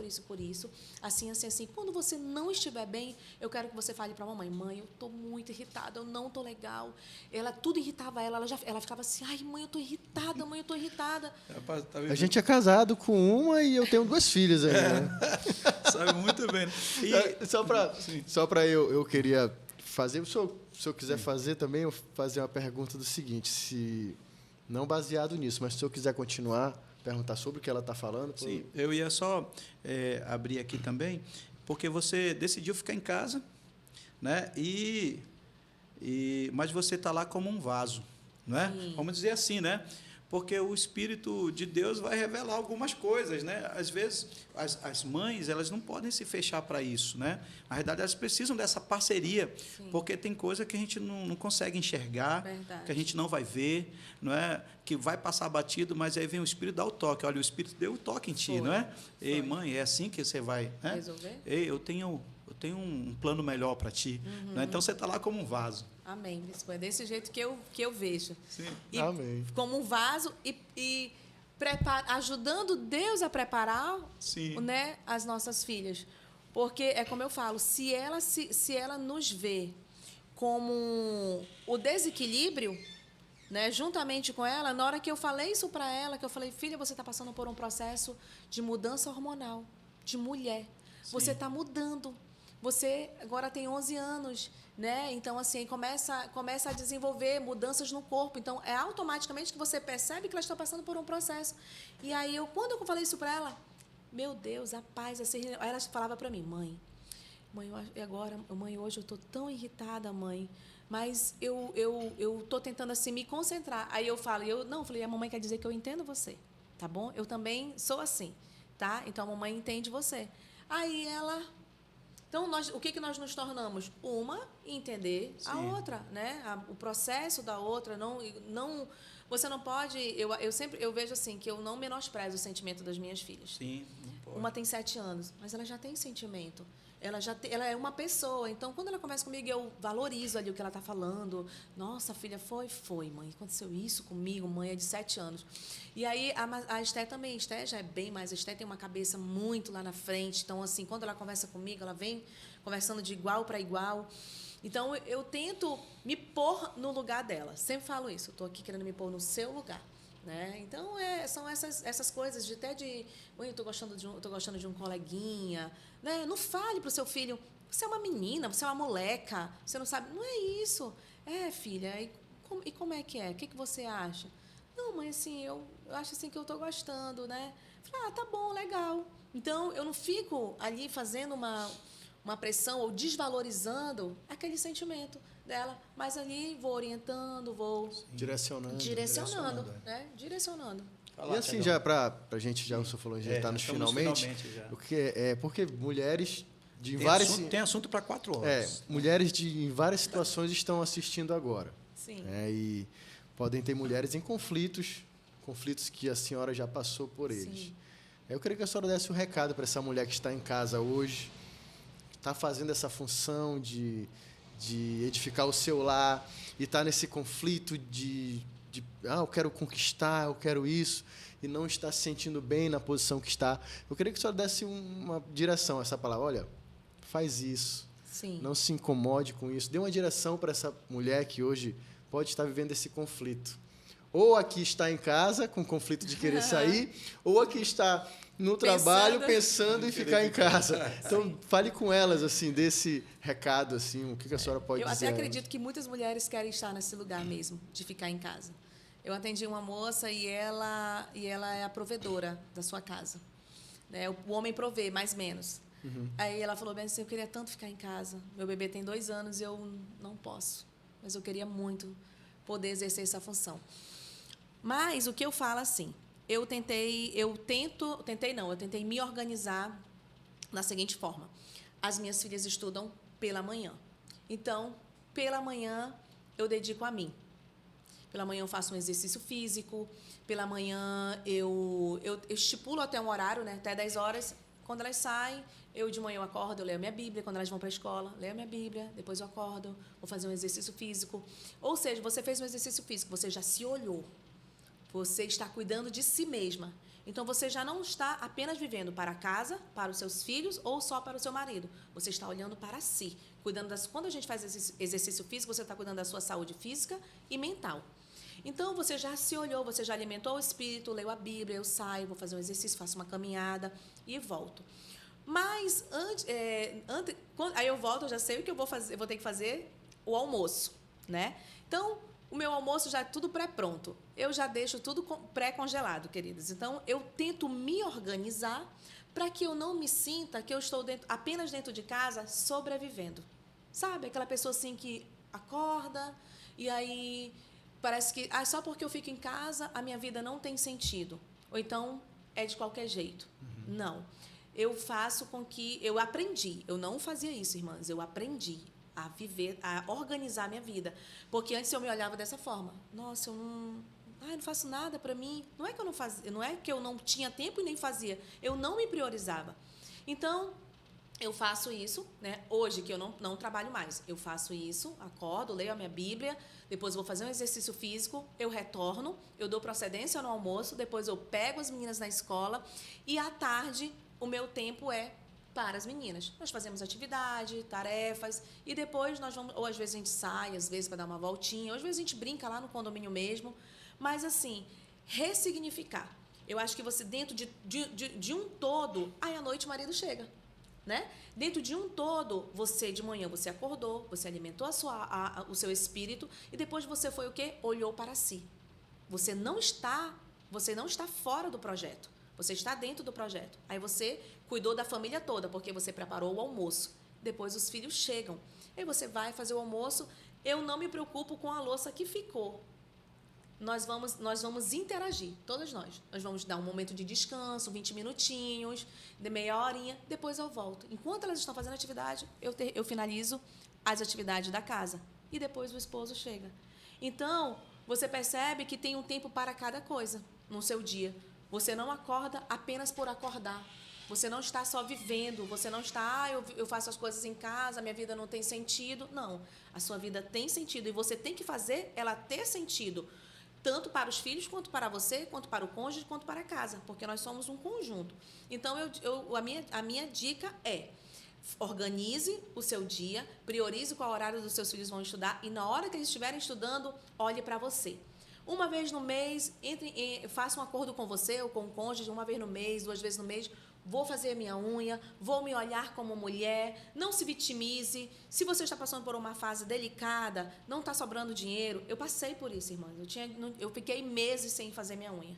assim. Quando você não estiver bem, eu quero que você fale para a mamãe, mãe, eu estou muito irritada, eu não estou legal. Tudo irritava ela ficava assim, ai, mãe, eu estou irritada. A gente é casado com uma e eu tenho 2 filhas aí, né? Sabe muito bem. E só para eu queria fazer, se o senhor quiser fazer também, eu fazer uma pergunta do seguinte, se não baseado nisso, mas se o senhor quiser continuar, perguntar sobre o que ela está falando. Sim, eu ia só abrir aqui também, porque você decidiu ficar em casa, né? Mas você está lá como um vaso, não é? Vamos dizer assim, né? Porque o Espírito de Deus vai revelar algumas coisas, né? Às vezes, as mães, elas não podem se fechar para isso, né? Na verdade, elas precisam dessa parceria, Sim. porque tem coisa que a gente não consegue enxergar, Verdade. que a gente não vai ver, não é? Que vai passar batido, mas aí vem o Espírito dar o toque. Olha, o Espírito deu o toque em ti, Foi. não é? Foi. Ei, mãe, é assim que você vai, né? Resolver? Ei, eu tenho um plano melhor para ti. Né? Então, você está lá como um vaso. Amém, bispo. É desse jeito que eu vejo. Sim. E Amém. como um vaso e ajudando Deus a preparar, Sim. né, as nossas filhas. Porque, é como eu falo, se ela nos vê como o desequilíbrio, né, juntamente com ela, na hora que eu falei isso para ela, que eu falei, filha, você está passando por um processo de mudança hormonal, de mulher. Você está mudando. Você agora tem 11 anos, né? Então, assim, começa a desenvolver mudanças no corpo. Então, é automaticamente que você percebe que ela está passando por um processo. E aí, quando eu falei isso para ela, meu Deus, a paz, assim, aí ela falava para mim, mãe, hoje eu estou tão irritada, mãe, mas eu estou tentando, assim, me concentrar. Aí eu falei, a mamãe quer dizer que eu entendo você, tá bom? Eu também sou assim, tá? Então, a mamãe entende você. Aí ela... Então, o que nós nos tornamos? Uma, entender a outra, né? O processo da outra. Você não pode... Eu vejo assim, que eu não menosprezo o sentimento das minhas filhas. Sim, não pode. Uma tem 7 anos, mas ela já tem sentimento. Ela é uma pessoa. Então, quando ela conversa comigo, eu valorizo ali o que ela está falando. Nossa, filha, foi, mãe. Aconteceu isso comigo, mãe é de 7 anos. E aí, a Esté também. A Esté já é bem mais... A Esté tem uma cabeça muito lá na frente. Então, assim, quando ela conversa comigo, ela vem conversando de igual para igual. Então, eu tento me pôr no lugar dela. Sempre falo isso. Estou aqui querendo me pôr no seu lugar. Né? Então, são essas coisas de eu estou gostando de um coleguinha, né? Não fale para o seu filho, você é uma menina, você é uma moleca, você não sabe. Não é isso. Filha, e como é que é? O que você acha? Não, mãe, assim, eu acho assim que eu estou gostando, né? Falei, tá bom, legal. Então, eu não fico ali fazendo uma pressão ou desvalorizando aquele sentimento dela, mas ali vou orientando, vou Direcionando. Né? Direcionando. E assim, já para a gente, já o senhor falou, já está nos finalmente, porque mulheres de várias... Tem assunto para 4 horas. Mulheres em várias situações estão assistindo agora. Sim. E podem ter mulheres em conflitos que a senhora já passou por eles. Sim. Eu queria que a senhora desse um recado para essa mulher que está em casa hoje, que está fazendo essa função de edificar o seu lar e está nesse conflito eu quero conquistar, eu quero isso, e não está se sentindo bem na posição que está. Eu queria que a senhora desse uma direção a essa palavra. Olha, faz isso. Sim. Não se incomode com isso. Dê uma direção para essa mulher que hoje pode estar vivendo esse conflito. Ou aqui está em casa, com conflito de querer sair, ou aqui está no trabalho pensando em ficar em casa. Então, fale com elas, assim, desse recado, assim, o que a senhora pode dizer. Eu até acredito que muitas mulheres querem estar nesse lugar mesmo, de ficar em casa. Eu atendi uma moça e ela é a provedora da sua casa. Né? O homem provê, mais ou menos. Uhum. Aí ela falou bem assim, eu queria tanto ficar em casa. Meu bebê tem 2 anos e eu não posso. Mas eu queria muito poder exercer essa função. Mas o que eu falo assim, eu tentei me organizar da seguinte forma. As minhas filhas estudam pela manhã. Então, pela manhã, eu dedico a mim. Pela manhã eu faço um exercício físico, pela manhã eu estipulo até um horário, né, até 10 horas. Quando elas saem, de manhã eu acordo, eu leio a minha Bíblia. Quando elas vão para a escola, leio a minha Bíblia, depois eu acordo, vou fazer um exercício físico. Ou seja, você fez um exercício físico, você já se olhou. Você está cuidando de si mesma. Então, você já não está apenas vivendo para casa, para os seus filhos ou só para o seu marido. Você está olhando para si. Quando a gente faz exercício físico, você está cuidando da sua saúde física e mental. Então, você já se olhou, você já alimentou o espírito, leio a Bíblia, eu saio, vou fazer um exercício, faço uma caminhada e volto. Mas, aí eu volto, eu já sei o que eu vou fazer, eu vou ter que fazer o almoço, né? Então, o meu almoço já é tudo pré-pronto. Eu já deixo tudo pré-congelado, queridos. Então, eu tento me organizar para que eu não me sinta que eu estou apenas dentro de casa sobrevivendo. Sabe? Aquela pessoa assim que acorda e aí parece que só porque eu fico em casa a minha vida não tem sentido. Ou então é de qualquer jeito. Não. Eu faço com que... Eu aprendi. Eu não fazia isso, irmãs. Eu aprendi a viver, a organizar a minha vida. Porque antes eu me olhava dessa forma. Nossa, eu não faço nada para mim. Não é que eu não fazia, não é que eu não tinha tempo e nem fazia. Eu não me priorizava. Então, eu faço isso, né? Hoje, que eu não trabalho mais, eu faço isso, acordo, leio a minha Bíblia, depois vou fazer um exercício físico, eu retorno, eu dou procedência no almoço, depois eu pego as meninas na escola e, à tarde, o meu tempo é para as meninas. Nós fazemos atividade, tarefas, e depois nós vamos, ou às vezes a gente sai, às vezes para dar uma voltinha, ou às vezes a gente brinca lá no condomínio mesmo, mas, assim, ressignificar. Eu acho que você, dentro de um todo, aí à noite o marido chega. Né? Dentro de um todo, você de manhã você acordou, você alimentou o seu espírito e depois você foi o quê? Olhou para si. Você não está fora do projeto. Você está dentro do projeto. Aí você cuidou da família toda, porque você preparou o almoço. Depois os filhos chegam. Aí você vai fazer o almoço. Eu não me preocupo com a louça que ficou. Nós vamos interagir, todas nós. Nós vamos dar um momento de descanso, 20 minutinhos, de meia horinha, depois eu volto. Enquanto elas estão fazendo atividade, eu finalizo as atividades da casa. E depois o esposo chega. Então, você percebe que tem um tempo para cada coisa no seu dia. Você não acorda apenas por acordar. Você não está só vivendo, você não está, eu faço as coisas em casa, minha vida não tem sentido. Não, a sua vida tem sentido e você tem que fazer ela ter sentido. Tanto para os filhos, quanto para você, quanto para o cônjuge, quanto para a casa, porque nós somos um conjunto. Então, a minha dica é: organize o seu dia, priorize qual horário dos seus filhos vão estudar e, na hora que eles estiverem estudando, olhe para você. Uma vez no mês, faça um acordo com você ou com o cônjuge, uma vez no mês, 2 vezes no mês. Vou fazer a minha unha, vou me olhar como mulher, não se vitimize. Se você está passando por uma fase delicada, não está sobrando dinheiro. Eu passei por isso, irmãs. Eu fiquei meses sem fazer minha unha.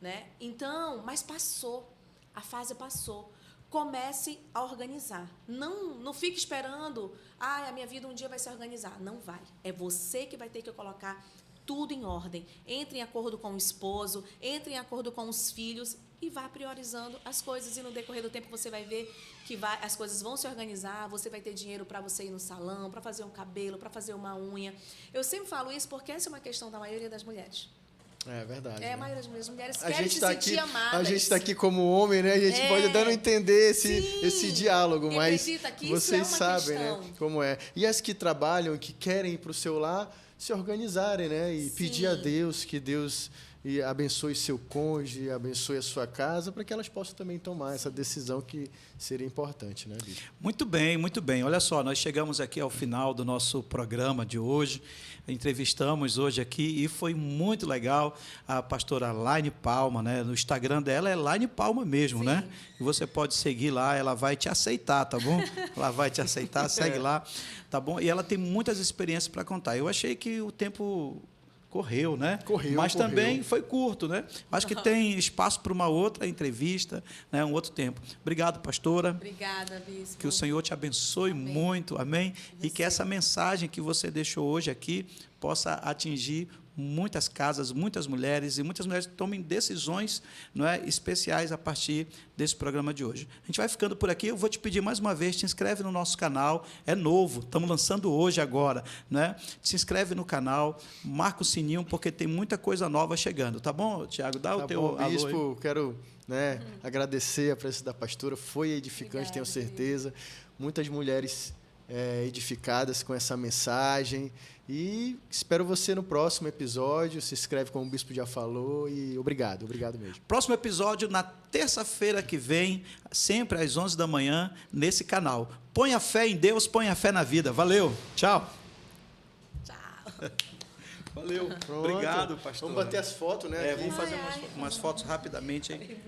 Né? Então, mas passou. A fase passou. Comece a organizar. Não fique esperando, a minha vida um dia vai se organizar. Não vai. É você que vai ter que colocar tudo em ordem. Entre em acordo com o esposo, entre em acordo com os filhos e vá priorizando as coisas. E no decorrer do tempo você vai ver que as coisas vão se organizar, você vai ter dinheiro para você ir no salão, para fazer um cabelo, para fazer uma unha. Eu sempre falo isso porque essa é uma questão da maioria das mulheres. É verdade. A né? maioria das mulheres querem se sentir amadas. A gente está aqui como homem, né? A gente pode dar a entender esse diálogo, mas vocês sabem, né? Como é. E as que trabalham, que querem ir para o seu lar, se organizarem, né? E pedir a Deus que Deus abençoe seu cônjuge, abençoe a sua casa, para que elas possam também tomar essa decisão que seria importante, né, Bispo? Muito bem, muito bem. Olha só, nós chegamos aqui ao final do nosso programa de hoje. Entrevistamos hoje aqui e foi muito legal a pastora Laine Palma, né? No Instagram dela é Laine Palma mesmo, né? E você pode seguir lá, ela vai te aceitar, tá bom? Ela vai te aceitar, segue lá, tá bom? E ela tem muitas experiências para contar. Eu achei que o tempo correu, né? Mas também foi curto, né? Acho que tem espaço para uma outra entrevista, né? Um outro tempo. Obrigado, pastora. Obrigada, Bispo. Que o Senhor te abençoe muito, amém? E que essa mensagem que você deixou hoje aqui possa atingir muitas casas, muitas mulheres, e muitas mulheres tomem decisões, não é, especiais a partir desse programa de hoje. A gente vai ficando por aqui. Eu vou te pedir mais uma vez, te inscreve no nosso canal, é novo, estamos lançando hoje agora, né? Se inscreve no canal, marca o sininho, porque tem muita coisa nova chegando, tá bom, Tiago? Dá o teu alô. Bispo, quero agradecer a presença da pastora, foi edificante, tenho certeza. Muitas mulheres edificadas com essa mensagem. E espero você no próximo episódio. Se inscreve, como o Bispo já falou. E obrigado mesmo. Próximo episódio na terça-feira que vem, sempre às 11 da manhã, nesse canal. Ponha fé em Deus, ponha fé na vida. Valeu, tchau. Tchau. Valeu, Pronto. Obrigado, pastor. Vamos bater as fotos, né? Vamos fazer umas fotos rapidamente aí.